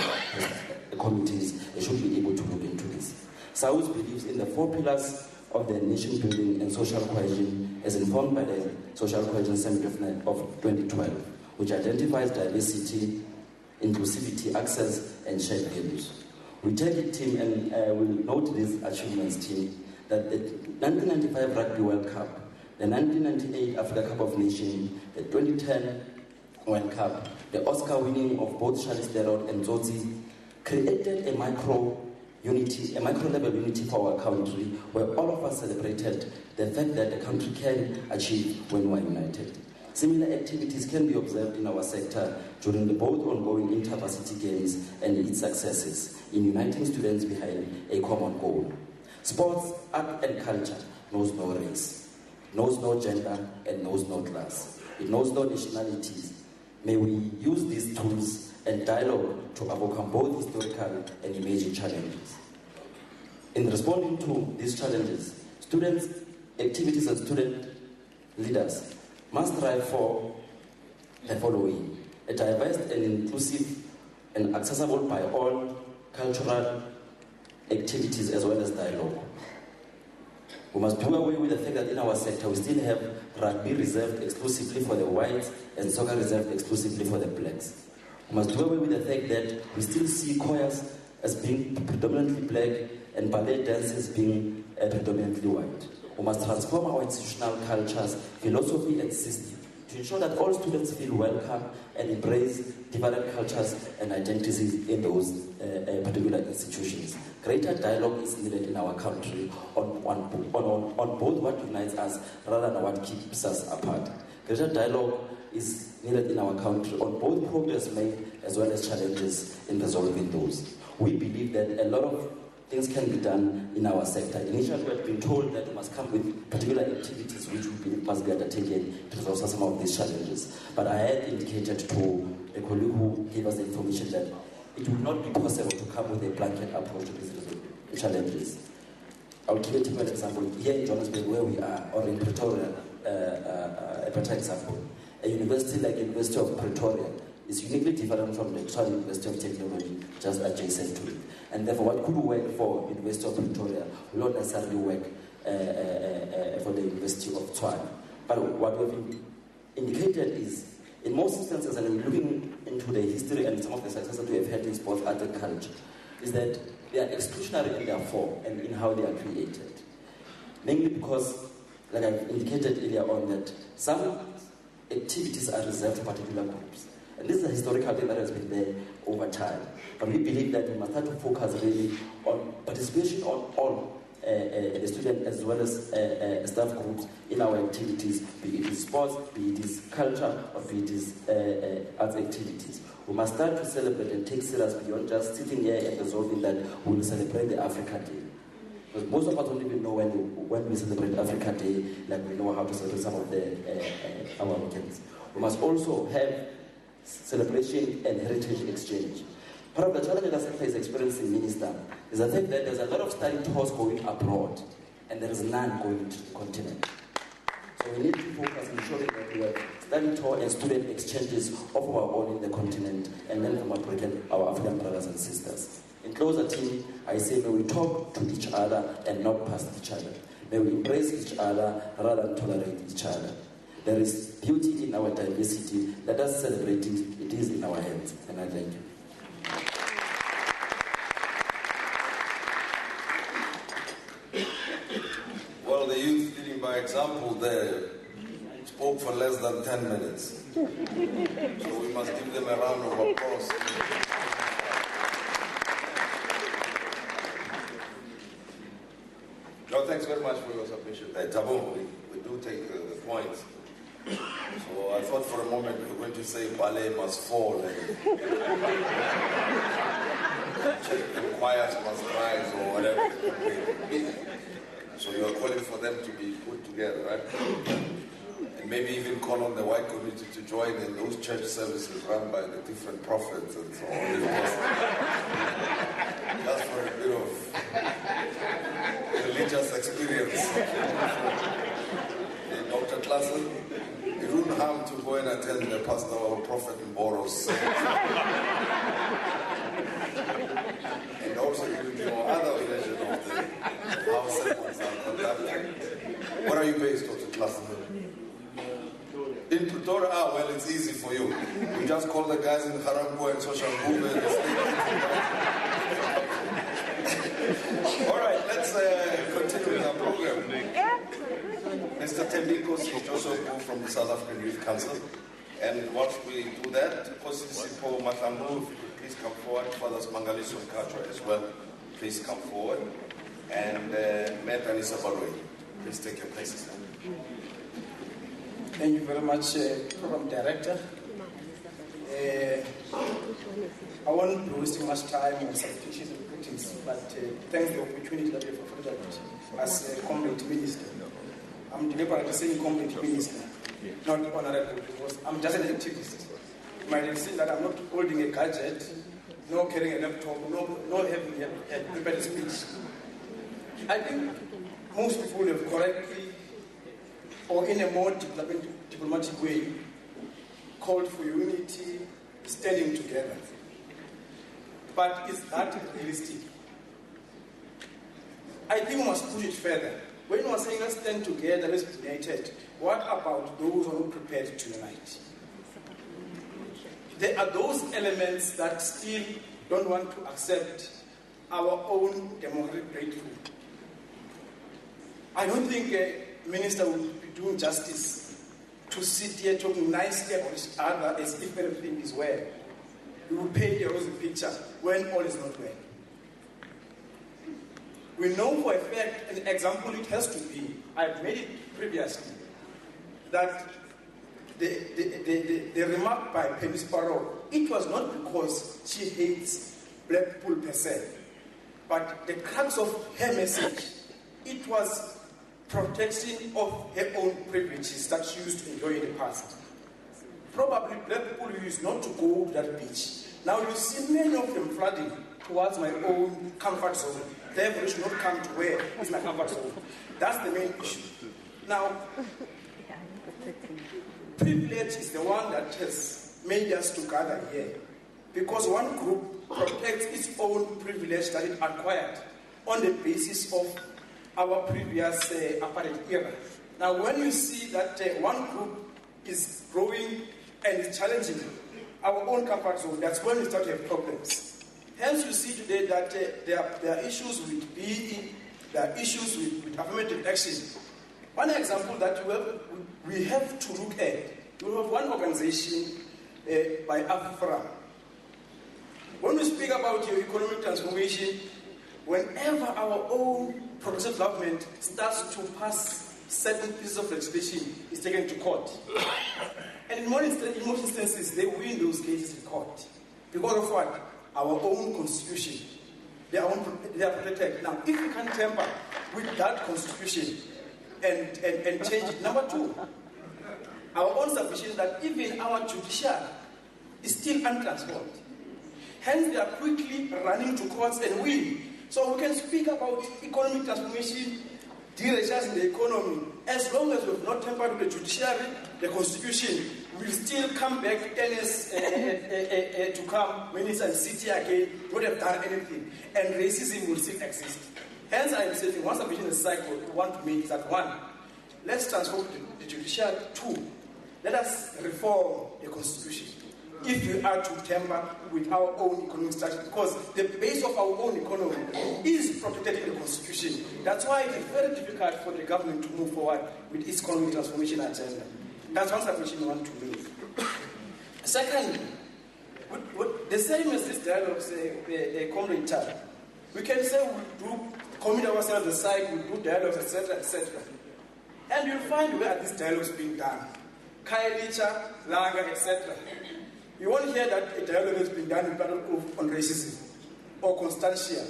committees, they should be able to look into this. SAUS believes in the 4 pillars of the nation building and social cohesion as informed by the Social Cohesion Summit of 2012, which identifies diversity, inclusivity, access, and shared values. We take it, team, and we'll note these achievements, team, that the 1995 Rugby World Cup, the 1998 Africa Cup of Nations, the 2010 World Cup, the Oscar winning of both Charlize Theron and Tsotsi created a micro-level unity for our country, where all of us celebrated the fact that the country can achieve when we're united. Similar activities can be observed in our sector during the both ongoing inter-varsity games and its successes in uniting students behind a common goal. Sports, art and culture knows no race, knows no gender, and knows no class. It knows no nationalities. May we use these tools and dialogue to overcome both historical and emerging challenges. In responding to these challenges, students, activities and student leaders must strive for the following: a diverse and inclusive and accessible by all cultural activities as well as dialogue. We must do away with the fact that in our sector we still have rugby reserved exclusively for the whites and soccer reserved exclusively for the blacks. We must do away with the fact that we still see choirs as being predominantly black and ballet dances being predominantly white. We must transform our institutional cultures, philosophy and system to ensure that all students feel welcome and embrace different cultures and identities in those particular institutions. Greater dialogue is needed in our country on both what unites us rather than what keeps us apart. Greater dialogue is needed in our country on both progress made as well as challenges in resolving those. We believe that a lot of things can be done in our sector. Initially, we had been told that we must come with particular activities which we believe must be undertaken to resolve some of these challenges. But I had indicated to a colleague who gave us the information that it will not be possible to come with a blanket approach to these challenges. I'll give a typical example. Here in Johannesburg, where we are, or in Pretoria, a better example. A university like University of Pretoria is uniquely different from the actual University of Technology just adjacent to it. And therefore, what could work for University of Pretoria will not necessarily work for the University of Tshwane. But what we've indicated is, in most instances, and I'm looking into the history and some of the successes that we have had in sports, art and culture, is that they are exclusionary in their form and in how they are created. Mainly because, like I've indicated earlier on, that some activities are reserved for particular groups. And this is a historical thing that has been there over time. But we believe that we must start to focus really on participation on all the students as well as staff groups in our activities, be it is sports, be it is culture, or be it is arts activities. We must start to celebrate and take serious beyond just sitting here and resolving that we will celebrate the Africa Day. Because most of us don't even know when we celebrate Africa Day, like we know how to celebrate some of our weekends. We must also have celebration and heritage exchange. Part of the challenge that sector is experiencing, Minister, is the fact that there's a lot of study tours going abroad and there is none going to the continent. So we need to focus on ensuring that we have study tour and student exchanges of our own in the continent and then from our African brothers and sisters. In closer team, I say may we talk to each other and not past each other. May we embrace each other rather than tolerate each other. There is beauty in our diversity. Let us celebrate it. It is in our hands. And I thank you. Well, the youth leading by example there spoke for less than 10 minutes. So we must give them a round of applause. No, thanks very much for your submission. Tabo, we do take point. So I thought for a moment you were going to say ballet must fall and the choirs must rise or whatever. So you are calling for them to be put together, right? And maybe even call on the white community to join in those church services run by the different prophets and so on. Just for a bit of religious experience. Dr. Klassen, it wouldn't harm to go and attend the pastor or prophet in Boros. And also your other version of how sermons are conducted. Where are you based, Dr. Klassen? In Pretoria, well, it's easy for you. You just call the guys in Harambo and Social Movement and All right, let's continue with our program. Mr. Tembikos is also from the South African Youth Council. And once we do that, Kosisipo Matlambu, please come forward. Fathers Mangaliso and Katra as well, please come forward. And Matt and Isabalwe, please take your places now. Thank you very much, Program Director. I won't be wasting much time on some issues and greetings, but thanks for the opportunity that you have afforded as a comrade minister. I'm deliberately saying comrade minister, not honorable, because I'm just an activist. You might have seen that I'm not holding a gadget, no carrying a laptop, no having a prepared speech. I think most people have correctly, or in a more diplomatic way, called for unity, standing together. But is that realistic? I think we must push it further. When we are saying let's stand together, let's be united, what about those who are not prepared to unite? There are those elements that still don't want to accept our own democratic breakthrough. I don't think a minister would be doing justice to sit here talking nicely about each other as if everything is well. We will paint a rosy picture when all is not well. We know for a fact, an example it has to be, I've made it previously, that the remark by Penny Sparrow, it was not because she hates black people per se, but the crux of her message, it was protection of her own privileges that she used to enjoy in the past. Probably black people used not to go to that beach. Now you see many of them flooding towards my own comfort zone. Therefore, they should not come to where is my comfort zone. That's the main issue. Now, privilege is the one that has made us to gather here. Because one group protects its own privilege that it acquired on the basis of our previous apartheid era. Now, when you see that one group is growing and is challenging our own comfort zone, that's when we start to have problems. Hence, you see today that there are issues with BE, there are issues with affirmative action. One example that we have to look at, you have one organization by AFRA. When we speak about your economic transformation, whenever our own progressive government starts to pass certain pieces of legislation, it's taken to court. And in most instances, they win those cases in court. Because of what? Our own constitution. They are protected. Now, if we can tamper with that constitution and change it, number two, our own submission that even our judiciary is still untransformed. Hence, they are quickly running to courts and win. So we can speak about economic transformation, deregulation in the economy. As long as we have not tampered with the judiciary, the constitution will still come back 10 years to come, minister and sit here again, would have done anything. And racism will still exist. Hence, I am saying, one submission aside, what we want to make is that one, let's transform the judiciary. Two, let us reform the constitution. If we are to tamper with our own economic structure, because the base of our own economy is protected in the constitution. That's why it is very difficult for the government to move forward with its economic transformation agenda. That's one submission we want to make. Second, the same as this dialogue, say, comrade Chad, we can say we do commit ourselves aside, we do dialogues, etc., etc. And you'll find where this dialogue is being done. Kaelicha, Laga, etc. You won't hear that a dialogue has been done on racism or Constantia.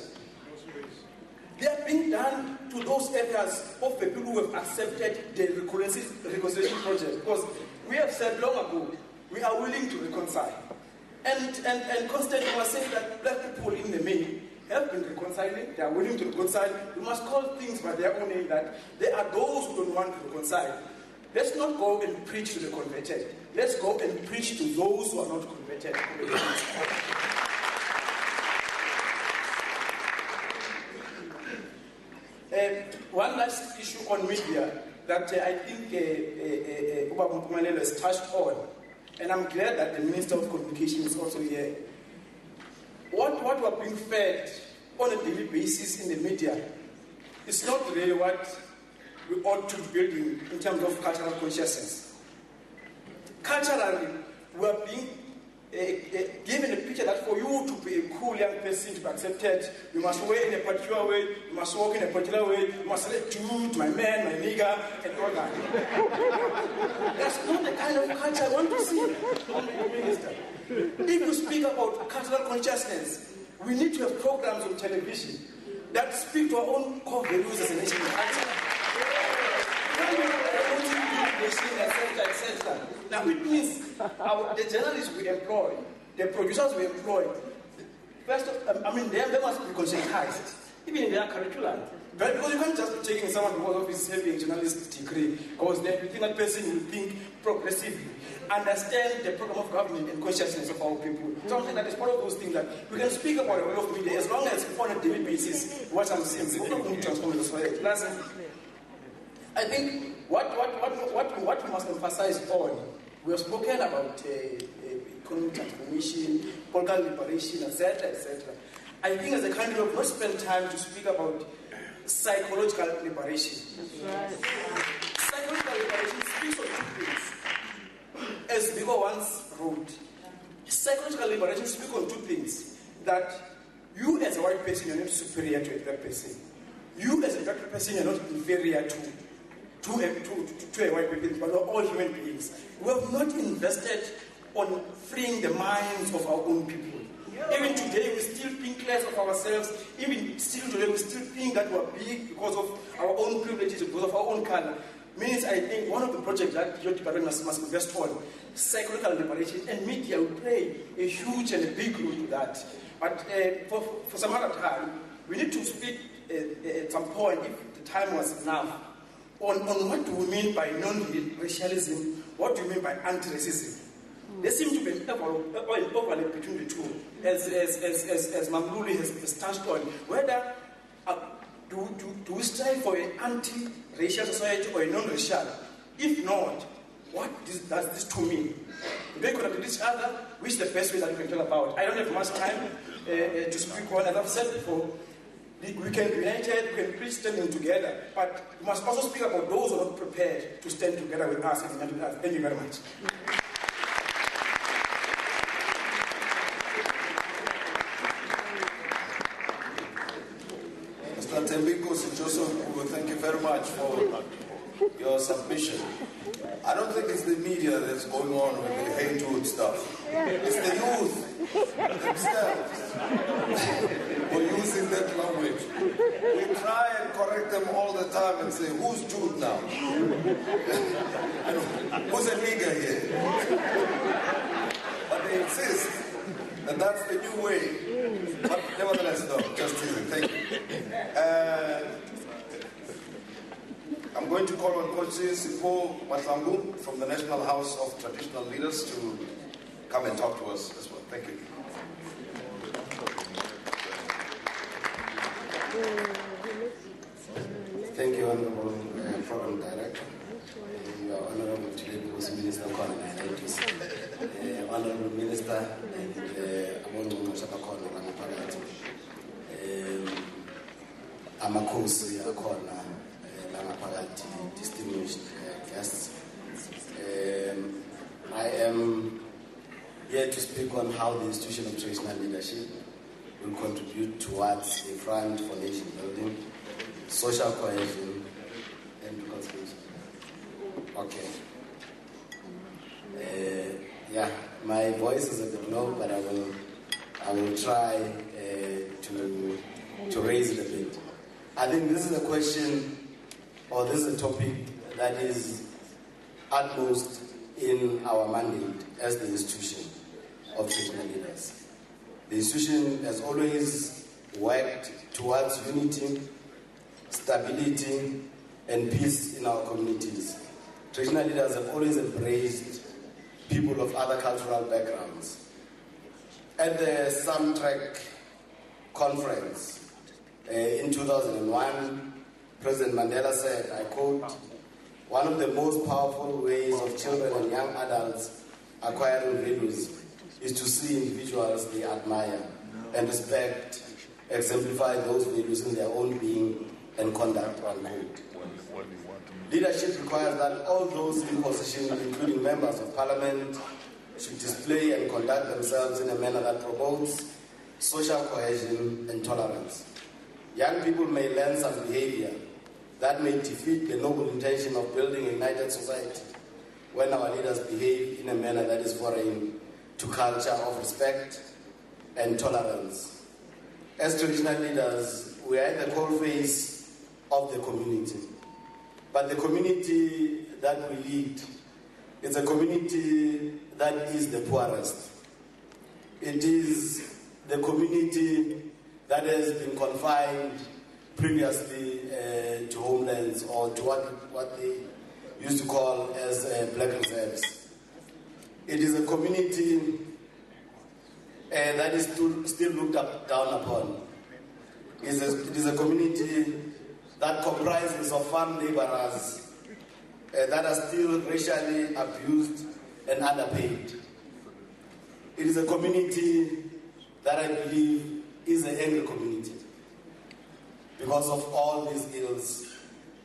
They are being done to those areas of the people who have accepted the reconciliation project. Because we have said long ago, we are willing to reconcile. And Constantine was saying that black people in the main have been reconciling, they are willing to reconcile. We must call things by their own name, that there are those who don't want to reconcile. Let's not go and preach to the converted. Let's go and preach to those who are not converted. One last issue on media that I think Uba Mpumelelo has touched on, and I'm glad that the Minister of Communication is also here. What we're being fed on a daily basis in the media is not really what we ought to be building in terms of cultural consciousness. Culturally, we're being given a picture that for you to be a cool young person, to be accepted, you must wear in a particular way, you must walk in a particular way, you must say, dude, my man, my nigger, and all that. That's not the kind of culture I want to see, Minister. If you speak about cultural consciousness, we need to have programs on television that speak to our own core values as a nation. Etc. Now it means the journalists we employ, the producers we employ, first, they must be conscientized, even in their curriculum. But because you can't just be taking someone because of his having a journalist degree, because then you think that person will think progressively, understand the program of government and consciousness of our people. Something that is part of those things that we can speak about a lot of media as long as on a daily basis what I'm saying. We're not going to transform the society. I think what we must emphasize on, we have spoken about economic transformation, political liberation, etc., etc. I think as a country we have not spent time to speak about psychological liberation. Right. Psychological liberation speaks of two things. As Biko once wrote, psychological liberation speaks on two things. That you as a white person, you're not superior to a black person. You as a black person, you're not inferior to a white person, but we're all human beings. We have not invested on freeing the minds of our own people. Even today, we still think less of ourselves. Even still today, we still think that we're big because of our own privileges, because of our own color. Means I think one of the projects that your department must invest on, psychological liberation, and media will play a huge and a big role to that. But for some other time, we need to speak at some point, if the time was enough, on what do we mean by non-racialism, what do you mean by anti-racism. There seems to be an overlap between the two, as Mamluli has touched on. Whether do we strive for an anti-racial society or a non-racial? If not, what does this two mean? Do they contradict each other? Which is the best way that we can talk about? I don't have much time to speak on. As I've said before, we can be united, we can preach standing together, but we must also speak about those who are not prepared to stand together with us and unite with us. Thank you very much. Mr. Tembiko Joseph, thank you very much for your submission. I don't think it's the media that's going on with the hatred stuff. It's the youth themselves who are using that language. We try and correct them all the time and say, who's Jude now? Who's a nigger here? But they insist that that's the new way. But nevertheless, no, just teasing. Thank you. I'm going to call on Coach Sipho Matlangu from the National House of Traditional Leaders to come and talk to us as well. Thank you. Thank you, Honorable Program Director. You are Honorable today because Minister Kona and Honorable Minister and Honorable Mashaka Kona Ramaparati. Amakosi Akona Ramaparati, distinguished guests. I am here to speak on how the institution of traditional leadership will contribute towards a front for nation building, social cohesion, and reconciliation. Okay. Yeah, my voice is a bit low, but I will try to raise it a bit. I think this is a question, or this is a topic that is utmost in our mandate as the institution of traditional leaders. The institution has always worked towards unity, stability, and peace in our communities. Traditional leaders have always embraced people of other cultural backgrounds. At the Samtrack conference in 2001, President Mandela said, I quote, "One of the most powerful ways of children and young adults acquiring values is to see individuals they admire and respect, exemplify those values in their own being and conduct." Unquote. Leadership requires that all those in position, including members of parliament, should display and conduct themselves in a manner that promotes social cohesion and tolerance. Young people may learn some behavior that may defeat the noble intention of building a united society when our leaders behave in a manner that is foreign to culture of respect and tolerance. As traditional leaders, we are at the coalface of the community. But the community that we lead is a community that is the poorest. It is the community that has been confined previously to homelands, or to what they used to call as black reserves. It is a community that is still looked down upon. It is a community that comprises of farm laborers that are still racially abused and underpaid. It is a community that I believe is an angry community because of all these ills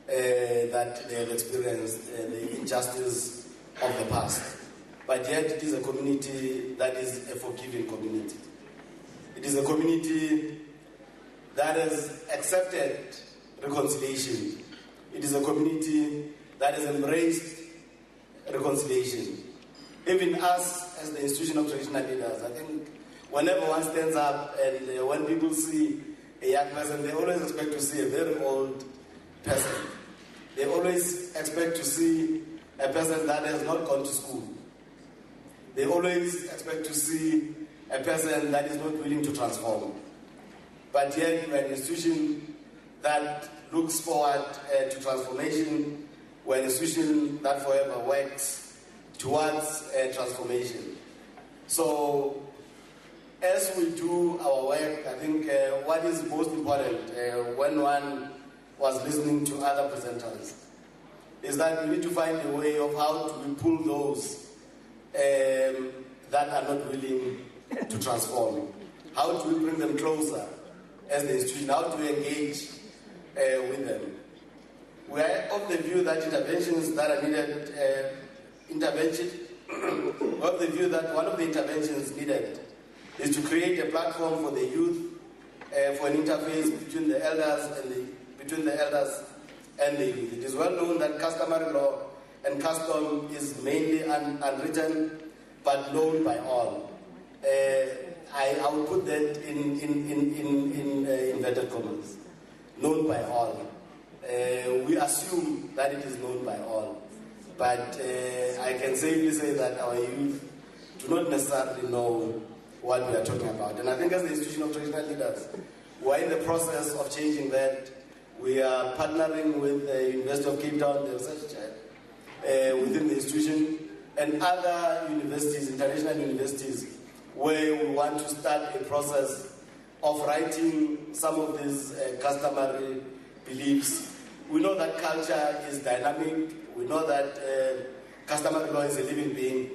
that they have experienced, the injustice of the past. But yet it is a community that is a forgiving community. It is a community that has accepted reconciliation. It is a community that has embraced reconciliation. Even us, as the institution of traditional leaders, I think whenever one stands up and when people see a young person, they always expect to see a very old person. They always expect to see a person that has not gone to school. They always expect to see a person that is not willing to transform. But yet we are an institution that looks forward to transformation. We're an institution that forever works towards transformation. So as we do our work, I think what is most important when one was listening to other presenters is that we need to find a way of how do we pull those that are not willing to transform. How do we bring them closer as the institution? How do we engage with them? We are of the view that interventions that are needed, we have the view that one of the interventions needed is to create a platform for the youth, for an interface between the elders and the youth. It is well known that customary law and custom is mainly unwritten, but known by all. I would put that in inverted commas. Known by all. We assume that it is known by all. But I can safely say that our youth do not necessarily know what we are talking about. And I think as the institution of traditional leaders, we are in the process of changing that. We are partnering with the University of Cape Town, the research within the institution, and other universities, international universities, where we want to start a process of writing some of these customary beliefs. We know that culture is dynamic. We know that customary law is a living being,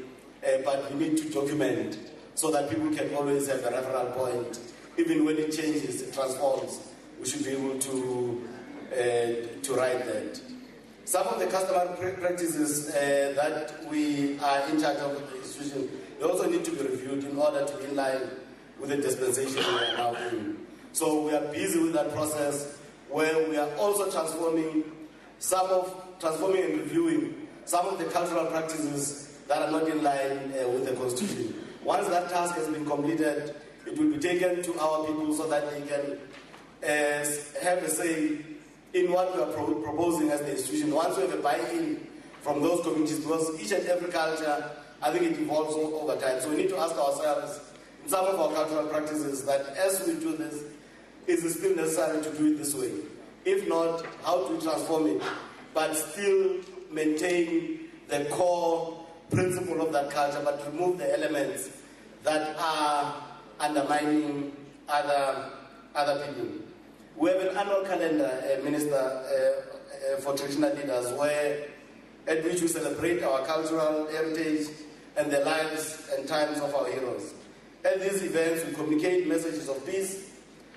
but we need to document so that people can always have a referral point. Even when it changes, it transforms, we should be able to write that. Some of the customary practices that we are in charge of the institution, they also need to be reviewed in order to be in line with the dispensation we are now in. So we are busy with that process where we are also transforming and reviewing some of the cultural practices that are not in line with the Constitution. Once that task has been completed, it will be taken to our people so that they can have a say in what we are proposing as the institution. Once we have a buy-in from those communities, because each and every culture, I think it evolves over time. So we need to ask ourselves, in some of our cultural practices, that as we do this, is it still necessary to do it this way? If not, how to transform it, but still maintain the core principle of that culture, but remove the elements that are undermining other people. We have an annual calendar, Minister, for traditional leaders, at which we celebrate our cultural heritage and the lives and times of our heroes. At these events, we communicate messages of peace,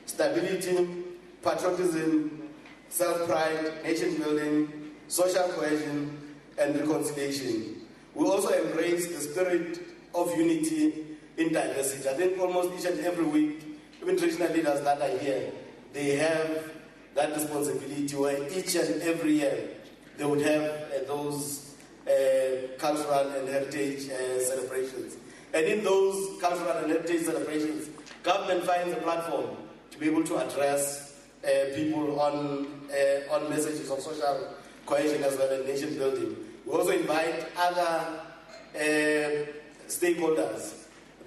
stability, patriotism, self-pride, nation-building, social cohesion, and reconciliation. We also embrace the spirit of unity in diversity. I think almost each and every week, even traditional leaders that are here, they have that responsibility where each and every year they would have those cultural and heritage celebrations. And in those cultural and heritage celebrations, government finds a platform to be able to address people on messages of social cohesion as well as nation building. We also invite other stakeholders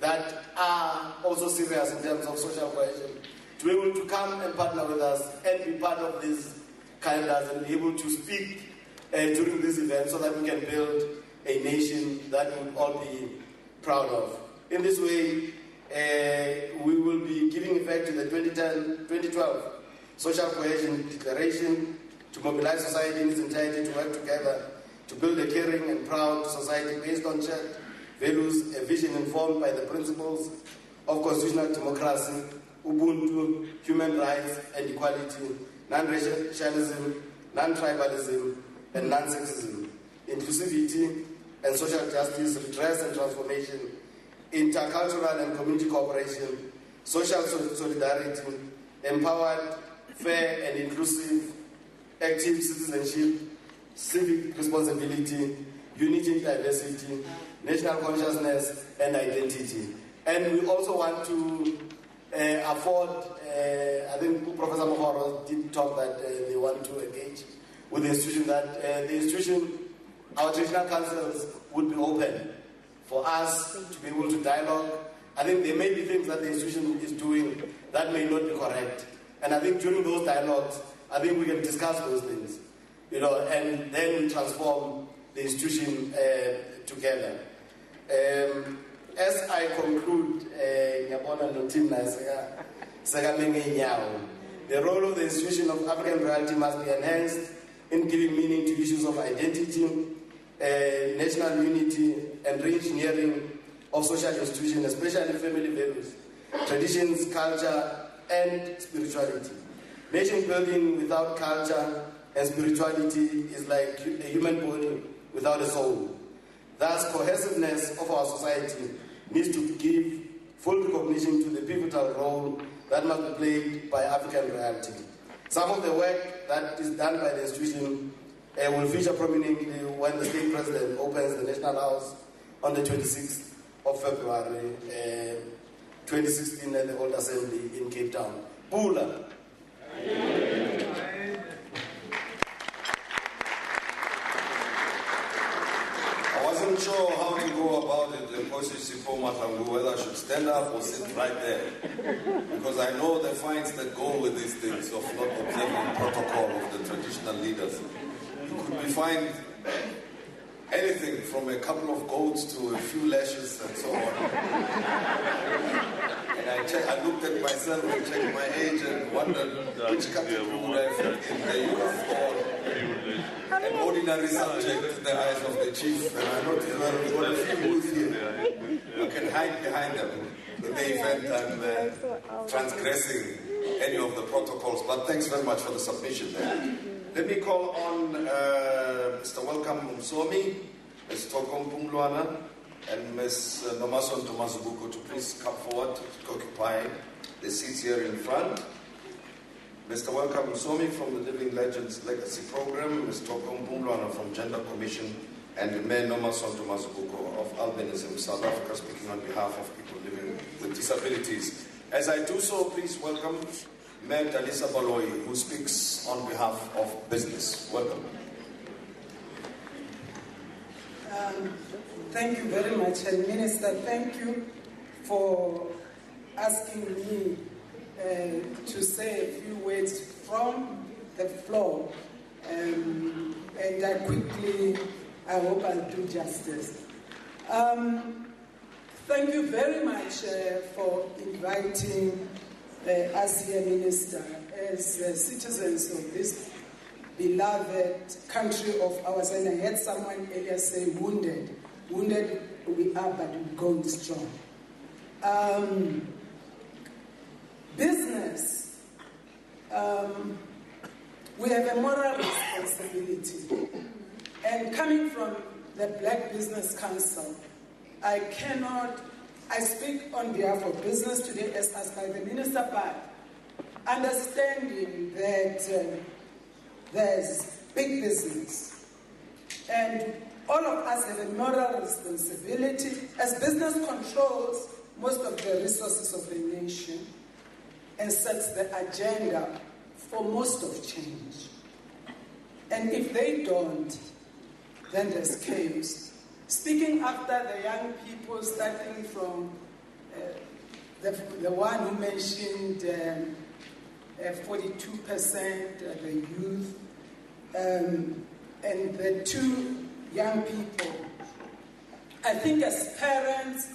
that are also serious in terms of social cohesion to be able to come and partner with us and be part of these calendars and be able to speak during this event so that we can build a nation that we will all be proud of. In this way, we will be giving effect to the 2012 Social Cohesion Declaration to mobilize society in its entirety to work together to build a caring and proud society based on shared values, a vision informed by the principles of constitutional democracy, Ubuntu, human rights and equality, non-racialism, non-tribalism, and non-sexism, inclusivity and social justice, redress and transformation, intercultural and community cooperation, social solidarity, empowered, fair and inclusive, active citizenship, civic responsibility, unity in diversity, national consciousness and identity. And we also want to afford, I think Professor Mohoro did talk that they want to engage with the institution, that the institution, our traditional councils would be open for us to be able to dialogue. I think there may be things that the institution is doing that may not be correct. And I think during those dialogues, I think we can discuss those things, and then we transform the institution together. As I conclude, the role of the institution of African reality must be enhanced in giving meaning to issues of identity, national unity, and re-engineering of social institutions, especially family values, traditions, culture, and spirituality. Nation building without culture and spirituality is like a human body without a soul. Thus, cohesiveness of our society needs to give full recognition to the pivotal role that must be played by African reality. Some of the work that is done by the institution will feature prominently when the state president opens the National House on the 26th of February 2016 at the Old Assembly in Cape Town. Pula. I wasn't sure how to go about it, whether I should stand up or sit right there. Because I know the fines that go with these things of not observing protocol of the traditional leaders. You could be fined anything from a couple of goats to a few lashes and so on. And I looked at myself and checked my age and wondered which category would I fit in, the youth or an ordinary subject in the eyes of the chief. And I noticed that we've got a few youth here. You can hide behind them in the event I'm transgressing any of the protocols. But thanks very much for the submission there. Let me call on Mr. Welcome Msomi, Ms. Tokom Pumluana, and Ms. Nomason Tomazubuko to please come forward to occupy the seats here in front. Mr. Welcome Msomi from the Living Legends Legacy Program, Ms. Tokom Pumluana from Gender Commission and Mayor Nomasonto Mazibuko of Albinism, South Africa, speaking on behalf of people living with disabilities. As I do so, please welcome Mayor Dalisa Baloyi, who speaks on behalf of business. Welcome. Thank you very much, and Minister, thank you for asking me to say a few words from the floor, and I hope I'll do justice. Thank you very much for inviting us here, Minister, as citizens of this beloved country of ours. And I heard someone earlier say wounded. Wounded we are, but we're going strong. Business, we have a moral responsibility. And coming from the Black Business Council, I speak on behalf of business today as asked by the Minister, but understanding that there's big business. And all of us have a moral responsibility as business controls most of the resources of the nation and sets the agenda for most of change. And if they don't, then there's chaos. Speaking after the young people, starting from the one who mentioned 42%, the youth, and the two young people. I think as parents,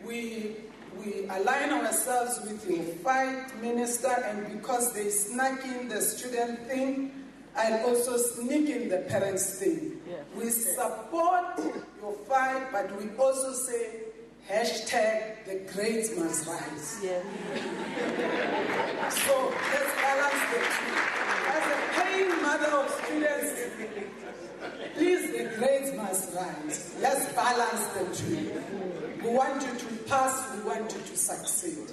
we align ourselves with your fight, Minister, and because they snuck in the student thing, I'll also sneak in the parents thing. Yeah. We support your fight, but we also say, hashtag the grades must rise. Yeah. So let's balance the two. As a paying mother of students, please, the grades must rise. Let's balance the two. We want you to pass, we want you to succeed.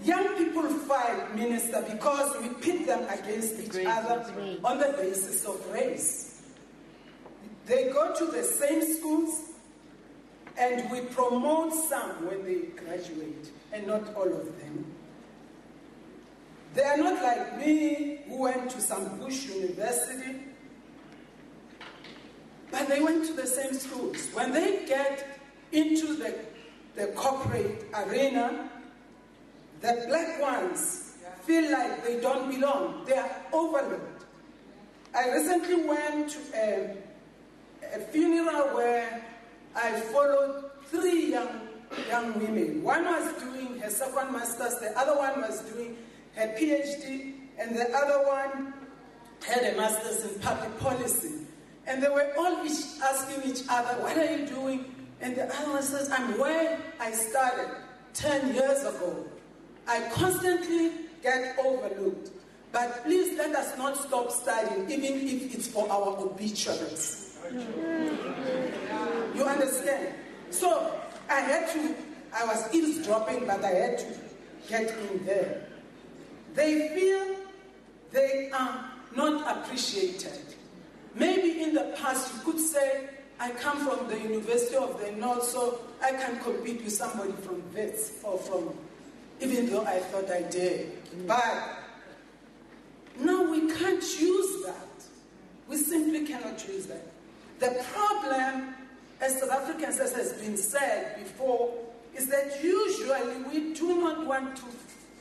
Young people fight, Minister, because we pit them against each other on the basis of race. They go to the same schools, and we promote some when they graduate, and not all of them. They are not like me, who went to some bush university, but they went to the same schools. When they get into the corporate arena, the black ones feel like they don't belong. They are overlooked. I recently went to a funeral where I followed 3 young women. One was doing her second master's, the other one was doing her PhD, and the other one had a master's in public policy. And they were all asking each other, what are you doing? And the other one says, I'm where I started 10 years ago. I constantly get overlooked. But please let us not stop studying, even if it's for our obituaries. You understand? So I was eavesdropping, but I had to get in there. They feel they are not appreciated. Maybe in the past you could say, I come from the University of the North, so I can compete with somebody from Wits or from, even though I thought I did. But now we can't use that. We simply cannot use that. The problem, as South Africans, as has been said before, is that usually we do not want to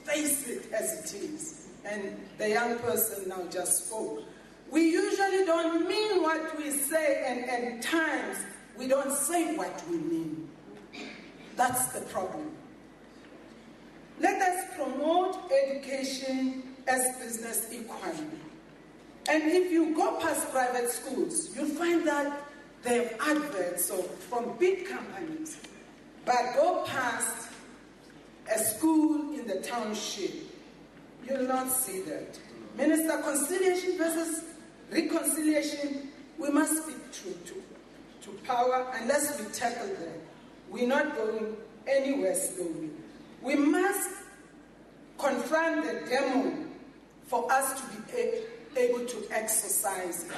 face it as it is. And the young person now just spoke. We usually don't mean what we say, and at times we don't say what we mean. That's the problem. Let us promote education as business equality. And if you go past private schools, you'll find that they have adverts from big companies. But go past a school in the township, you'll not see that. Minister, conciliation versus reconciliation, we must speak truth to power unless we tackle that. We're not going anywhere slowly. We must confront the demon for us to be able to exercise it.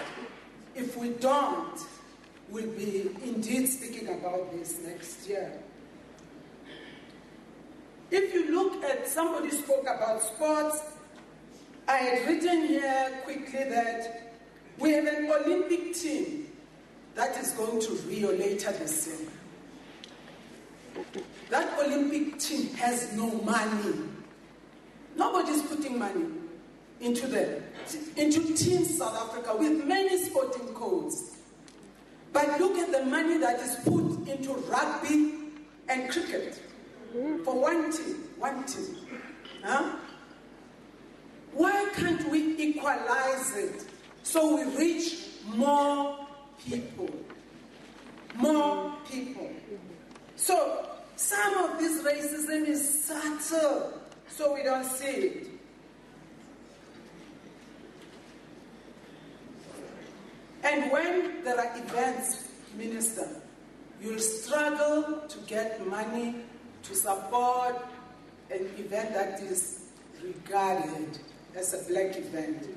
If we don't, we'll be indeed speaking about this next year. If you look at, somebody spoke about sports, I had written here quickly that we have an Olympic team that is going to Rio later this year. That Olympic team has no money. Nobody's putting money into Team South Africa with many sporting codes. But look at the money that is put into rugby and cricket for one team. Huh? Why can't we equalize it so we reach more people? More people. So some of this racism is subtle, so we don't see it. And when there are events, Minister, you'll struggle to get money to support an event that is regarded as a black event.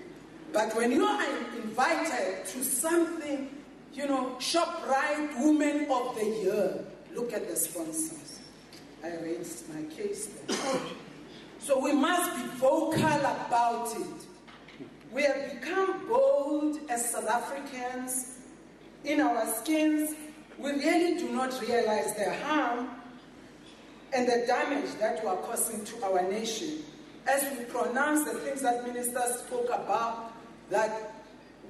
But when you are invited to something, ShopRite Women of the Year, look at the sponsors. I raised my case there. So we must be vocal about it. We have become bold as South Africans in our skins. We really do not realize the harm and the damage that we are causing to our nation. As we pronounce the things that Minister spoke about, that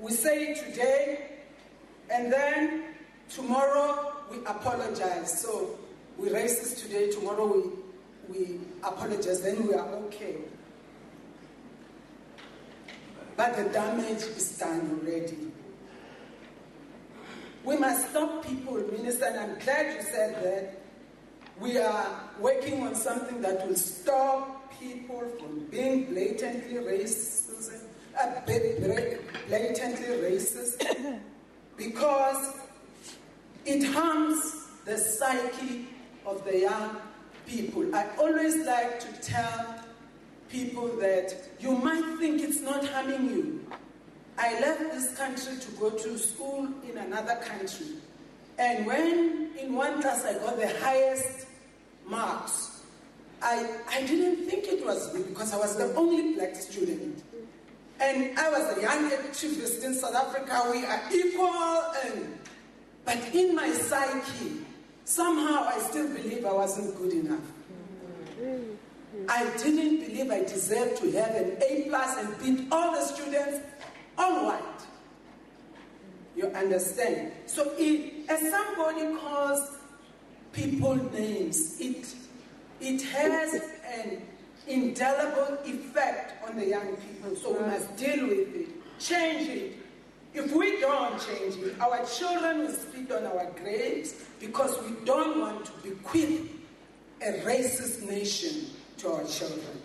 we say today, and then tomorrow we apologize. So we racist today, tomorrow we apologize, then we are okay. But the damage is done already. We must stop people, Minister, and I'm glad you said that. We are working on something that will stop people from being blatantly racist, because it harms the psyche of the young people. I always like to tell people that you might think it's not harming you. I left this country to go to school in another country. And when in one class I got the highest marks, I didn't think it was me because I was the only black student. And I was a young activist in South Africa. We are equal. But in my psyche, somehow I still believe I wasn't good enough. I didn't believe I deserved to have an A+ and beat all the students, all white. You understand? So as somebody calls people names, it has an indelible effect on the young people. So we must deal with it, change it. If we don't change it, our children will spit on our graves because we don't want to bequeath a racist nation to our children.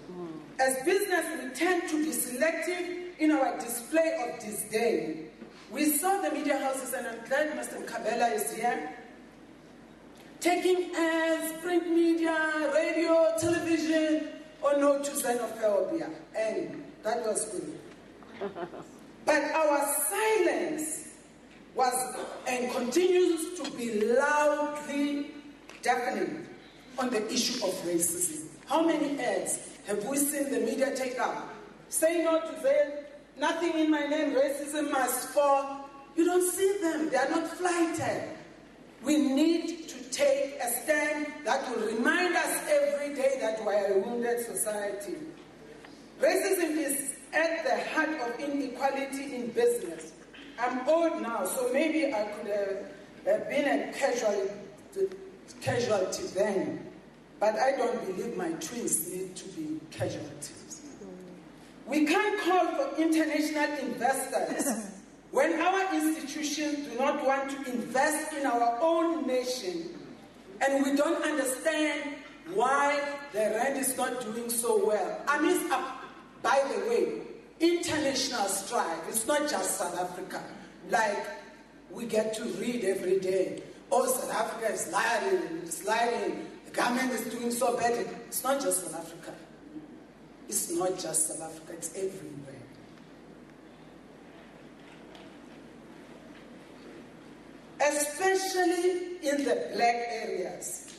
As business, we tend to be selective in our display of disdain. We saw the media houses, and I'm glad Mr. Kabela is here, taking ads, print media, radio, television, or no to xenophobia. And that was good. But our silence was and continues to be loudly deafening on the issue of racism. How many ads have we seen the media take up? Say no to that, nothing in my name, racism must fall. You don't see them, they are not flighted. We need to take a stand that will remind us every day that we are a wounded society. Racism is at the heart of inequality in business. I'm old now, so maybe I could have been a casualty then. But I don't believe my twins need to be casualties. We can't call for international investors when our institutions do not want to invest in our own nation, and we don't understand why the rand is not doing so well. By the way, international strife, it's not just South Africa. Like we get to read every day, oh, South Africa is sliding, the government is doing so bad. It's not just South Africa. It's not just South Africa, it's everywhere. especially in the black areas.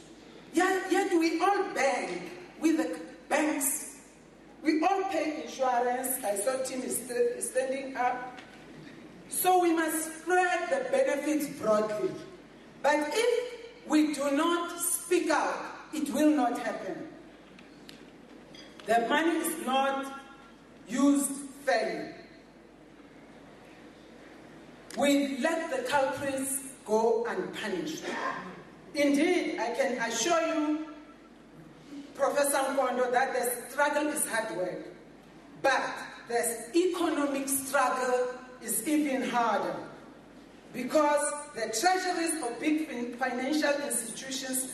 Yet we all bank with the banks. We all pay insurance. I saw Tim is standing up. So we must spread the benefits broadly. But if we do not speak out, it will not happen. The money is not used fairly. We let the culprits go unpunished. Indeed, I can assure you, Professor Nkondo, that the struggle is hard work. But the economic struggle is even harder, because the treasuries of big financial institutions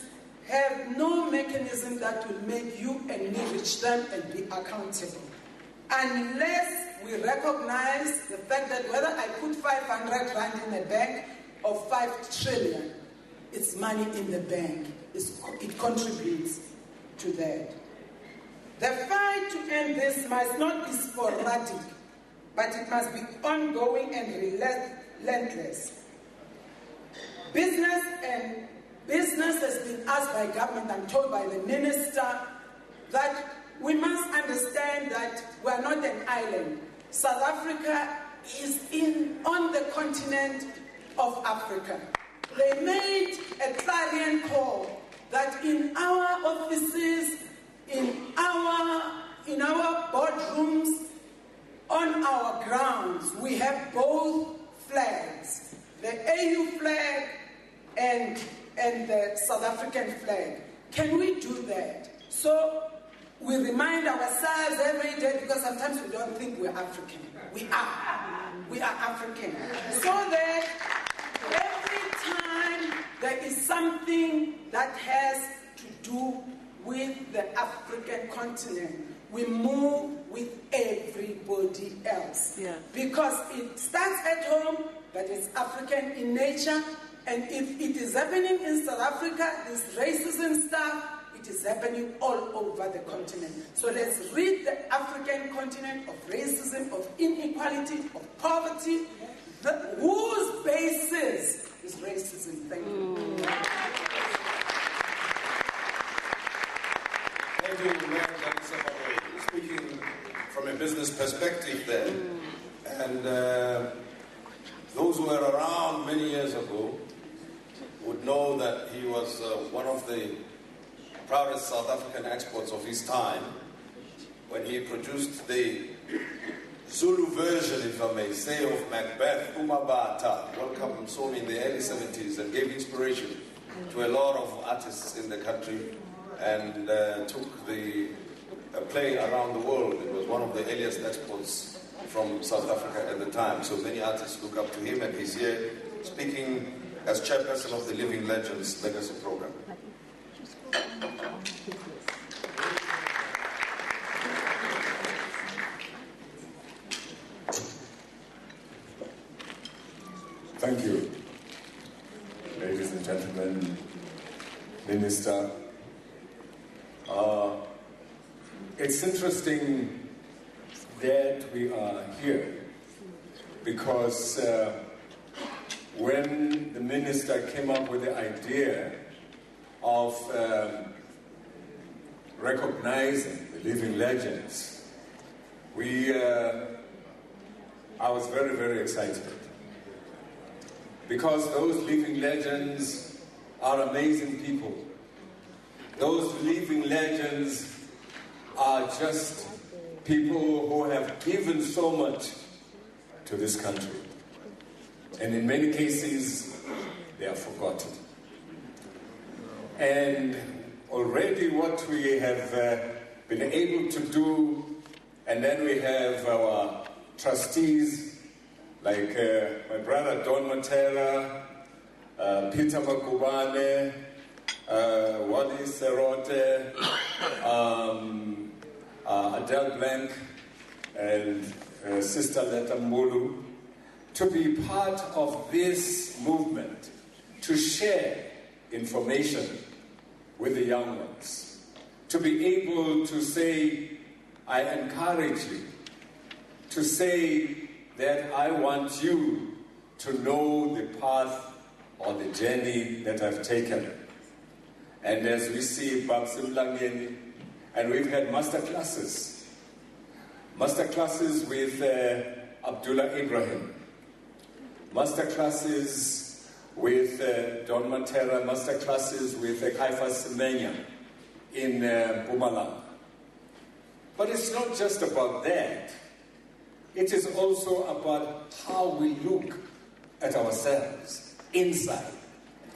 have no mechanism that will make you enrich them and be accountable. Unless we recognize the fact that whether I put 500 rand in a bank or 5 trillion, it's money in the bank. It contributes to that. The fight to end this must not be sporadic, but it must be ongoing and relentless. Business has been asked by government, I'm told by the minister, that we must understand that we are not an island. South Africa is on the continent of Africa. They made a clarion call that in our offices, in our boardrooms, on our grounds, we have both flags, the AU flag and the South African flag. Can we do that? So we remind ourselves every day, because sometimes we don't think we're African. We are African. So that every time there is something that has to do with the African continent, we move with everybody else. Yeah. Because it starts at home, but it's African in nature. And if it is happening in South Africa, this racism stuff, it is happening all over the continent. So let's rid the African continent of racism, of inequality, of poverty, whose basis is racism. Thank you. Thank you, Mayor Jalisabaloy. Speaking from a business perspective there, and those who were around many years ago would know that he was one of the proudest South African exports of his time when he produced the Zulu version, if I may say, of Macbeth, Umabata, Welcome Msomi in the early 70s, and gave inspiration to a lot of artists in the country, and took the play around the world. It was one of the earliest exports from South Africa at the time. So many artists look up to him, and he's here speaking as chairperson of the Living Legends Legacy Program. Thank you, ladies and gentlemen, Minister. It's interesting that we are here because when the minister came up with the idea of recognizing the living legends, I was very, very excited. Because those living legends are amazing people. Those living legends are just people who have given so much to this country. And in many cases, they are forgotten. And already what we have been able to do, and then we have our trustees, like my brother Don Matera, Peter Makubane, Wally Serote, Adele Blank, and Sister Leta Mbulu, to be part of this movement, to share information with the young ones, to be able to say, I encourage you, to say that I want you to know the path or the journey that I've taken. And as we see Babs Mlangeni, and we've had master classes with Abdullah Ibrahim, master classes with Don Matera, master classes with Kaifas Semenya in Mpumalanga. But it's not just about that. It is also about how we look at ourselves inside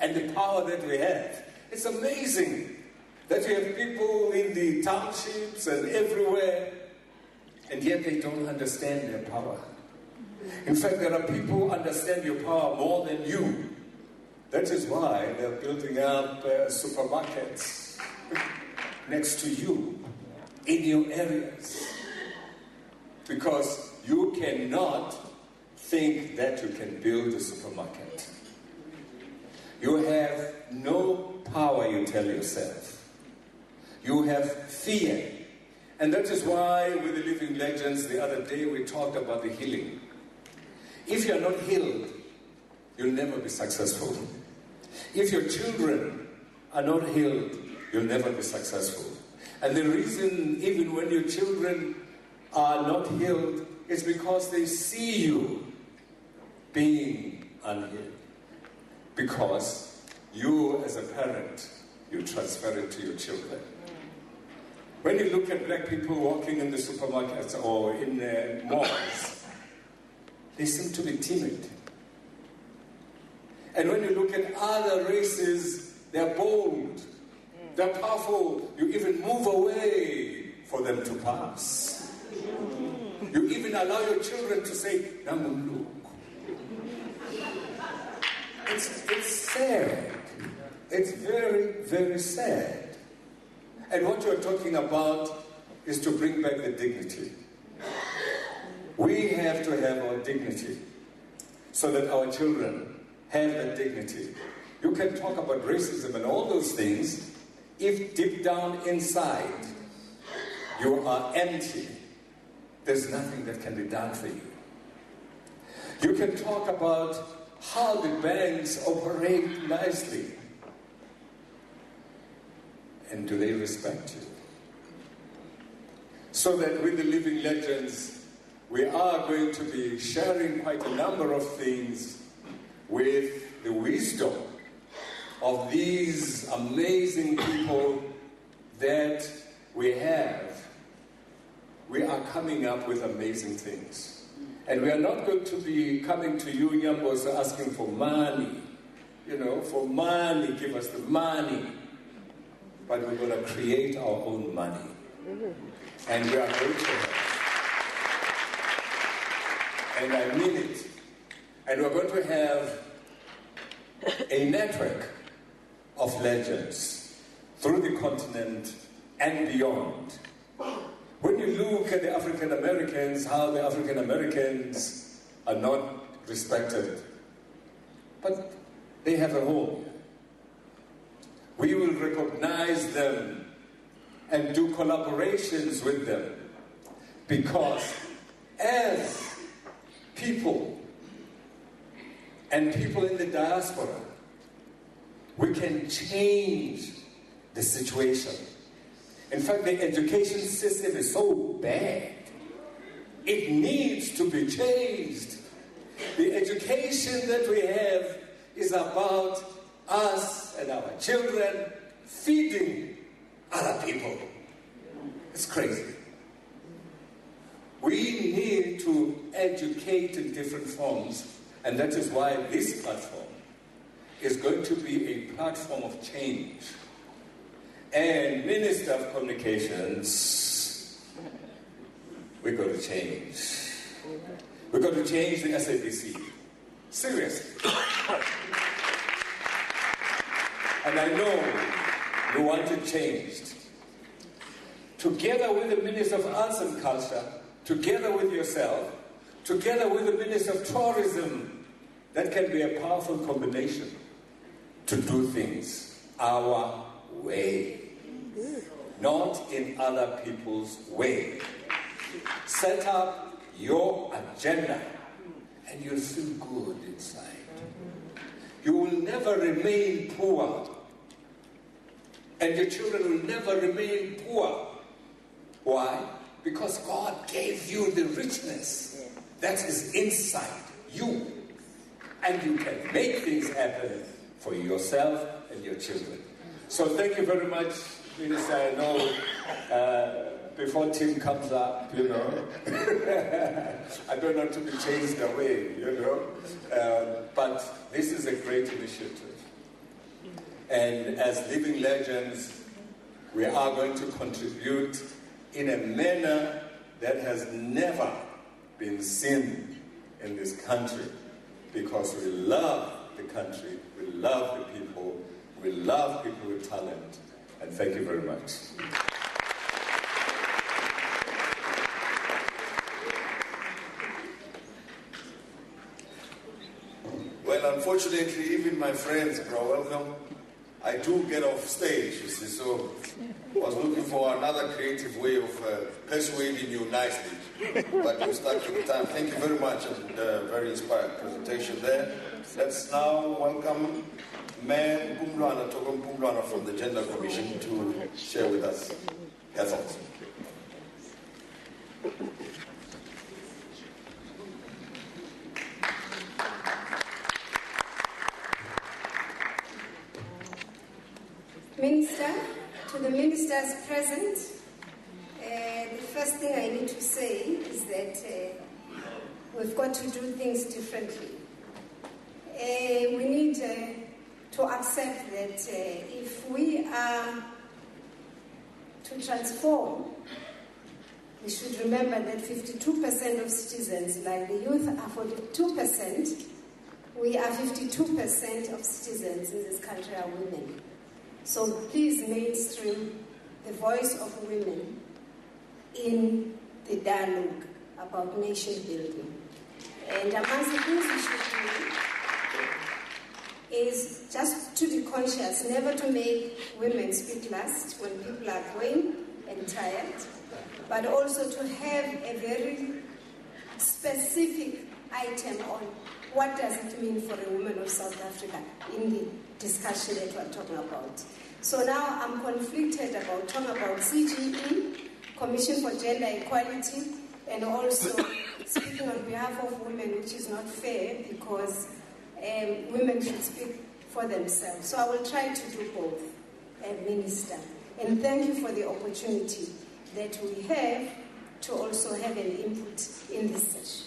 and the power that we have. It's amazing that you have people in the townships and everywhere, and yet they don't understand their power. In fact, there are people who understand your power more than you. That is why they're building up supermarkets next to you, in your areas. Because you cannot think that you can build a supermarket. You have no power, you tell yourself. You have fear. And that is why with the Living Legends the other day we talked about the healing. If you're not healed, you'll never be successful. If your children are not healed, you'll never be successful. And the reason, even when your children are not healed, is because they see you being unhealed. Because you, as a parent, you transfer it to your children. When you look at black people walking in the supermarkets or in malls, they seem to be timid. And when you look at other races, they're bold, they're powerful. You even move away for them to pass. You even allow your children to say, Namumlu. It's sad. It's very, very sad. And what you're talking about is to bring back the dignity. We have to have our dignity so that our children have that dignity. You can talk about racism and all those things if deep down inside you are empty. There's nothing that can be done for you. You can talk about how the banks operate nicely. And do they respect you? So that with the Living Legends, we are going to be sharing quite a number of things with the wisdom of these amazing people that we have. We are coming up with amazing things. And we are not going to be coming to you, Nyambos, asking for money. For money, give us the money. But we're going to create our own money. And we are going to have. And I mean it. And we're going to have a network of legends through the continent and beyond. When you look at the African Americans, how the African Americans are not respected, but they have a home. We will recognize them and do collaborations with them, because as people and people in the diaspora, we can change the situation. In fact, the education system is so bad. It needs to be changed. The education that we have is about us and our children feeding other people. It's crazy. We need to educate in different forms, and that is why this platform is going to be a platform of change. And Minister of Communications, we're going to change. We're going to change the SABC. Seriously. And I know you want it changed. Together with the Minister of Arts and Culture, together with yourself, together with the Minister of Tourism, that can be a powerful combination to do things our way, not in other people's way. Set up your agenda and you'll feel good inside. you will never remain poor. And your children will never remain poor. Why? Because God gave you the richness that is inside you. And you can make things happen for yourself and your children. So thank you very much, Minister. I know before Tim comes up, I don't want to be chased away, but this is a great initiative. And as living legends, we are going to contribute in a manner that has never been seen in this country, because we love the country, we love the people, we love people with talent. And thank you very much. Well, unfortunately, even my friends are welcome. I do get off stage, you see, so I was looking for another creative way of persuading you nicely. But you stuck to the time. Thank you very much, and very inspired presentation there. Let's now welcome Mayor Mpumlwana, Togo Mpumlwana from the Gender Commission to share with us her thoughts. Minister, to the ministers present, the first thing I need to say is that we've got to do things differently. We need to accept that if we are to transform, we should remember that 52% of citizens, like the youth, are 42%. We are 52% of citizens in this country are women. So please mainstream the voice of women in the dialogue about nation building. And amongst the things we should do is just to be conscious, never to make women speak last when people are going and tired, but also to have a very specific item on what does it mean for a woman of South Africa in the discussion that we're talking about. So now I'm conflicted about talking about CGE, Commission for Gender Equality, and also speaking on behalf of women, which is not fair because women should speak for themselves. So I will try to do both, Minister. And thank you for the opportunity that we have to also have an input in this session.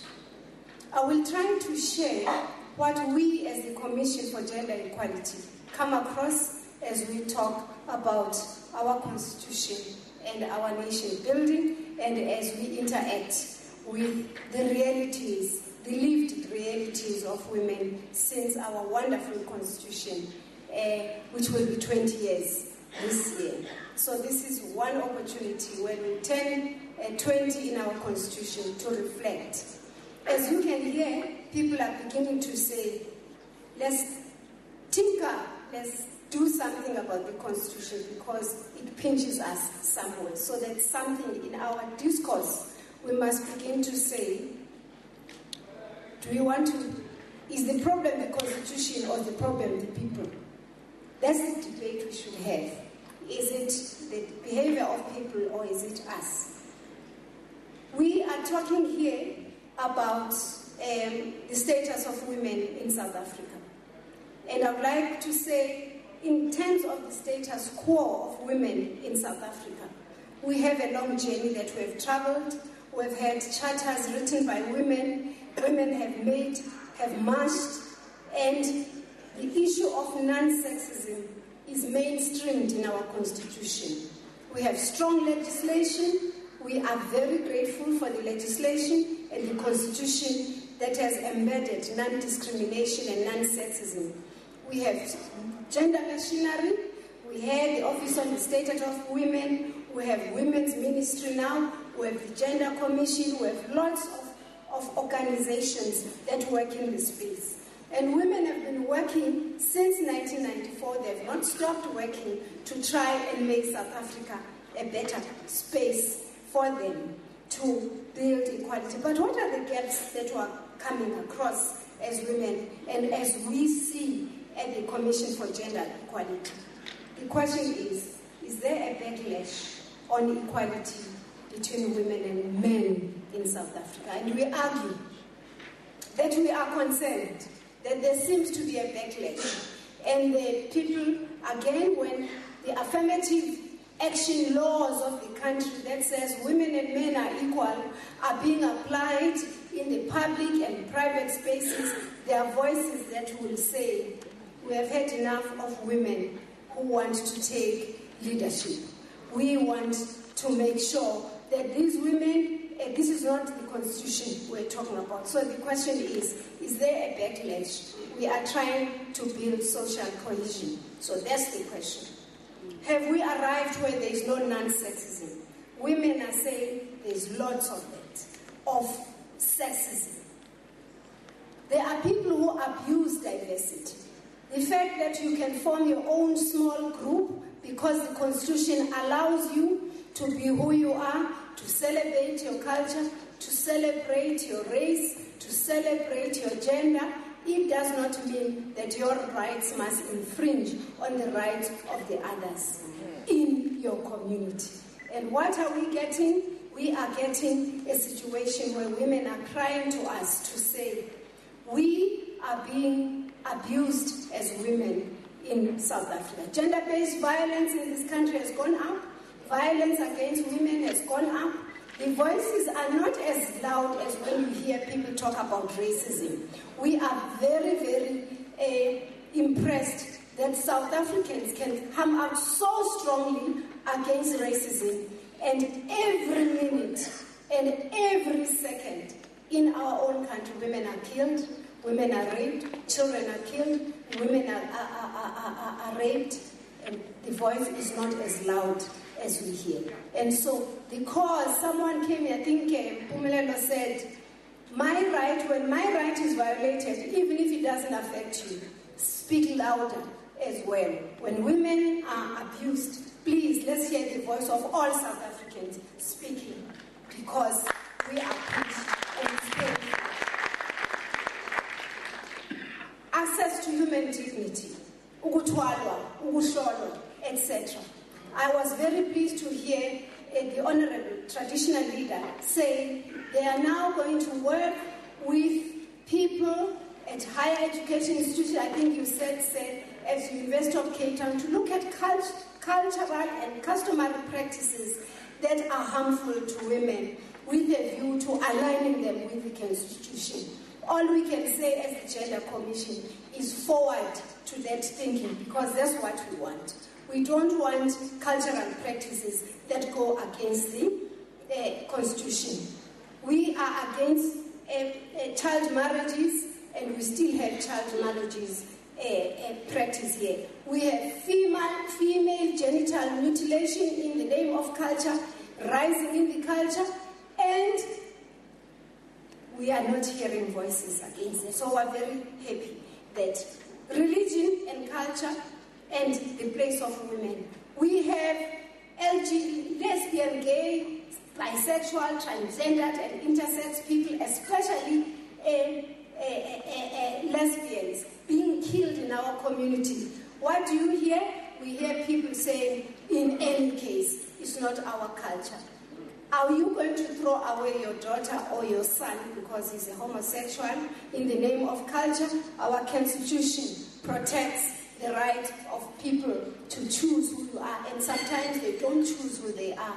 I will try to share what we as the Commission for Gender Equality come across as we talk about our constitution and our nation building, and as we interact with the realities, the lived realities of women since our wonderful constitution, which will be 20 years this year. So this is one opportunity when we turn 20 in our constitution to reflect. As you can hear, people are beginning to say, let's tinker, let's do something about the constitution because it pinches us somewhere. So that's something in our discourse we must begin to say, is the problem the constitution or the problem the people? That's the debate we should have. Is it the behavior of people or is it us? We are talking here about the status of women in South Africa. And I would like to say, in terms of the status quo of women in South Africa, we have a long journey that we have traveled. We've had charters written by women. Women have marched, and the issue of non-sexism is mainstreamed in our constitution. We have strong legislation. We are very grateful for the legislation and the constitution that has embedded non-discrimination and non-sexism. We have gender machinery. We have the Office on the Status of Women. We have Women's Ministry now. We have the Gender Commission. We have lots of organizations that work in this space. And women have been working since 1994. They have not stopped working to try and make South Africa a better space for them to build equality. But what are the gaps that we are coming across as women and as we see at the Commission for Gender Equality. The question is there a backlash on equality between women and men in South Africa? And we argue that we are concerned that there seems to be a backlash. And the people, again, when the affirmative action laws of the country that says women and men are equal are being applied in the public and private spaces, there are voices that will say, we have had enough of women who want to take leadership. We want to make sure that these women, this is not the constitution we're talking about. So the question is there a backlash? We are trying to build social cohesion. So that's the question. Have we arrived where there is no non-sexism? Women are saying there's lots of that, of sexism. There are people who abuse diversity. The fact that you can form your own small group because the Constitution allows you to be who you are, to celebrate your culture, to celebrate your race, to celebrate your gender, it does not mean that your rights must infringe on the rights of the others in your community. And what are we getting? We are getting a situation where women are crying to us to say, we are being abused as women in South Africa. Gender-based violence in this country has gone up. Violence against women has gone up. The voices are not as loud as when you hear people talk about racism. We are very, very impressed that South Africans can come out so strongly against racism, and every minute and every second in our own country, women are killed, women are raped, children are killed, women are raped, and the voice is not as loud as we hear. And so, because someone came here, I think Pumelelo said, my right, when my right is violated, even if it doesn't affect you, speak louder as well. When women are abused, please, let's hear the voice of all South Africans speaking, because we are pushed and it's painful. Access to human dignity, ukuthwalwa, ukuhlolwa, etc. I was very pleased to hear the Honorable Traditional Leader say they are now going to work with people at higher education institutions, I think you said as University of Cape Town, to look at cultural and customary practices that are harmful to women with a view to aligning them with the Constitution. All we can say as the Gender Commission is forward to that thinking, because that's what we want. We don't want cultural practices that go against the Constitution. We are against child marriages, and we still have child marriages practice here. We have female genital mutilation in the name of culture, rising in the culture, and we are not hearing voices against it. So we're very happy that religion and culture and the place of women. We have LGBT, lesbian, gay, bisexual, transgendered, and intersex people, especially lesbians, being killed in our community. What do you hear? We hear people saying, in any case, it's not our culture. Are you going to throw away your daughter or your son because he's a homosexual in the name of culture? Our Constitution protects the right of people to choose who you are, and sometimes they don't choose who they are.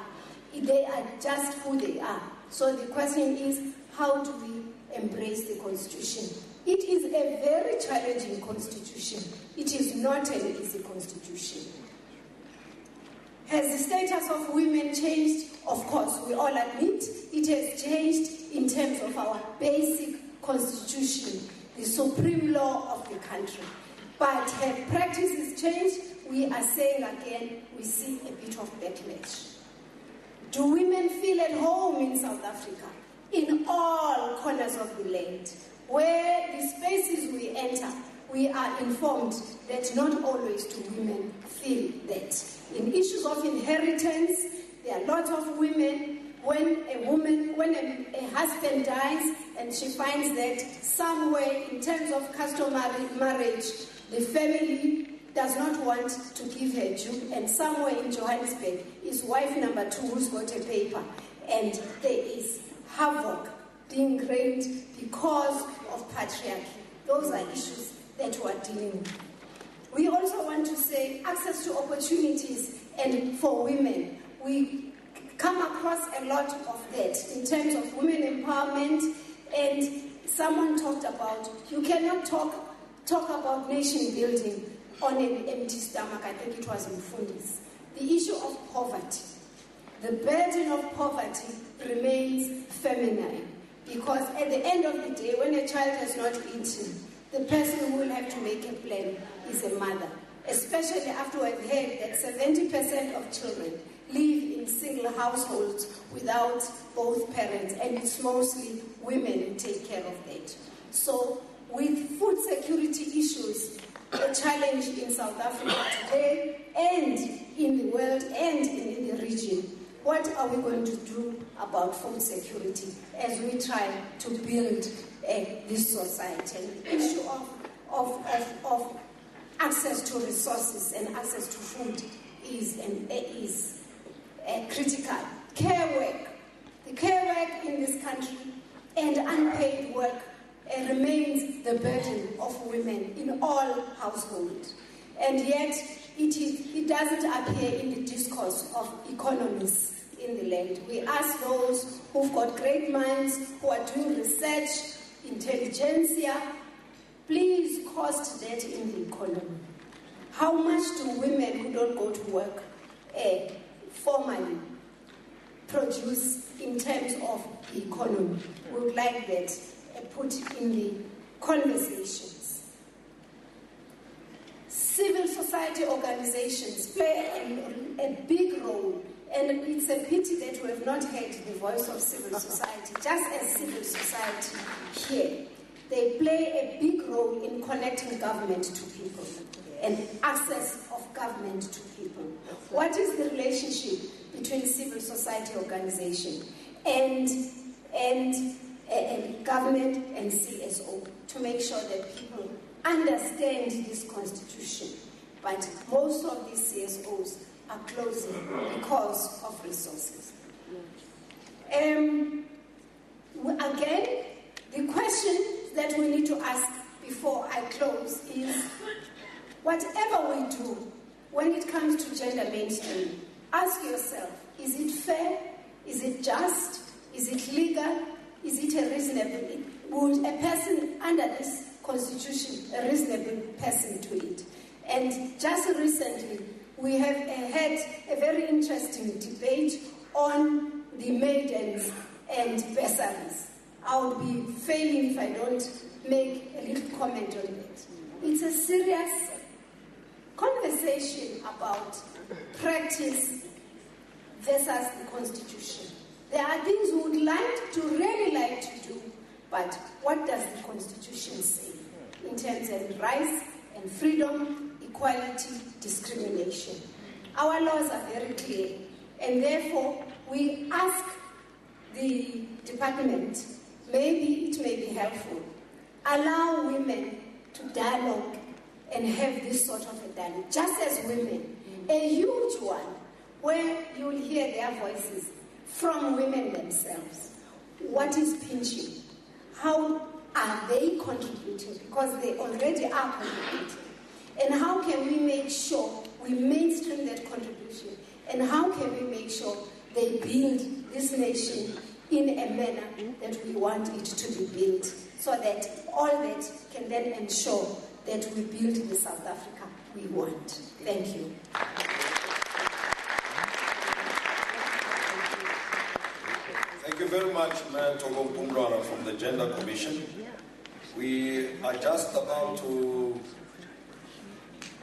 They are just who they are. So the question is, how do we embrace the Constitution? It is a very challenging Constitution. It is not an easy Constitution. Has the status of women changed? Of course, we all admit it has changed in terms of our basic Constitution, the supreme law of the country. But have practices changed? We are saying again, we see a bit of backlash. Do women feel at home in South Africa? In all corners of the land, where the spaces we enter, we are informed that not always do women feel that. In issues of inheritance, there are lots of women, when a husband dies and she finds that somewhere in terms of customary marriage, The family does not want to give her due, and somewhere in Johannesburg is wife number 2 who's got a paper, and there is havoc being created because of patriarchy. Those are issues that we are dealing with. We also want to say access to opportunities and for women. We come across a lot of that in terms of women empowerment, and someone talked about you cannot talk about nation building on an empty stomach. I think it was in Fundis. The issue of poverty. The burden of poverty remains feminine, because at the end of the day, when a child has not eaten, the person who will have to make a plan is a mother, especially after I've heard that 70% of children live in single households without both parents, and it's mostly women who take care of that. So with food security issues, a challenge in South Africa today and in the world and in the region, what are we going to do about food security as we try to build this society? And the issue of access to resources and access to food is critical. Care work. The care work in this country and unpaid work remains the burden of women in all households. And yet, it doesn't appear in the discourse of economists in the land. We ask those who've got great minds, who are doing research, intelligentsia, please cost that in the economy. How much do women who don't go to work formally produce in terms of the economy? We would like that put in the conversations. Civil society organizations play a big role, and it's a pity that we have not heard the voice of civil society, just as civil society here. They play a big role in connecting government to people and access of government to people. What is the relationship between civil society organization and government and CSO to make sure that people understand this constitution? But most of these CSOs are closing because of resources. Again, the question that we need to ask before I close is, whatever we do when it comes to gender mainstream, ask yourself, is it fair? Is it just? Is it legal? Is it a reasonable? Would a person under this constitution, a reasonable person to it? And just recently, we have had a very interesting debate on the maidens and bursaries. I would be failing if I don't make a little comment on it. It's a serious conversation about practice versus the constitution. There are things we would really like to do, but what does the constitution say in terms of rights and freedom, equality, discrimination? Our laws are very clear, and therefore we ask the department, maybe it may be helpful, allow women to dialogue and have this sort of a dialogue, just as women, a huge one, where you will hear their voices from women themselves. What is pinching? How are they contributing? Because they already are contributing. And how can we make sure we mainstream that contribution? And how can we make sure they build this nation in a manner that we want it to be built, so that all that can then ensure that we build the South Africa we want? Thank you. Thank you very much, Mayor Togo Pumlwana from the Gender Commission. We are just about to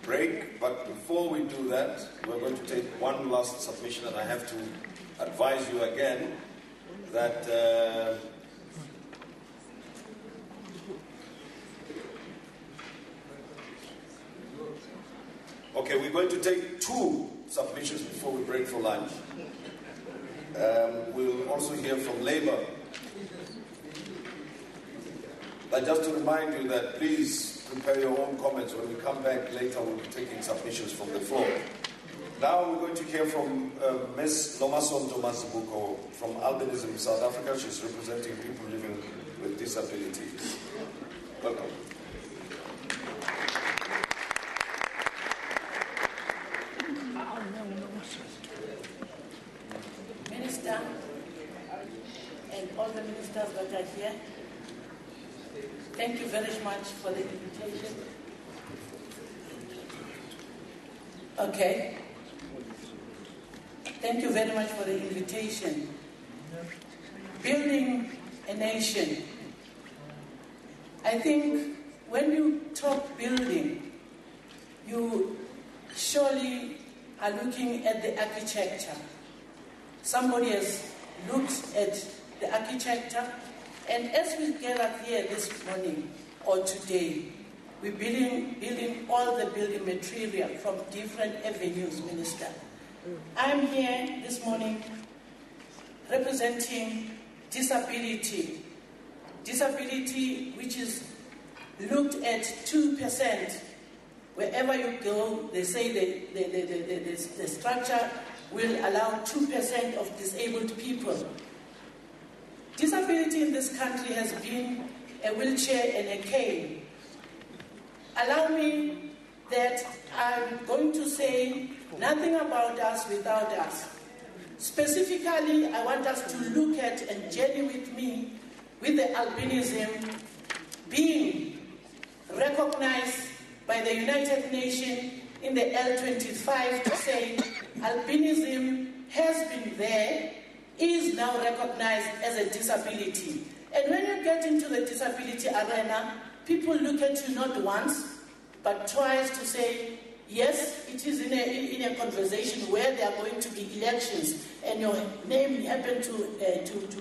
break, but before we do that, we're going to take one last submission, and I have to advise you again that okay, we're going to take two submissions before we break for lunch. We'll also hear from Labour. But just to remind you that please prepare your own comments. When we come back later, we'll be taking submissions from the floor. Now we're going to hear from Ms. Nomasonto Mazibuko from Albinism South Africa. She's representing people living with disabilities. Welcome. Minister and all the ministers that are here, thank you very much for the invitation. Okay. Thank you very much for the invitation. Building a nation. I think when you talk building, you surely are looking at the architecture. Somebody has looked at the architecture, and as we gathered here this morning or today, we're building all the building material from different avenues, Minister. I'm here this morning representing disability. Disability which is looked at 2%. Wherever you go, they say the structure will allow 2% of disabled people. Disability in this country has been a wheelchair and a cane. Allow me that I'm going to say nothing about us without us. Specifically, I want us to look at and journey with me with the albinism being recognized by the United Nations in the L25 to say albinism has been there, is now recognized as a disability. And when you get into the disability arena, people look at you not once, but twice to say, yes, it is in a conversation where there are going to be elections and your name happened to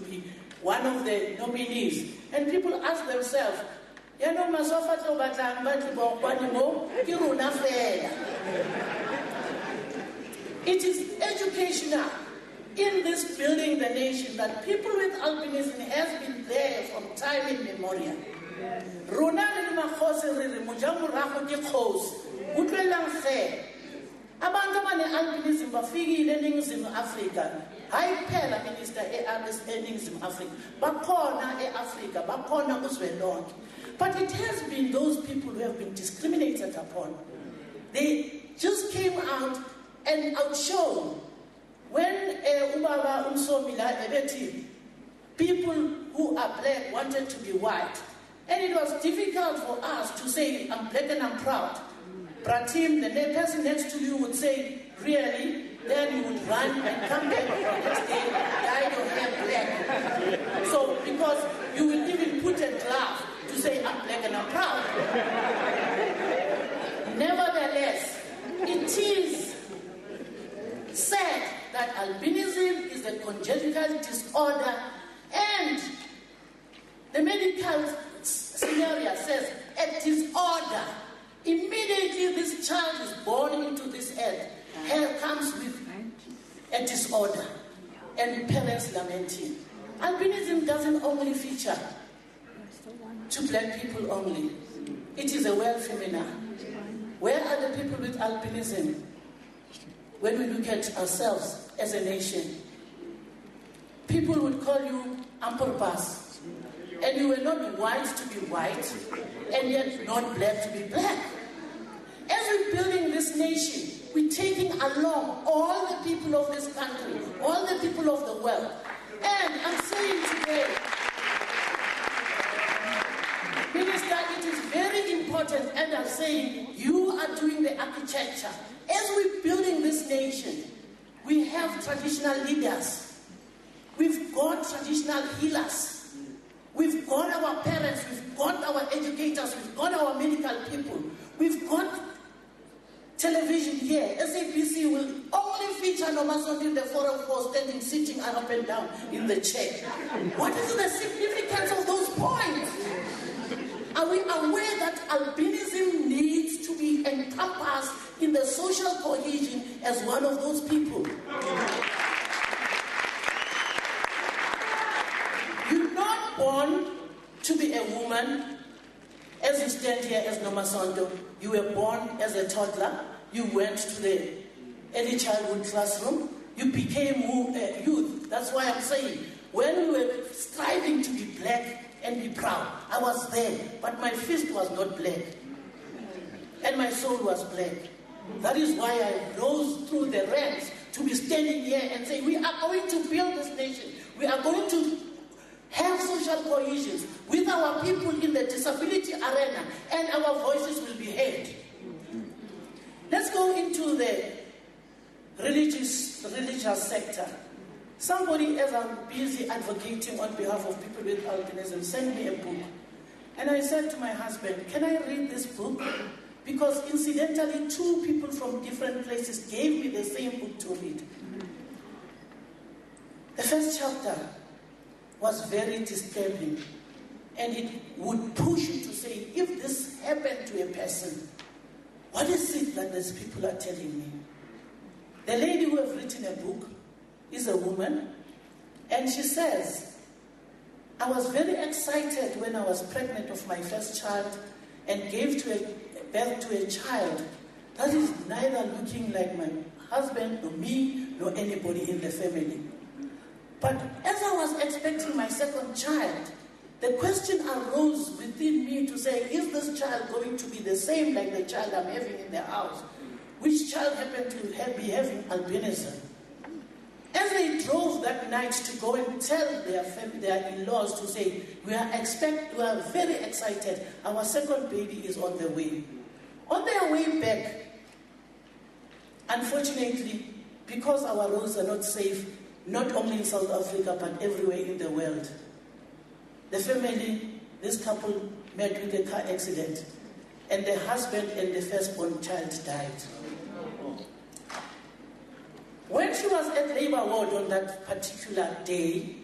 be one of the nominees. And people ask themselves, it is educational in this building the nation that people with albinism has been there from time immemorial. Abantu abane-albinism bafikile eNingizimu Afrika, hayi kuphela Minister eNingizimu Afrika, bakhona eAfrika, bakhona kuzwelonke. But it has been those people who have been discriminated upon. They just came out and outshone. When Ubaba Umsomila Ebeti, people who are black wanted to be white. And it was difficult for us to say, I'm black and I'm proud. Pratim, the person next to you would say, really? Then you would run and come back the next day, dye your hair black. So, because you will even put a glove to say, I'm black and I'm proud. Nevertheless, it is said that albinism is a congenital disorder, and the medical scenario says a disorder. Immediately this child is born into this earth, health comes with a disorder, and parents lamenting. Albinism doesn't only feature to black people only. It is a world phenomenon. Where are the people with albinism when we look at ourselves as a nation? People would call you Amperpas. And you were not white to be white, and yet not black to be black. As we're building this nation, we're taking along all the people of this country, all the people of the world. And I'm saying today, Minister, it is very important, and I'm saying you are doing the architecture. As we're building this nation, we have traditional leaders. We've got traditional healers. We've got our parents, we've got our educators, we've got our medical people. We've got television here. SABC will only feature Nomasonto in the 404 standing, sitting up and down in the chair. What is the significance of those points? Are we aware that albinism needs to be encompassed in the social cohesion as one of those people? You're not born to be a woman, As you stand here as Nomasonto, you were born as a toddler, you went to the early childhood classroom, you became youth. That's why I'm saying, when we were striving to be black and be proud, I was there, but my fist was not black. And my soul was black. That is why I rose through the ranks to be standing here and say, we are going to build this nation. We are going to have social cohesion with our people in the disability arena, and our voices will be heard. Let's go into the religious sector. Somebody, as I'm busy advocating on behalf of people with albinism, sent me a book. And I said to my husband, can I read this book? Because incidentally, 2 people from different places gave me the same book to read. The first chapter was very disturbing, and it would push you to say, if this happened to a person, what is it that these people are telling me? The lady who has written a book is a woman, and she says, I was very excited when I was pregnant of my first child and gave birth to a child that is neither looking like my husband, nor me, nor anybody in the family. But as I was expecting my second child, the question arose within me to say, is this child going to be the same like the child I'm having in the house? Which child happened to be having albinism? As they drove that night to go and tell their in-laws to say, we are very excited, our second baby is on the way. On their way back, unfortunately, because our roads are not safe, not only in South Africa, but everywhere in the world, the family, this couple met with a car accident, and the husband and the firstborn child died. When she was at labor ward on that particular day,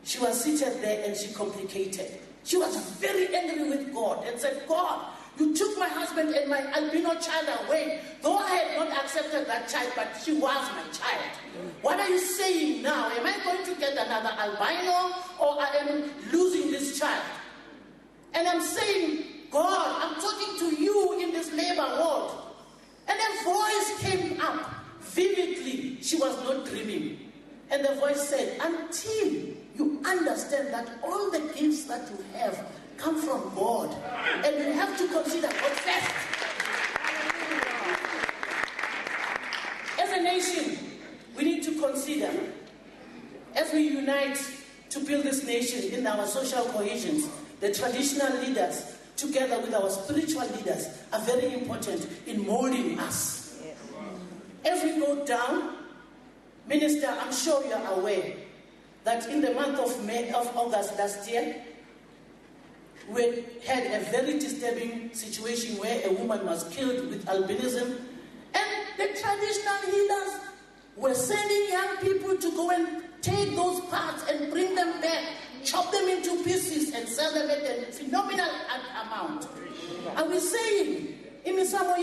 she was seated there and she complicated. She was very angry with God and said, God, you took my husband and my albino child away, though I had not accepted that child, but she was my child. What are you saying now? Am I going to get another albino, or I am losing this child? And I'm saying, God, I'm talking to you in this labor ward. And a voice came up vividly. She was not dreaming. And the voice said, until you understand that all the gifts that you have come from God, and you have to consider God first. As a nation, we need to consider, as we unite to build this nation in our social cohesions, the traditional leaders, together with our spiritual leaders, are very important in molding us. As we go down, Minister, I'm sure you are aware that in the month of August last year, we had a very disturbing situation where a woman was killed with albinism, and the traditional healers were sending young people to go and take those parts and bring them back, chop them into pieces and sell them at a phenomenal amount. Are we saying, are we saying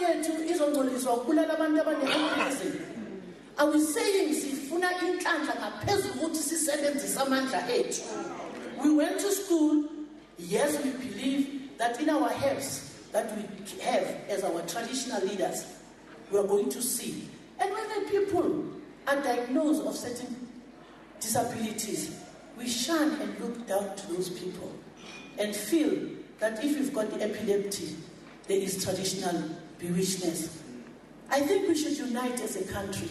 we went to school? Yes, we believe that in our heads that we have as our traditional leaders, we are going to see. And when the people are diagnosed of certain disabilities, we shun and look down to those people and feel that if you've got epilepsy, there is traditional bewitchedness. I think we should unite as a country,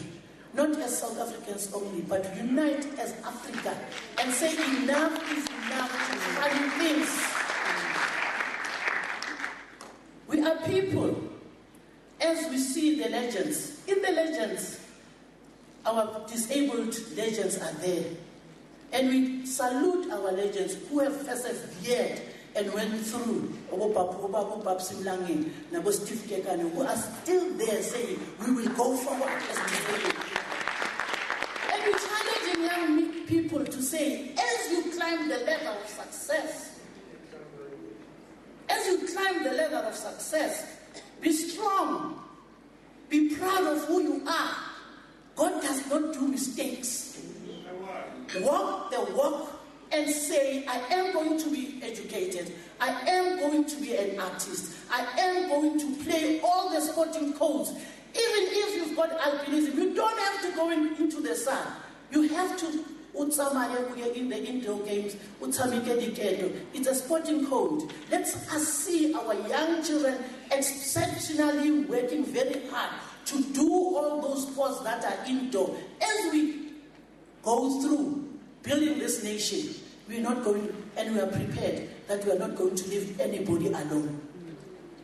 not as South Africans only, but unite as Africa and say enough is enough to funny things. We are people, as we see the legends. In the legends, our disabled legends are there. And we salute our legends who have persevered and went through, who are still there saying, we will go forward as disabled. And we challenging young people to say, as you climb the ladder of success, be strong, be proud of who you are. God does not do mistakes. Walk the walk and say, I am going to be educated, I am going to be an artist, I am going to play all the sporting codes. Even if you've got albinism, you don't have to go into the sun. You have to in the indoor games. It's a sporting code. Let us see our young children exceptionally working very hard to do all those sports that are indoor. As we go through building this nation, we're not going, and we are prepared that we are not going to leave anybody alone.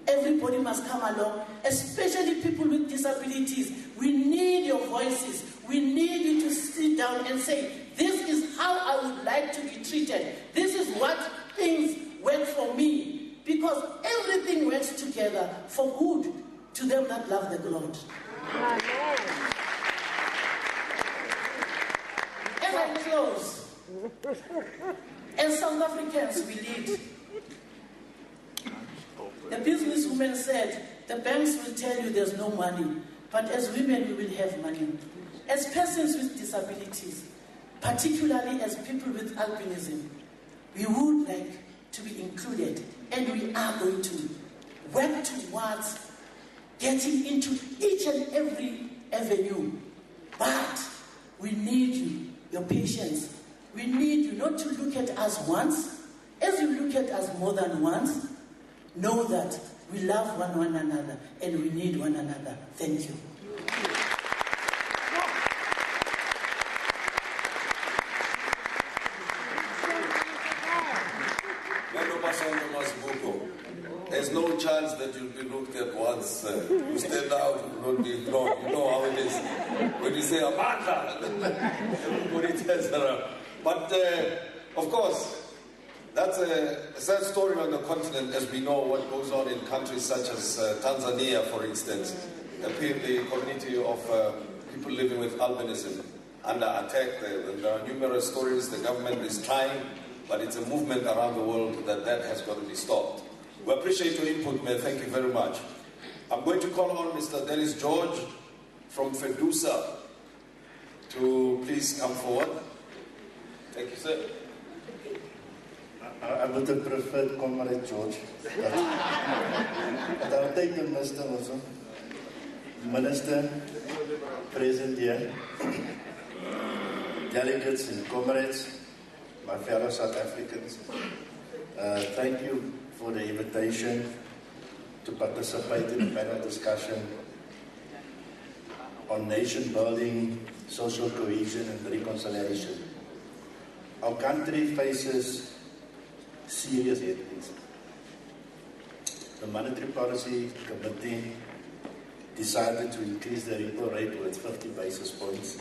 Everybody must come along, especially people with disabilities. We need your voices. We need you to sit down and say, this is how I would like to be treated. This is what things work for me. Because everything works together for good to them that love the Lord. Amen. As I close, as South Africans, we lead. The businesswoman said, the banks will tell you there's no money, but as women, we will have money. As persons with disabilities, particularly as people with albinism, we would like to be included, and we are going to work towards getting into each and every avenue. But we need you, your patience. We need you not to look at us once. As you look at us more than once, know that we love one another and we need one another. Thank you. There's no chance that you'll be looked at once. You stand out, you will not be ignored. You know how it is. When you say Amanda, everybody turns around. But of course, that's a sad story on the continent, as we know what goes on in countries such as Tanzania, for instance. The community of people living with albinism under attack. There are numerous stories. The government is trying, but it's a movement around the world that has got to be stopped. We appreciate your input, man. Thank you very much. I'm going to call on Mr. Dennis George from FEDUSA to please come forward. Thank you, sir. I would have preferred Comrade George. But I'll take the Minister also. Minister, present here, delegates and comrades, my fellow South Africans, thank you for the invitation to participate in the panel discussion on nation building, social cohesion and reconciliation. Our country faces serious headwinds. The Monetary Policy Committee decided to increase the repo rate with 50 basis points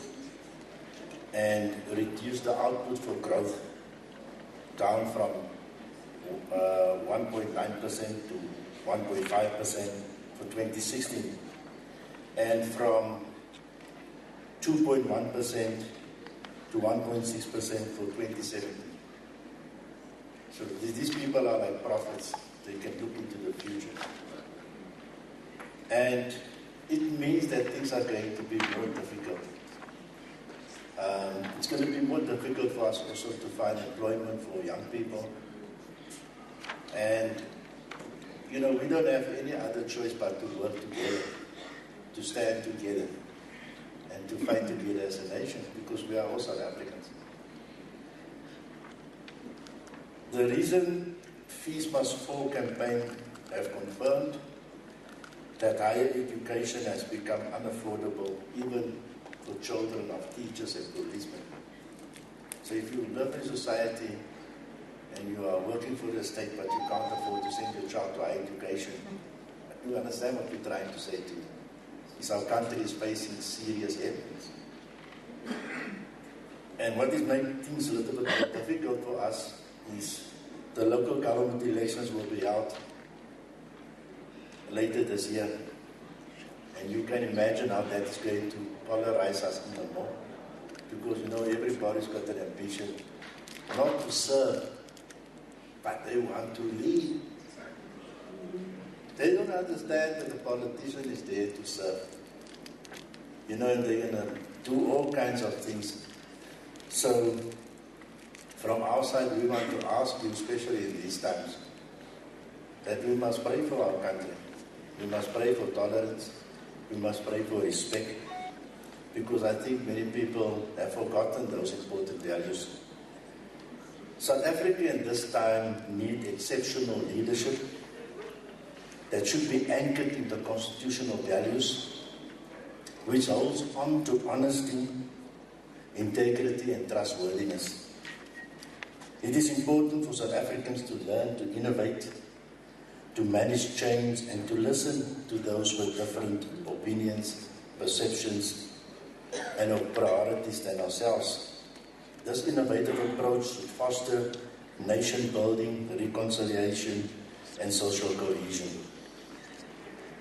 and reduce the output for growth down from 1.9% to 1.5% for 2016 and from 2.1% to 1.6% for 2017. So these people are like prophets. They can look into the future. And it means that things are going to be more difficult. It's going to be more difficult for us also to find employment for young people. And, you know, we don't have any other choice but to work together, to stand together, and to fight together as a nation, because we are all South Africans. The reason Fees Must Fall campaign have confirmed that higher education has become unaffordable even for children of teachers and policemen. So if you live in society and you are working for the state but you can't afford to send your child to higher education, you understand what we're trying to say to you. Is our country is facing serious headwinds. And what is making things a little bit more difficult for us is the local government elections will be held later this year. And you can imagine how that's going to polarize us even more. Because, you know, everybody's got an ambition not to serve, but they want to lead. They don't understand that the politician is there to serve. You know, and they're going to do all kinds of things. So, From our side, we want to ask you, especially in these times, that we must pray for our country. We must pray for tolerance. We must pray for respect. Because I think many people have forgotten those important values. South Africa in this time need exceptional leadership that should be anchored in the constitutional values, which holds on to honesty, integrity and trustworthiness. It is important for South Africans to learn to innovate, to manage change and to listen to those with different opinions, perceptions and of priorities than ourselves. This innovative approach should foster nation building, reconciliation and social cohesion.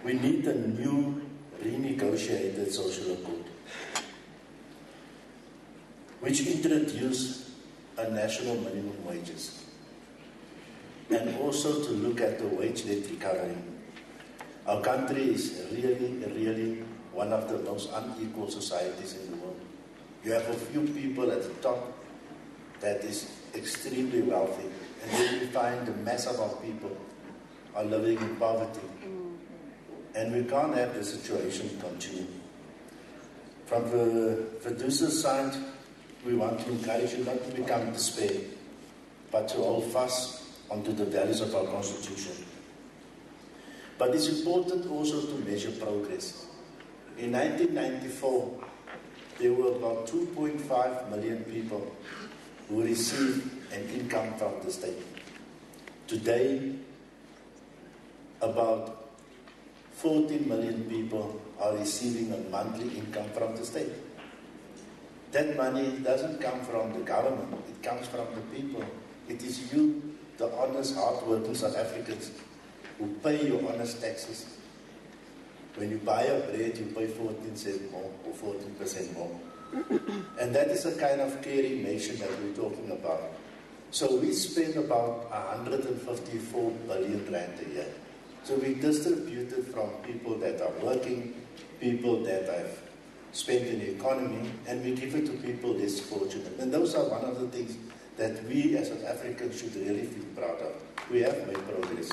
We need a new renegotiated social accord, which introduce a national minimum wages, and also to look at the wage-led recovery. Our country is really one of the most unequal societies in the world. You have a few people at the top that is extremely wealthy, and then you find the mass of our people are living in poverty. And we can't have the situation continue. From the producer side, we want to encourage you not to become despair, but to hold fast onto the values of our Constitution. But it's important also to measure progress. In 1994, there were about 2.5 million people who received an income from the state. Today, about 14 million people are receiving a monthly income from the state. That money doesn't come from the government, it comes from the people. It is you, the honest, hard-working South Africans, who pay your honest taxes. When you buy a bread, you pay 14 cents more or 14% more. And that is the kind of caring nation that we're talking about. So we spend about 154 billion rand a year. So we distributed from people that are working, people that have spent in the economy, and we give it to people less fortunate. And those are one of the things that we as South Africans should really feel proud of. We have made progress.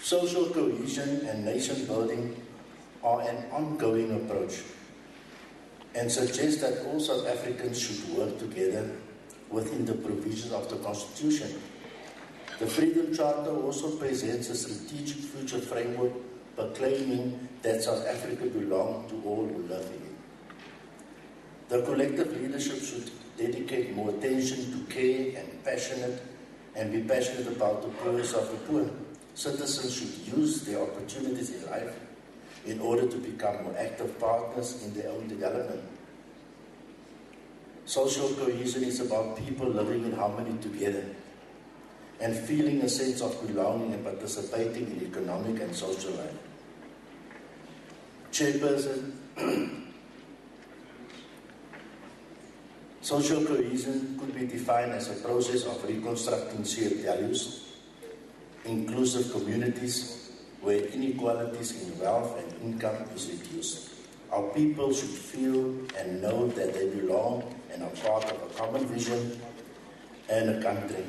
Social cohesion and nation building are an ongoing approach and suggest that all South Africans should work together within the provisions of the Constitution. The Freedom Charter also presents a strategic future framework proclaiming that South Africa belongs to all who live in it. The collective leadership should dedicate more attention to care and be passionate about the poorest of the poor. Citizens should use their opportunities in life in order to become more active partners in their own development. Social cohesion is about people living in harmony together and feeling a sense of belonging and participating in economic and social life. Chairperson, social cohesion could be defined as a process of reconstructing shared values, inclusive communities where inequalities in wealth and income is reduced. Our people should feel and know that they belong and are part of a common vision and a country.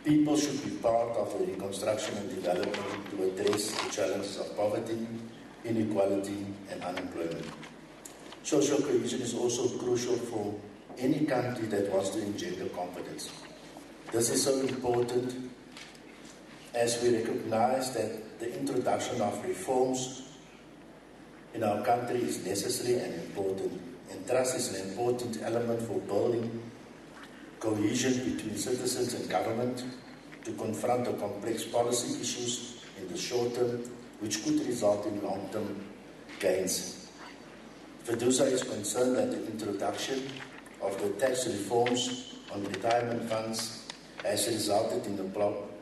People should be part of the reconstruction and development to address the challenges of poverty, inequality, and unemployment. Social cohesion is also crucial for any country that wants to engender confidence. This is so important as we recognize that the introduction of reforms in our country is necessary and important, and trust is an important element for building cohesion between citizens and government to confront the complex policy issues in the short term, which could result in long-term gains. FEDUSA is concerned that the introduction of the tax reforms on retirement funds has resulted in the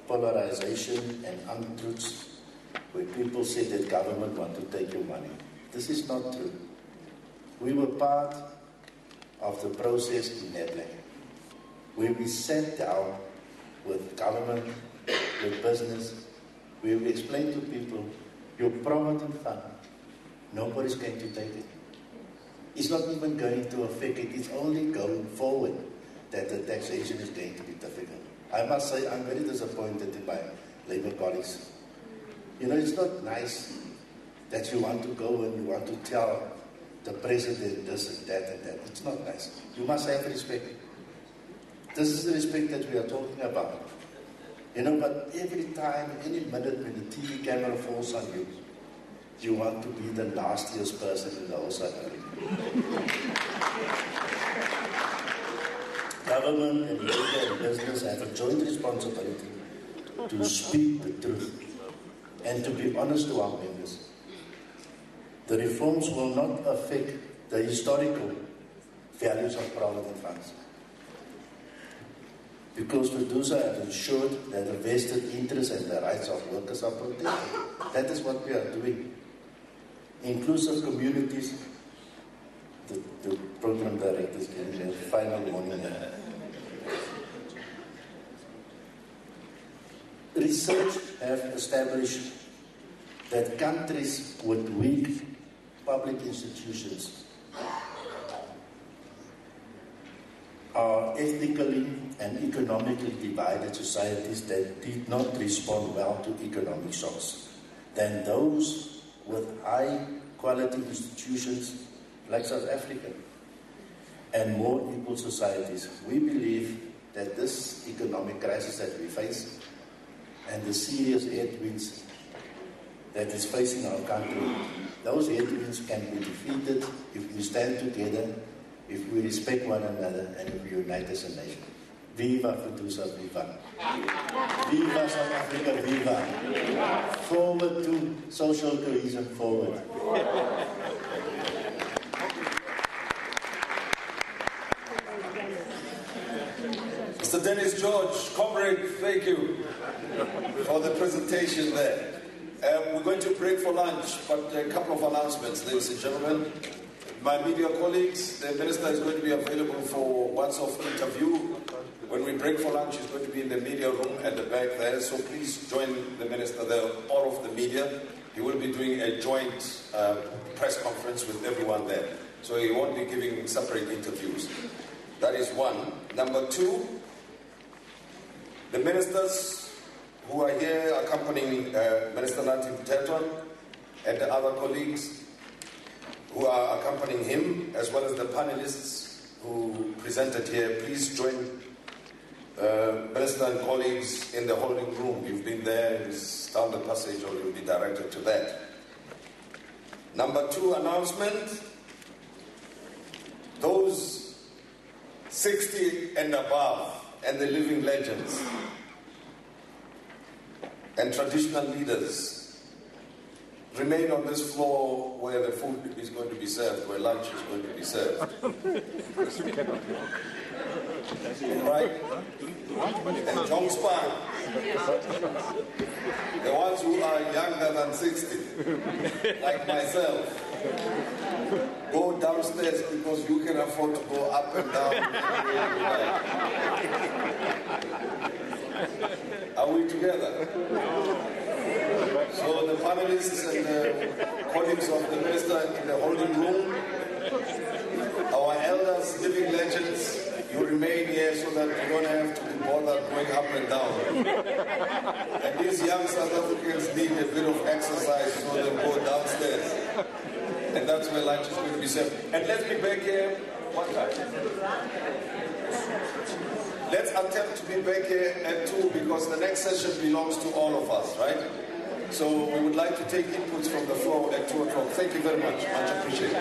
polarization and untruths where people say that government want to take your money. This is not true. We were part of the process in Nedbank, where we sat down with government, with business, where we explained to people, your provident fund, nobody's going to take it. It's not even going to affect it. It's only going forward that the taxation is going to be difficult. I must say, I'm very disappointed in my Labour colleagues. You know, it's not nice that you want to go and you want to tell the president this and that and that. It's not nice. You must have respect. This is the respect that we are talking about. You know, but every time, any minute when the TV camera falls on you, you want to be the nastiest person in the whole South Africa. Government and media and business have a joint responsibility to speak the truth and to be honest to our members. The reforms will not affect the historical values of provident funds, because to do so have ensured that the vested interests and the rights of workers are protected. That is what we are doing. Inclusive communities, the program director is giving a final warning there. Research have established that countries with weak public institutions are ethnically and economically divided societies that did not respond well to economic shocks than those with high quality institutions like South Africa and more equal societies. We believe that this economic crisis that we face and the serious headwinds that is facing our country, those headwinds can be defeated if we stand together, if we respect one another, and if we unite as a nation. Viva Fudusa, viva. Viva South Africa, viva. Forward to social cohesion, forward. Mr. Dennis George, comrade, thank you for the presentation there. We're going to break for lunch, but a couple of announcements, ladies and gentlemen. My media colleagues, the minister is going to be available for once-off interview. When we break for lunch, he's going to be in the media room at the back there, so please join the minister there, all of the media. He will be doing a joint press conference with everyone there, so he won't be giving separate interviews. That is one. Number two, the ministers who are here accompanying Minister Nathi Mthethwa and the other colleagues who are accompanying him, as well as the panelists who presented here, please join Minister and colleagues in the holding room. You've been there, it's down the passage, or you'll be directed to that. Number two announcement, those 60 and above and the living legends and traditional leaders remain on this floor where the food is going to be served, where lunch is going to be served. Right? And John's Park, the ones who are younger than 60, like myself, go downstairs because you can afford to go up and down. Are we together? So the panelists and the colleagues of the minister in the holding room, our elders, living legends, you remain here so that you don't have to be bothered going up and down. And these young South Africans need a bit of exercise, so they'll go downstairs. And that's where lunch is going to be served. And let's be back here. What time? Let's attempt to be back here at 2 because the next session belongs to all of us, right? So we would like to take inputs from the floor at 2 o'clock. Thank you very much. Much appreciated.